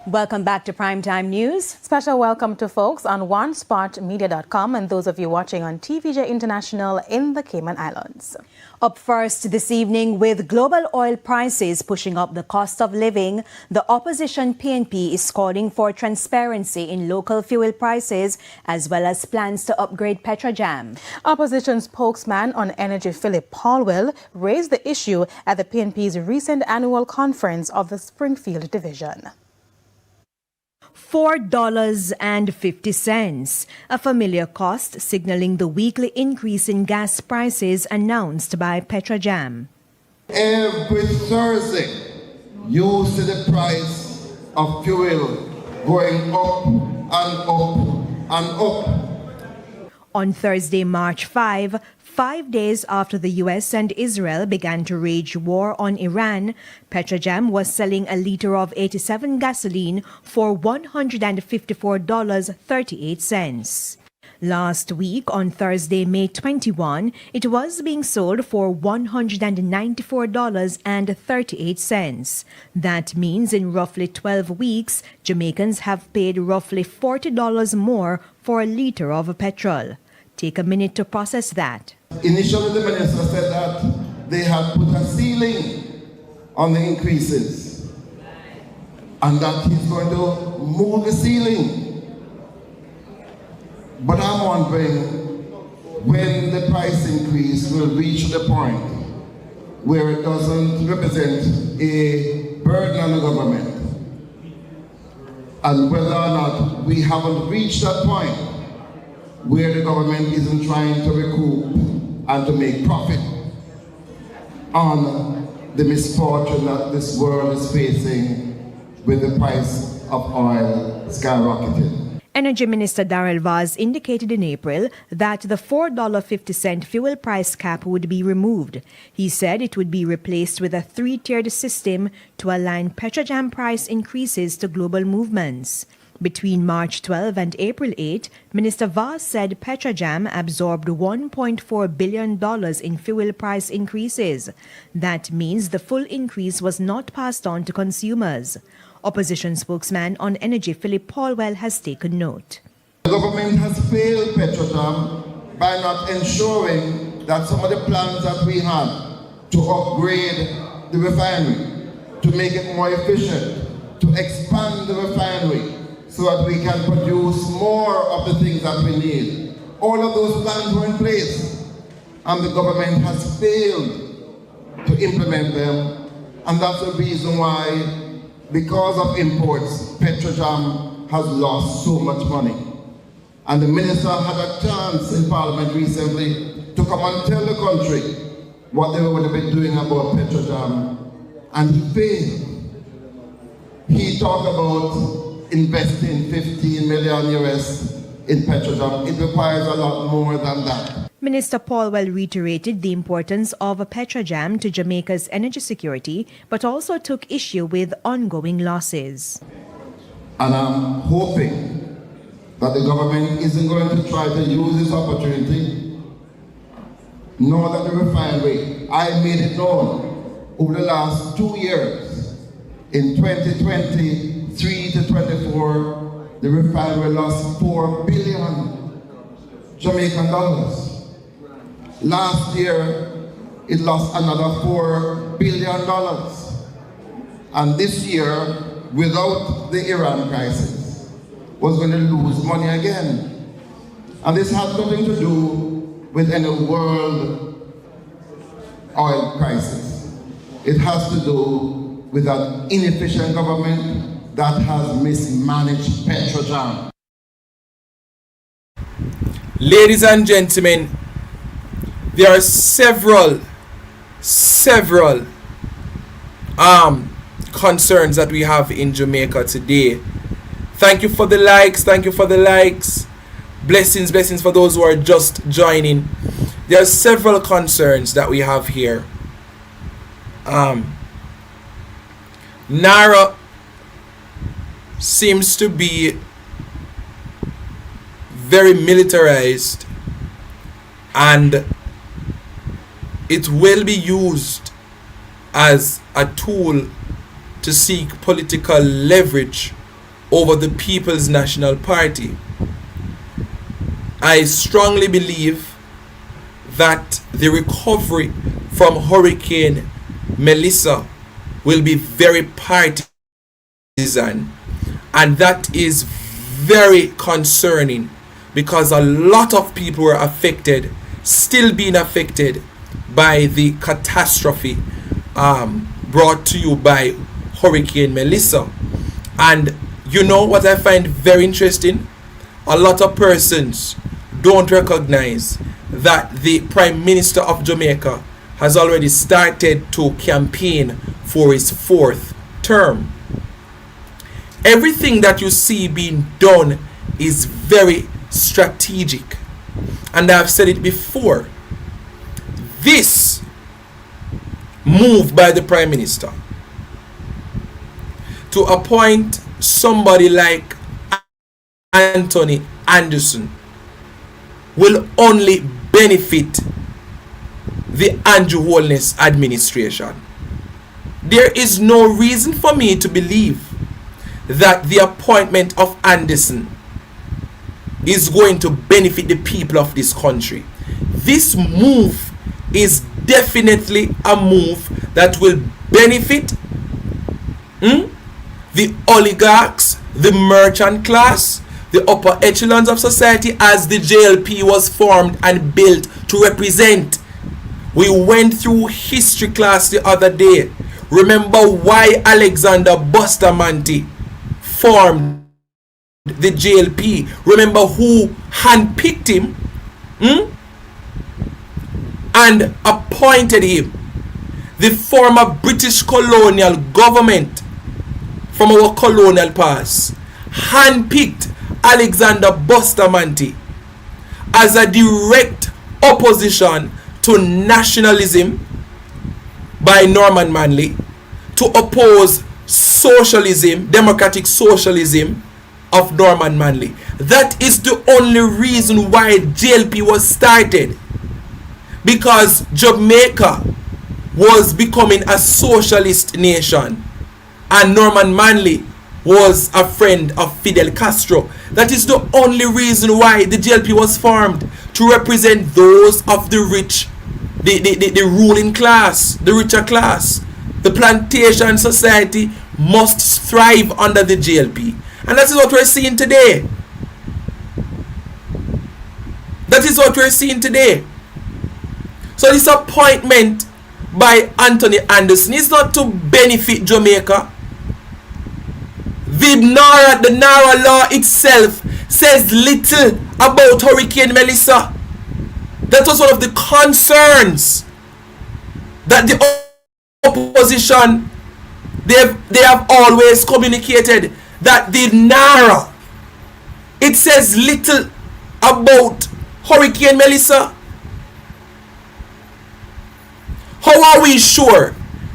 S13: Welcome back to Primetime News.
S9: Special welcome to folks on OneSpotMedia.com and those of you watching on TVJ International in the Cayman Islands.
S13: Up first this evening, with global oil prices pushing up the cost of living, the opposition PNP is calling for transparency in local fuel prices as well as plans to upgrade Petrojam.
S9: Opposition spokesman on energy Philip Paulwell raised the issue at the PNP's recent annual conference of the Springfield Division.
S13: $4.50, a familiar cost signaling the weekly increase in gas prices announced by Petrojam.
S12: Every Thursday, you see the price of fuel going up and up and up.
S13: On Thursday, March 5 days after the U.S. and Israel began to wage war on Iran, Petrojam was selling a liter of 87 gasoline for $154.38. Last week, on Thursday, May 21, it was being sold for $194.38. That means in roughly 12 weeks, Jamaicans have paid roughly $40 more for a liter of petrol. Take a minute to process that.
S12: Initially, the minister said that they had put a ceiling on the increases and that he's going to move the ceiling. But I'm wondering when the price increase will reach the point where it doesn't represent a burden on the government, and whether or not we haven't reached that point where the government isn't trying to recoup and to make profit on the misfortune that this world is facing with the price of oil skyrocketing.
S13: Energy Minister Darrell Vaz indicated in April that the $4.50 fuel price cap would be removed. He said it would be replaced with a three-tiered system to align Petrojam price increases to global movements. Between March 12 and April 8, Minister Vaz said Petrojam absorbed $1.4 billion in fuel price increases. That means the full increase was not passed on to consumers. Opposition spokesman on energy Philip Paulwell has taken note.
S12: The government has failed Petrojam by not ensuring that some of the plans that we had to upgrade the refinery, to make it more efficient, to expand the refinery, so that we can produce more of the things that we need. All of those plans were in place, and the government has failed to implement them, and that's the reason why, because of imports, Petrojam has lost so much money. And the minister had a chance in Parliament recently to come and tell the country what they would have been doing about Petrojam, and he failed. He talked about investing 15 million US in Petrojam. It requires a lot more than that.
S13: Minister Paulwell reiterated the importance of a Petrojam to Jamaica's energy security, but also took issue with ongoing losses.
S12: And I'm hoping that the government isn't going to try to use this opportunity, nor that the refinery. I made it known over the last 2 years, in 2023 to 24, the refinery lost 4 billion Jamaican dollars. Last year, it lost another $4 billion. And this year, without the Iran crisis, was going to lose money again. And this has nothing to do with any world oil crisis. It has to do with an inefficient government that has mismanaged Petrojam.
S1: Ladies and gentlemen, there are several concerns that we have in Jamaica today. Thank you for the likes. Thank you for the likes. Blessings for those who are just joining. There are several concerns that we have here. NaRRA seems to be very militarized, and it will be used as a tool to seek political leverage over the People's National Party. I strongly believe that the recovery from Hurricane Melissa will be very partisan, and that is very concerning because a lot of people were affected, still being affected by the catastrophe brought to you by Hurricane Melissa. And you know what I find very interesting? A lot of persons don't recognize that the Prime Minister of Jamaica has already started to campaign for his 4th term. Everything that you see being done is very strategic. And I've said it before. This move by the Prime Minister to appoint somebody like Antony Anderson will only benefit the Andrew Holness administration. There is no reason for me to believe that the appointment of Anderson is going to benefit the people of this country. This move is definitely a move that will benefit the oligarchs, the merchant class, the upper echelons of society, as the JLP was formed and built to represent. We went through history class the other day. Remember why Alexander Bustamante formed the JLP. Remember who handpicked him and appointed him. The former British colonial government from our colonial past handpicked Alexander Bustamante as a direct opposition to nationalism by Norman Manley, to oppose socialism, democratic socialism of Norman Manley. That is the only reason why JLP was started, because Jamaica was becoming a socialist nation and Norman Manley was a friend of Fidel Castro. That is the only reason why the JLP was formed, to represent those of the rich, the ruling class, the richer class. The plantation society must thrive under the JLP. And that is what we're seeing today. That is what we're seeing today. So this appointment by Antony Anderson is not to benefit Jamaica. The NaRRA law itself says little about Hurricane Melissa. That was one of the concerns that the opposition They have always communicated that the NaRRA, it says little about Hurricane Melissa. How are we sure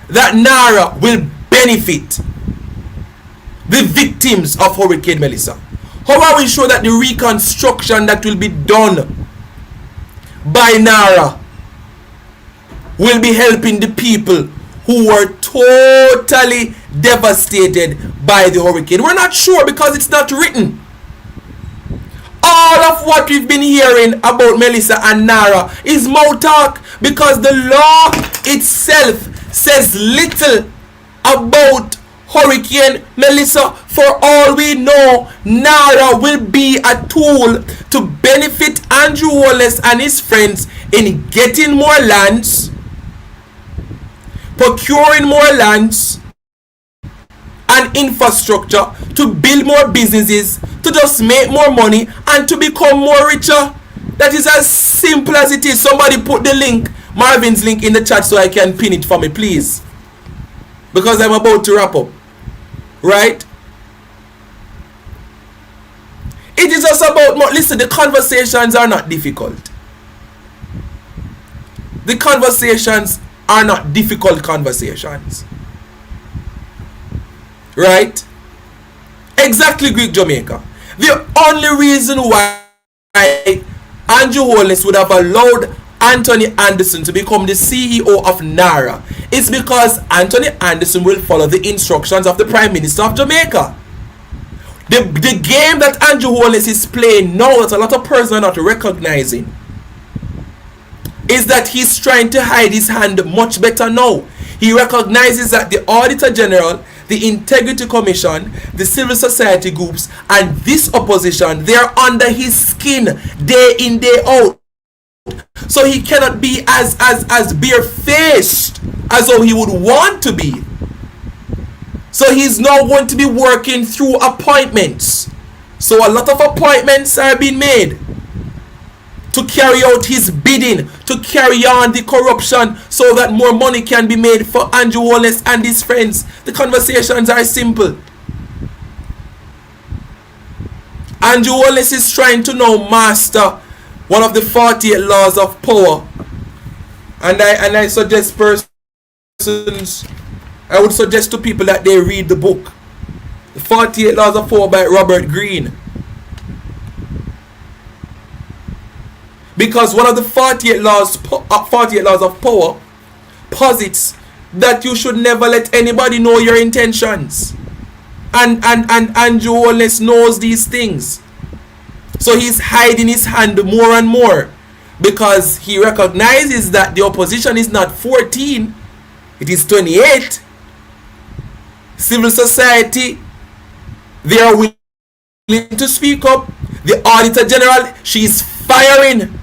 S1: that NaRRA will benefit the victims of Hurricane Melissa? How are we sure that the reconstruction that will be done by NaRRA will be helping the people who were totally devastated by the hurricane? We're not sure because it's not written. All of what we've been hearing about Melissa and NaRRA is mouth talk, because the law itself says little about Hurricane Melissa. For all we know, NaRRA will be a tool to benefit Andrew Wallace and his friends in getting more lands, procuring more lands and infrastructure, to build more businesses, to just make more money and to become more richer. That is as simple as it is. Somebody put the link, Marvin's link, in the chat so I can pin it for me, please, because I'm about to wrap up. Right? It is just about more. Listen, the conversations are not difficult. The conversations are not difficult conversations. Right? Exactly, Greek Jamaica. The only reason why Andrew Wallace would have allowed Antony Anderson to become the CEO of NaRRA is because Antony Anderson will follow the instructions of the Prime Minister of Jamaica. The game that Andrew Wallace is playing now, that a lot of persons are not recognizing, is that he's trying to hide his hand much better now. He recognizes that the Auditor General, the Integrity Commission, the civil society groups, and this opposition, they are under his skin day in, day out. So he cannot be as barefaced as how he would want to be. So he's now going to be working through appointments. So a lot of appointments are being made to carry out his bidding, to carry on the corruption, so that more money can be made for Andrew Wallace and his friends. The conversations are simple. Andrew Wallace is trying to now master one of the 48 laws of power. And I suggest persons, I would suggest to people that they read the book, The 48 Laws of Power by Robert Greene. Because one of the 48 laws of power posits that you should never let anybody know your intentions. And Andrew Wallace knows these things. So he's hiding his hand more and more, because he recognizes that the opposition is not 14, it is 28. Civil society, they are willing to speak up. The Auditor General, she's firing.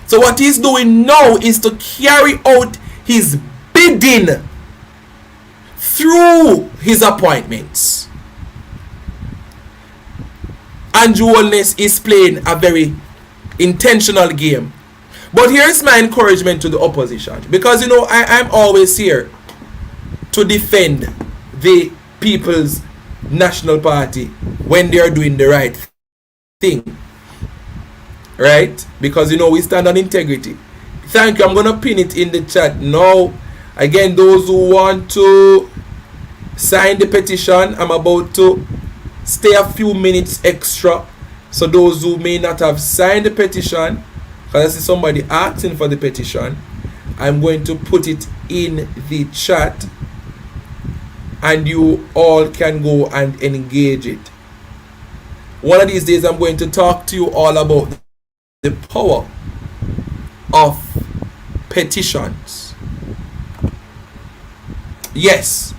S1: So what he's doing now is to carry out his bidding through his appointments. Andrew Wallace is playing a very intentional game. But here's my encouragement to the opposition, because you know I'm always here to defend the People's National Party when they are doing the right thing. Right? Because you know we stand on integrity. Thank you. I'm going to pin it in the chat now. Again, those who want to sign the petition, I'm about to stay a few minutes extra. So those who may not have signed the petition, because I see somebody asking for the petition, I'm going to put it in the chat and you all can go and engage it. One of these days I'm going to talk to you all about the power of petitions. Yes.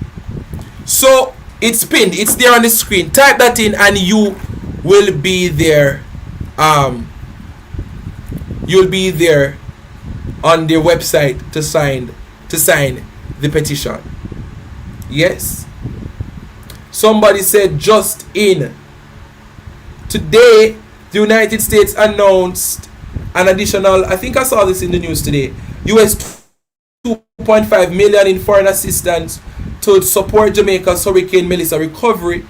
S1: So it's pinned, it's there on the screen. Type that in and you will be there. You'll be there on their website to sign the petition. Yes. Somebody said just in. Today, the United States announced an additional, I think I saw this in the news today, US $2.5 million in foreign assistance to support Jamaica's Hurricane Melissa recovery,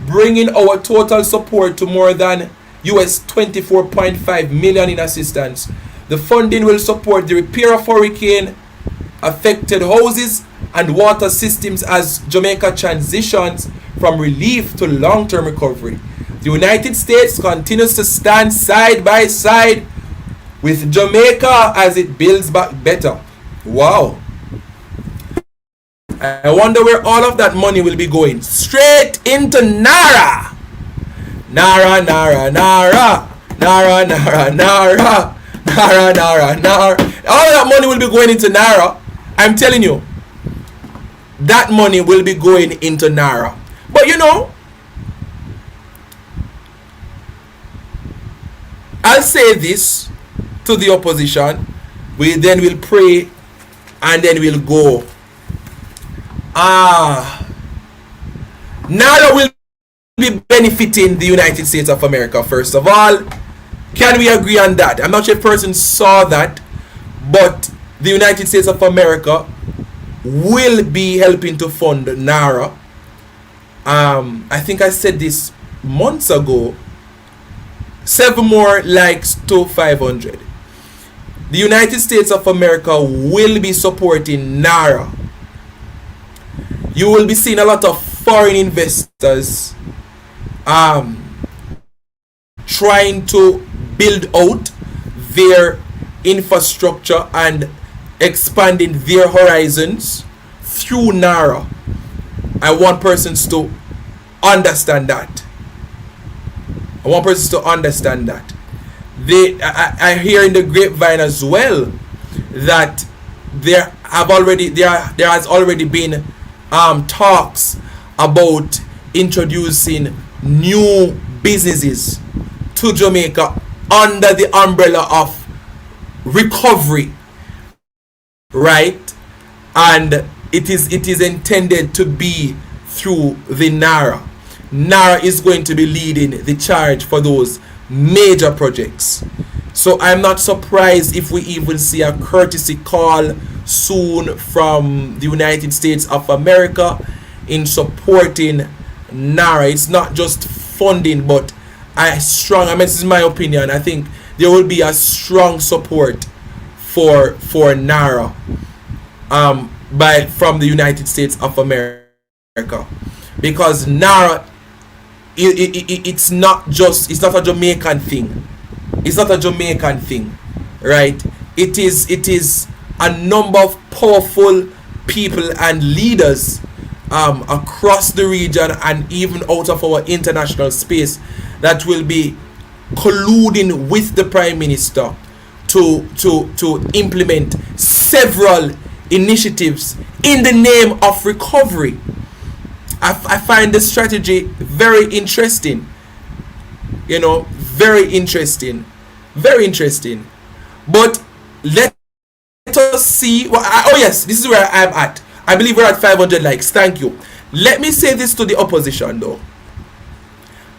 S1: bringing our total support to more than US $24.5 million in assistance. The funding will support the repair of hurricane affected houses and water systems as Jamaica transitions from relief to long-term recovery. The United States continues to stand side by side with Jamaica as it builds back better. Wow. I wonder where all of that money will be going. Straight into NaRRA. NaRRA, NaRRA, NaRRA. NaRRA, NaRRA, NaRRA. NaRRA, NaRRA, NaRRA. All of that money will be going into NaRRA. I'm telling you. That money will be going into NaRRA. But you know, I'll say this to the opposition. We then will pray and then we'll go. NaRRA will be benefiting the United States of America, first of all. Can we agree on that? I'm not sure if a person saw that, but the United States of America will be helping to fund NaRRA. I think I said this months ago. 7 more likes to 500. The United States of America will be supporting NaRRA. You will be seeing a lot of foreign investors trying to build out their infrastructure and expanding their horizons through NaRRA. I want persons to understand that. I hear in the grapevine as well that there has already been talks about introducing new businesses to Jamaica under the umbrella of recovery, right? And it is intended to be through the NaRRA. NaRRA is going to be leading the charge for those major projects. So I'm not surprised if we even see a courtesy call soon from the United States of America in supporting NaRRA. It's not just funding, but this is my opinion, I think there will be a strong support for NaRRA from the United States of America, because NaRRA it's not a Jamaican thing. It's not a Jamaican thing, right? It is a number of powerful people and leaders across the region and even out of our international space that will be colluding with the Prime Minister to implement several initiatives in the name of recovery. I find the strategy very interesting. You know, very interesting. But let us see. Oh yes, this is where I'm at. I believe we're at 500 likes. Thank you. Let me say this to the opposition though.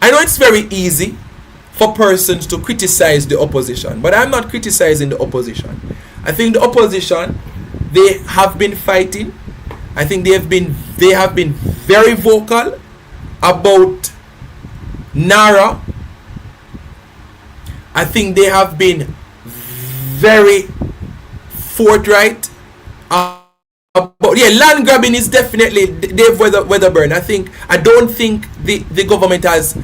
S1: I know it's very easy for persons to criticize the opposition, but I'm not criticizing the opposition. I think the opposition, they have been fighting. I think they have been very vocal about NaRRA. I think they have been very forthright about land grabbing is definitely Dave Weatherburn. I don't think the government has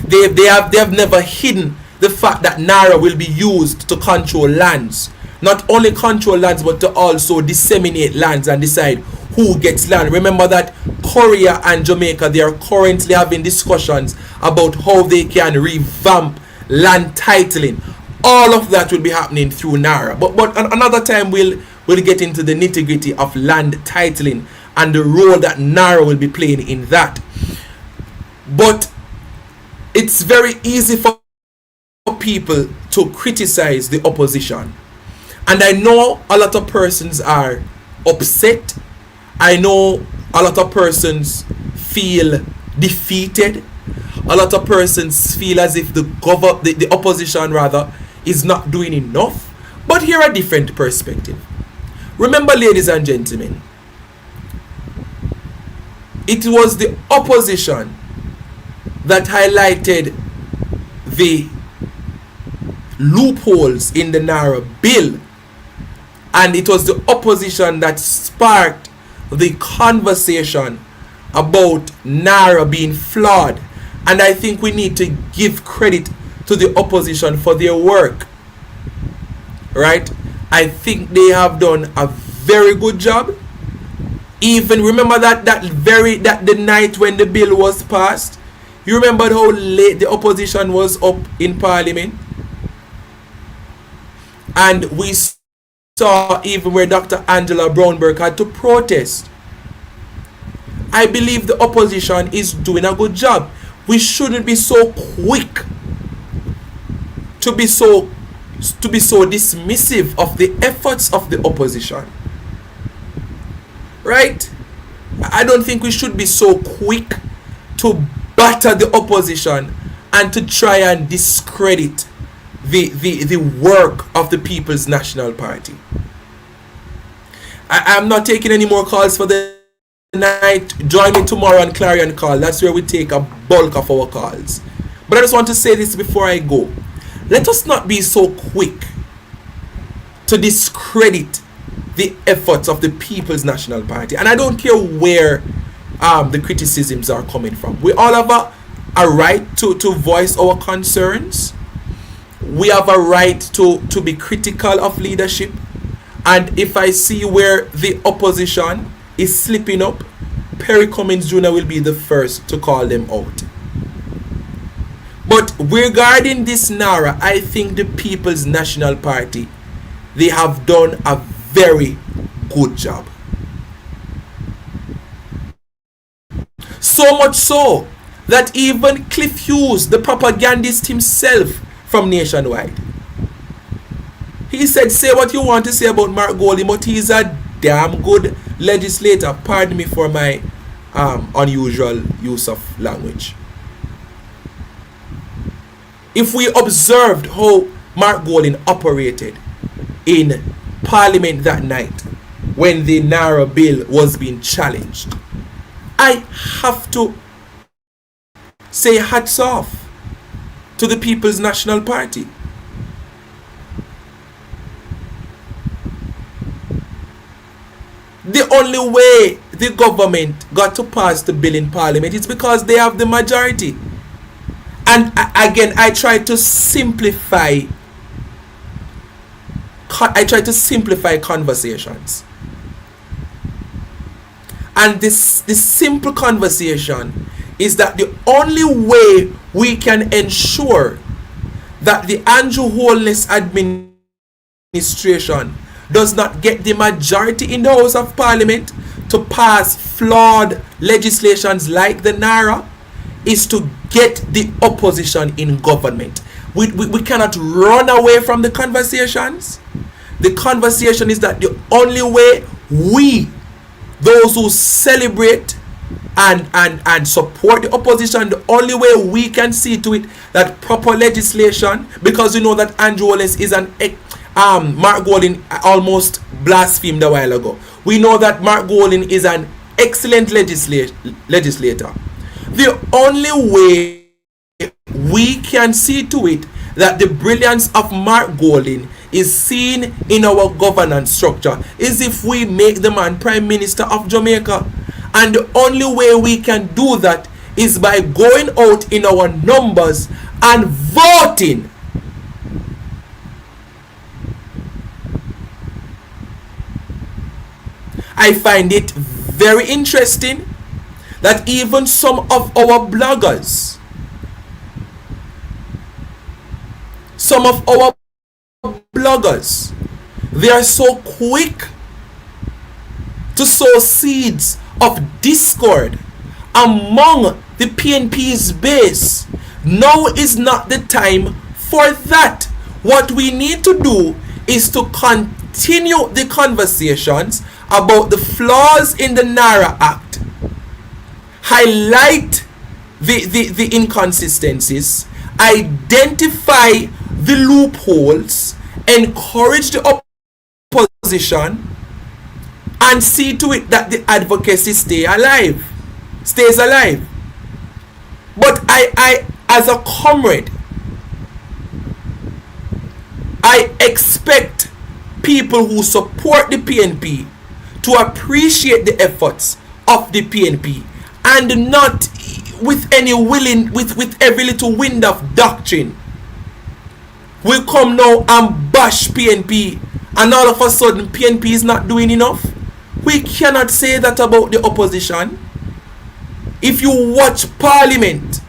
S1: they have never hidden the fact that NaRRA will be used to control lands. Not only control lands, but to also disseminate lands and decide who gets land. Remember that Korea and Jamaica, they are currently having discussions about how they can revamp land titling. All of that will be happening through NaRRA. But another time we'll get into the nitty-gritty of land titling and the role that NaRRA will be playing in that. But it's very easy for people to criticize the opposition. And I know a lot of persons are upset. I know a lot of persons feel defeated. A lot of persons feel as if the opposition rather is not doing enough. But here a different perspective. Remember, ladies and gentlemen, it was the opposition that highlighted the loopholes in the NaRRA bill, and it was the opposition that sparked the conversation about NaRRA being flawed. And I think we need to give credit to the opposition for their work, right? I think they have done a very good job. Even remember that the night when the bill was passed, you remember how late the opposition was up in Parliament, and we saw even where Dr. Angela Brownberg had to protest. I believe the opposition is doing a good job. We shouldn't be so quick to be so dismissive of the efforts of the opposition, right? I don't think we should be so quick to batter the opposition and to try and discredit the work of the People's National Party. I'm not taking any more calls for the night. Join me tomorrow on Clarion Call. That's where we take a bulk of our calls. But I just want to say this before I go. Let us not be so quick to discredit the efforts of the People's National Party. And I don't care where the criticisms are coming from. We all have a right to voice our concerns. We have a right to be critical of leadership. And if I see where the opposition is slipping up, Perry Cummings Jr. will be the first to call them out. But regarding this NaRRA, I think the People's National Party, they have done a very good job. So much so that even Cliff Hughes, the propagandist himself from Nationwide, he said, say what you want to say about Mark Golding, but he's a damn good legislator. Pardon me for my unusual use of language. If we observed how Mark Golding operated in Parliament that night when the NaRRA bill was being challenged, I have to say hats off to the People's National Party. The only way the government got to pass the bill in Parliament is because they have the majority. And again, I try to simplify conversations. And this simple conversation is that the only way we can ensure that the Andrew Holness administration does not get the majority in the House of Parliament to pass flawed legislations like the NaRRA is to get the opposition in government. We cannot run away from the conversations. The conversation is that the only way we, those who celebrate and support the opposition, the only way we can see to it that proper legislation, because you know that Andrew Holness is an Mark Golding almost blasphemed a while ago. We know that Mark Golding is an excellent legislator. The only way we can see to it that the brilliance of Mark Golding is seen in our governance structure is if we make the man Prime Minister of Jamaica. And the only way we can do that is by going out in our numbers and voting. I find it very interesting that even some of our bloggers, they are so quick to sow seeds of discord among the PNP's base. Now is not the time for that. What we need to do is to continue the conversations about the flaws in the NaRRA Act, highlight the inconsistencies, identify the loopholes, encourage the opposition, and see to it that the advocacy stay alive. stays alive. But I as a comrade, I expect people who support the PNP to appreciate the efforts of the PNP and not with every little wind of doctrine will come now and bash PNP, and all of a sudden PNP is not doing enough. We cannot say that about the opposition. If you watch Parliament,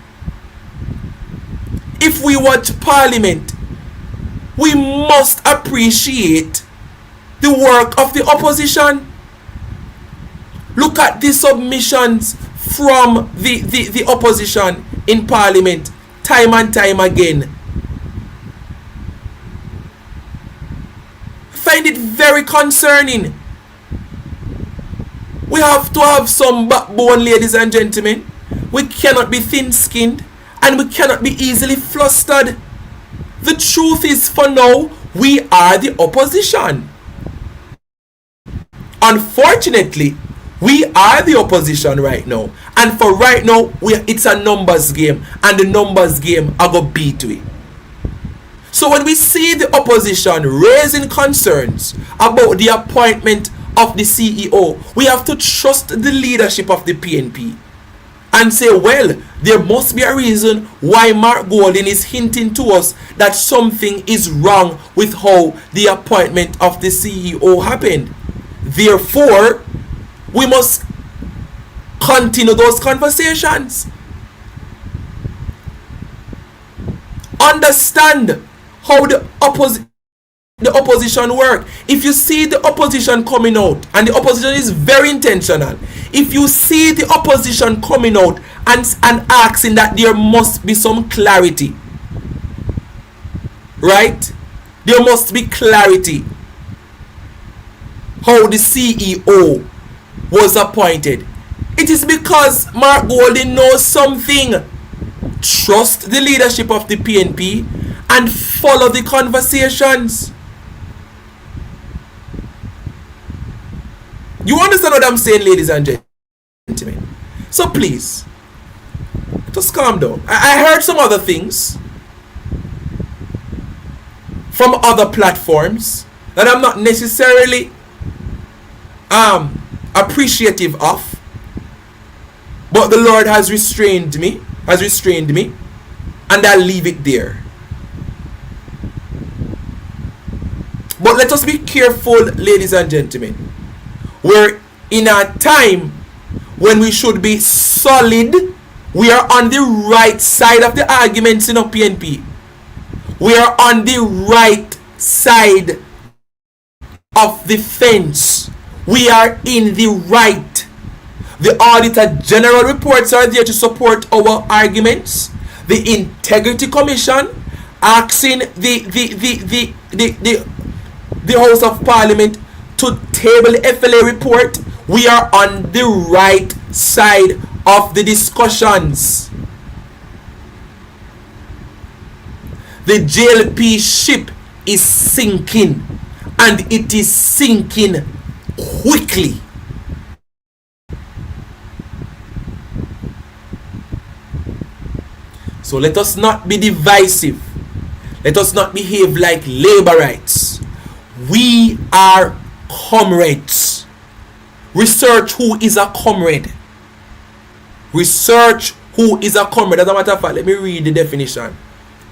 S1: if we watch Parliament, we must appreciate the work of the opposition. Look at the submissions from the opposition in Parliament time and time again. I find it very concerning. We have to have some backbone, ladies and gentlemen. We cannot be thin-skinned and we cannot be easily flustered. The truth is, for now, we are the opposition. Unfortunately, we are the opposition right now. And for right now, it's a numbers game. And the numbers game are going to beat we. So when we see the opposition raising concerns about the appointment of the CEO, we have to trust the leadership of the PNP and say, well, there must be a reason why Mark Golding is hinting to us that something is wrong with how the appointment of the CEO happened. Therefore, we must continue those conversations. Understand how the opposition work. If you see the opposition coming out, and the opposition is very intentional, if you see the opposition coming out and asking that there must be some clarity, right? There must be clarity how the CEO was appointed. It is because Mark Golding knows something. Trust the leadership of the PNP and follow the conversations. You understand what I'm saying, ladies and gentlemen? So please, just calm down. I heard some other things from other platforms that I'm not necessarily appreciative of, but the Lord has restrained me, and I'll leave it there. But let us be careful, ladies and gentlemen. We're in a time when we should be solid. We are on the right side of the arguments in our PNP. We are on the right side of the fence. We are in the right. The Auditor General reports are there to support our arguments. The Integrity Commission asking the House of Parliament to table the FLA report. We are on the right side of the discussions. The JLP ship is sinking, and it is sinking quickly. So let us not be divisive. Let us not behave like Labourites. We are comrades. Research who is a comrade. Research who is a comrade. As a matter of fact, let me read the definition.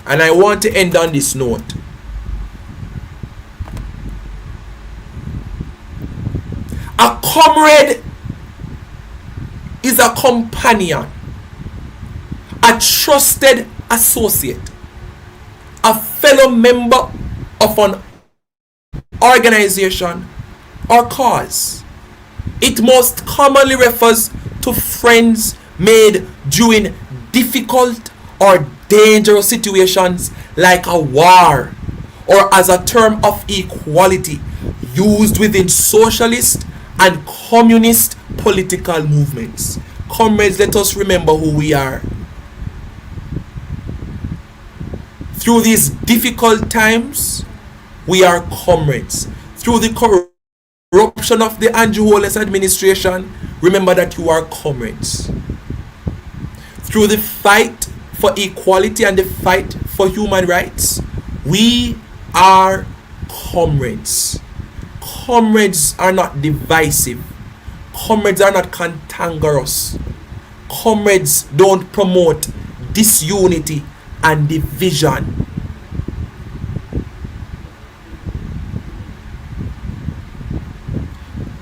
S1: And I want to end on this note. A comrade is a companion, a trusted associate, a fellow member of an organization or cause. It most commonly refers to friends made during difficult or dangerous situations like a war, or as a term of equality used within socialist and communist political movements. Comrades, let us remember who we are. Through these difficult times, we are comrades. Through the corruption of the Andrew Holness administration, remember that you are comrades. through the fight for equality and the fight for human rights. We are comrades. Comrades are not divisive. Comrades are not cantankerous. Comrades don't promote disunity and division.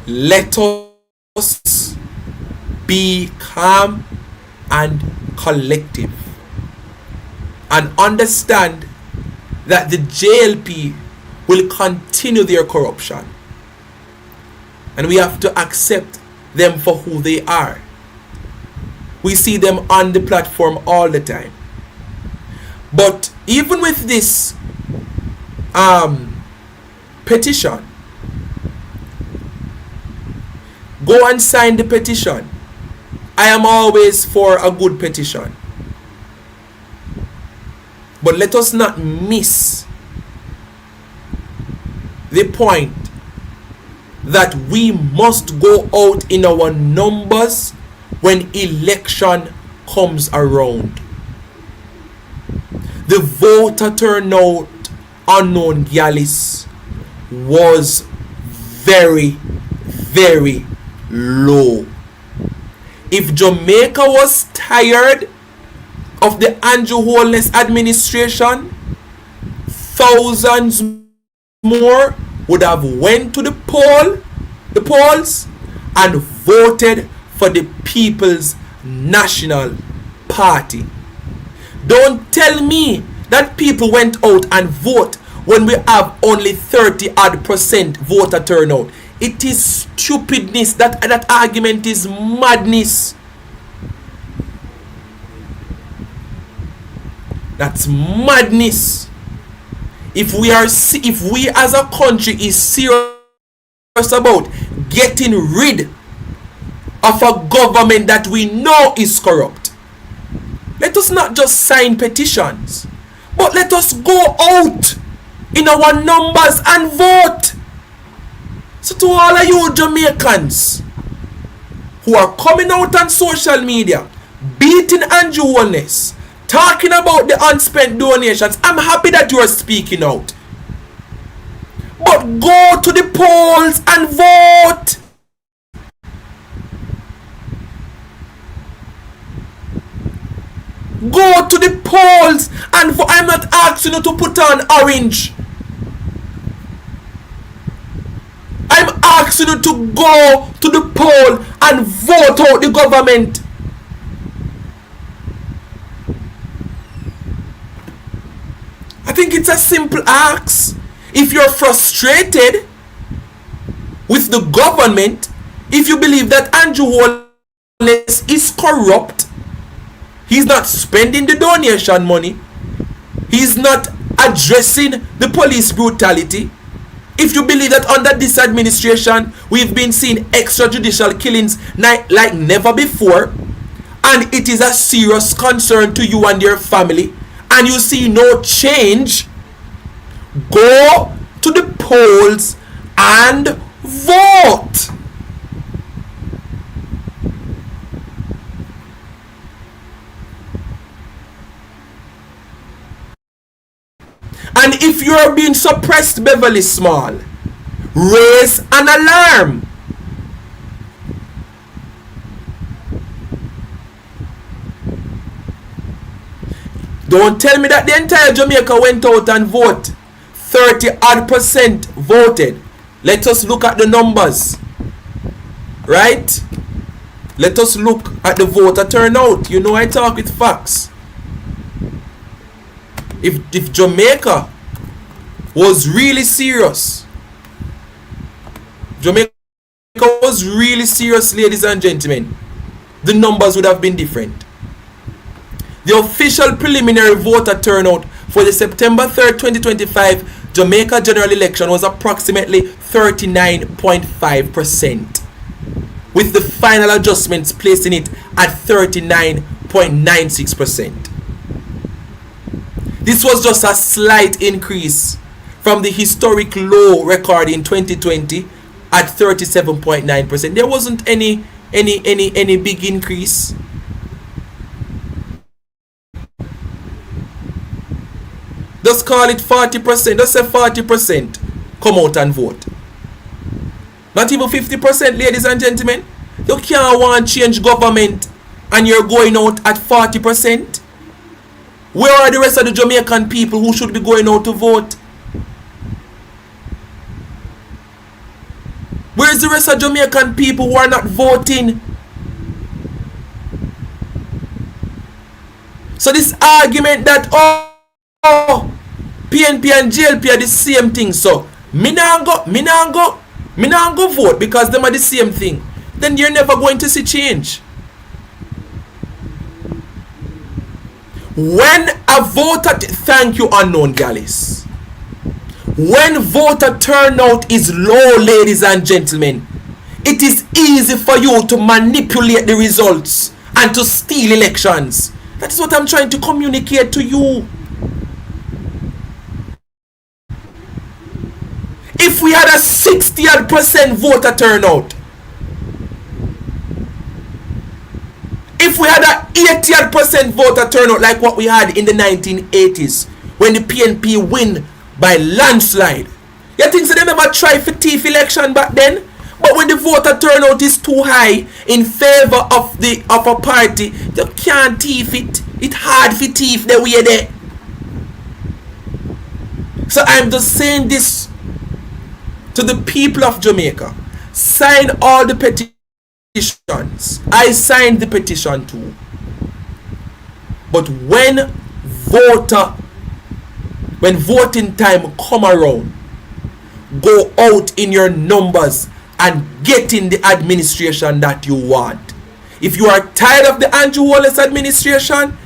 S1: Let us be calm and collective and understand that the JLP will continue their corruption, and we have to accept them for who they are. We see them on the platform all the time. But even with this petition, go and sign the petition. I am always for a good petition. But let us not miss the point that we must go out in our numbers when election comes around. The voter turnout unknown Gyalis was very, very low. If Jamaica was tired of the Andrew Holness administration, thousands more would have went to the polls and voted for the People's National Party. Don't tell me that people went out and vote when we have only 30% voter turnout. It is stupidness. That argument is madness. That's madness. If we as a country is serious about getting rid of a government that we know is corrupt, let us not just sign petitions, but let us go out in our numbers and vote. So to all of you Jamaicans who are coming out on social media, beating Andrew Holness, talking about the unspent donations, I'm happy that you are speaking out. But go to the polls and vote. Go to the polls and vote. I'm not asking you to put on orange. I'm asking you to go to the poll and vote out the government. I think it's a simple ask. If you're frustrated with the government, if you believe that Andrew Holness is corrupt, he's not spending the donation money, he's not addressing the police brutality, if you believe that under this administration we've been seeing extrajudicial killings like never before, and it is a serious concern to you and your family, and you see no change, go to the polls and vote. And if you are being suppressed, Beverly Small, raise an alarm. Don't tell me that the entire Jamaica went out and voted. 30% voted. Let us look at the numbers. Right? Let us look at the voter turnout. You know I talk with facts. If Jamaica was really serious, ladies and gentlemen, the numbers would have been different. The official preliminary voter turnout for the September 3rd, 2025 Jamaica general election was approximately 39.5%, with the final adjustments placing it at 39.96%. This was just a slight increase from the historic low record in 2020 at 37.9%. There wasn't any big increase. Just call it 40%. Just say 40%. Come out and vote. Not even 50%, ladies and gentlemen. You can't want change government and you're going out at 40%. Where are the rest of the Jamaican people who should be going out to vote? Where is the rest of Jamaican people who are not voting? So this argument that PNP and JLP are the same thing, so me nah go vote because them are the same thing, then you're never going to see change. When a voter, thank you unknown Gallus, when voter turnout is low, ladies and gentlemen, it is easy for you to manipulate the results and to steal elections. That is what I'm trying to communicate to you. If we had a 60% voter turnout, if we had a 80% voter turnout like what we had in the 1980s when the PNP win by landslide, you think so they never try for thief election back then? But when the voter turnout is too high in favor of a party, you can't thief it. It's hard for thief the way there. So I'm just saying this to the people of Jamaica. Sign all the petitions. I signed the petition too. But when voting time come around, go out in your numbers and get in the administration that you want. If you are tired of the Andrew Wallace administration,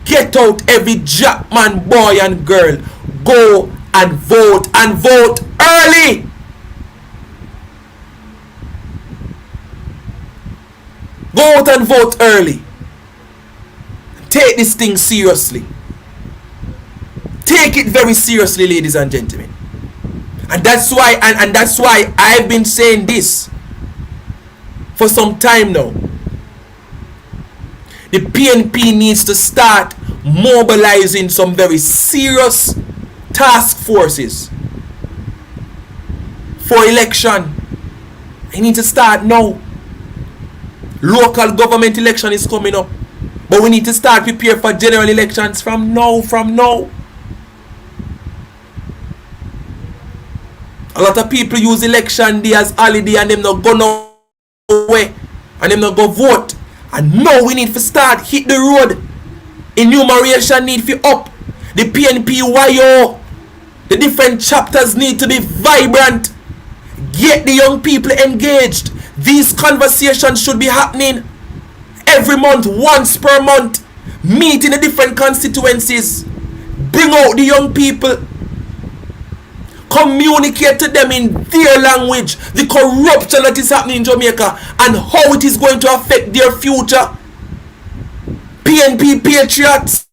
S1: get out every Jackman boy and girl. Go and vote early. Go out and vote early. Take this thing seriously. Take it very seriously, ladies and gentlemen. And that's why I've been saying this for some time now. The PNP needs to start mobilizing some very serious task forces for election. They need to start now. Local government election is coming up, but we need to start prepare for general elections from now. A lot of people use election day as holiday and them not go nowhere and them not go vote. And now we need to start hit the road. Enumeration need to up. The PNP YO, the different chapters need to be vibrant. Get the young people engaged. These conversations should be happening every month, once per month. Meet in the different constituencies. Bring out the young people. Communicate to them in their language the corruption that is happening in Jamaica and how it is going to affect their future. PNP patriots,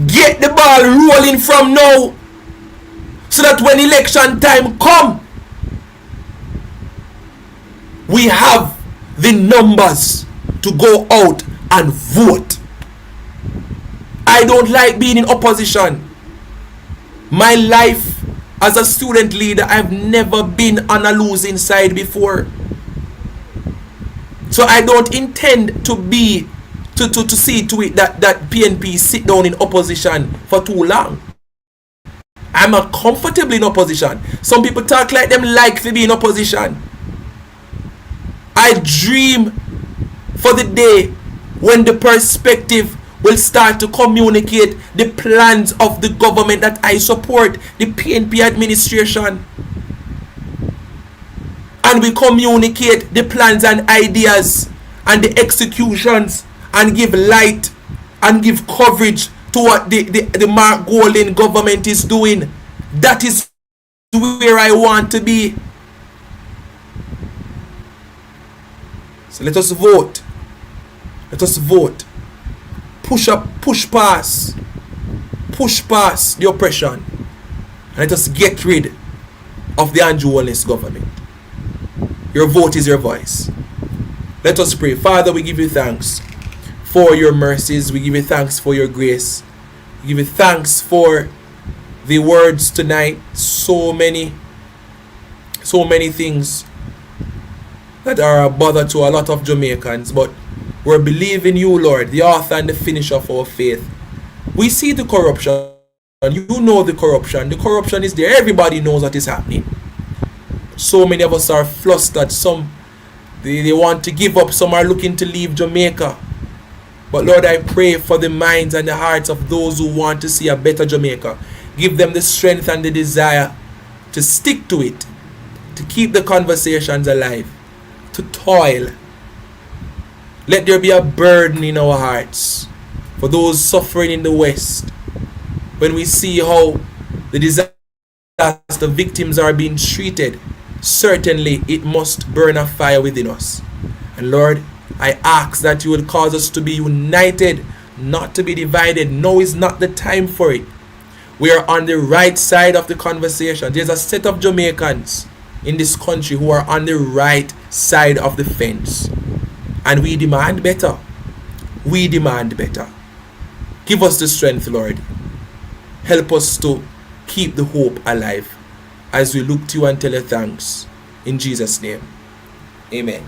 S1: get the ball rolling from now so that when election time come, we have the numbers to go out and vote. I don't like being in opposition. My life as a student leader, I've never been on a losing side before. So I don't intend to be to see to it that PNP sit down in opposition for too long. I'm not comfortable in opposition. Some people talk like them like to be in opposition. I dream for the day when the perspective will start to communicate the plans of the government that I support, the PNP administration. And we communicate the plans and ideas and the executions and give light and give coverage to what the Mark Golding government is doing. That is where I want to be. So let us vote. Let us vote. Push past the oppression, and let us get rid of the Andrew Wallace government. Your vote is your voice. Let us pray. Father, we give you thanks for your mercies. We give you thanks for your grace. Give you thanks for the words tonight. So many things that are a bother to a lot of Jamaicans, but we're believing you, Lord, the author and the finisher of our faith. We see the corruption. You know the corruption. The corruption is there. Everybody knows what is happening. So many of us are flustered. Some they want to give up. Some are looking to leave Jamaica. But Lord, I pray for the minds and the hearts of those who want to see a better Jamaica. Give them the strength and the desire to stick to it, to keep the conversations alive, to toil. Let there be a burden in our hearts for those suffering in the West. When we see how the disaster victims are being treated, certainly it must burn a fire within us. And Lord, I ask that you will cause us to be united, not to be divided. No, is not the time for it. We are on the right side of the conversation. There's a set of Jamaicans in this country who are on the right side of the fence. And we demand better. We demand better. Give us the strength, Lord. Help us to keep the hope alive as we look to you and tell you thanks. In Jesus' name. Amen.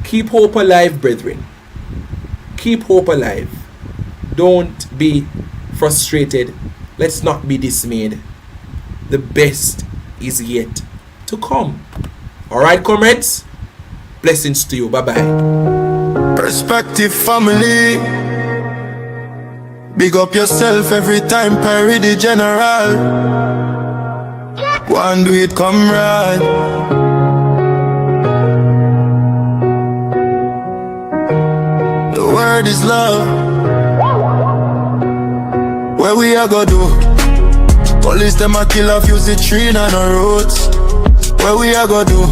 S1: Keep hope alive, brethren. Keep hope alive. Don't be frustrated. Let's not be dismayed. The best is yet to come. Alright, comrades? Blessings to you. Bye-bye.
S4: Perspective family. Big up yourself every time Perry the General. Go and do it, comrade. Word is love. Where we are go do? Police them a kill off, use the tree on the roads. Where we are go do?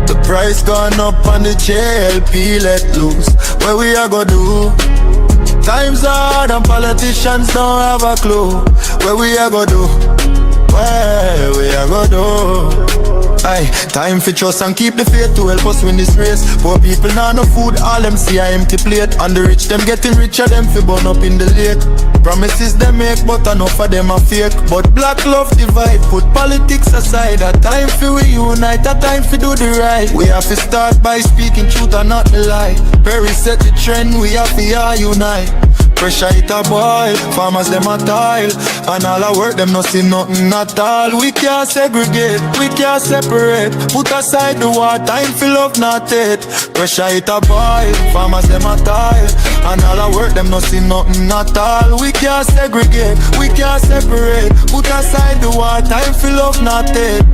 S4: The price gone up on the JLP let loose. Where we are go do? Times hard and politicians don't have a clue. Where we are go do? Where we are go do? Aye, time for trust and keep the faith to help us win this race. Poor people now no food, all them see a empty plate. And the rich them getting richer, them fi burn up in the lake. Promises they make, but enough of them are fake. But black love divide, put politics aside. A time for we unite, a time for do the right. We have to start by speaking truth and not the lie. Perry set the trend, we have to unite. Pressure it a boil, farmers them a toil. And all our work them no see nothing at all. We can't segregate, we can't separate. Put aside the war, time for love not hate. Pressure it a boil, farmers them a toil. And all our work them no see nothing at all. We can't segregate, we can't separate. Put aside the war, time for love not hate.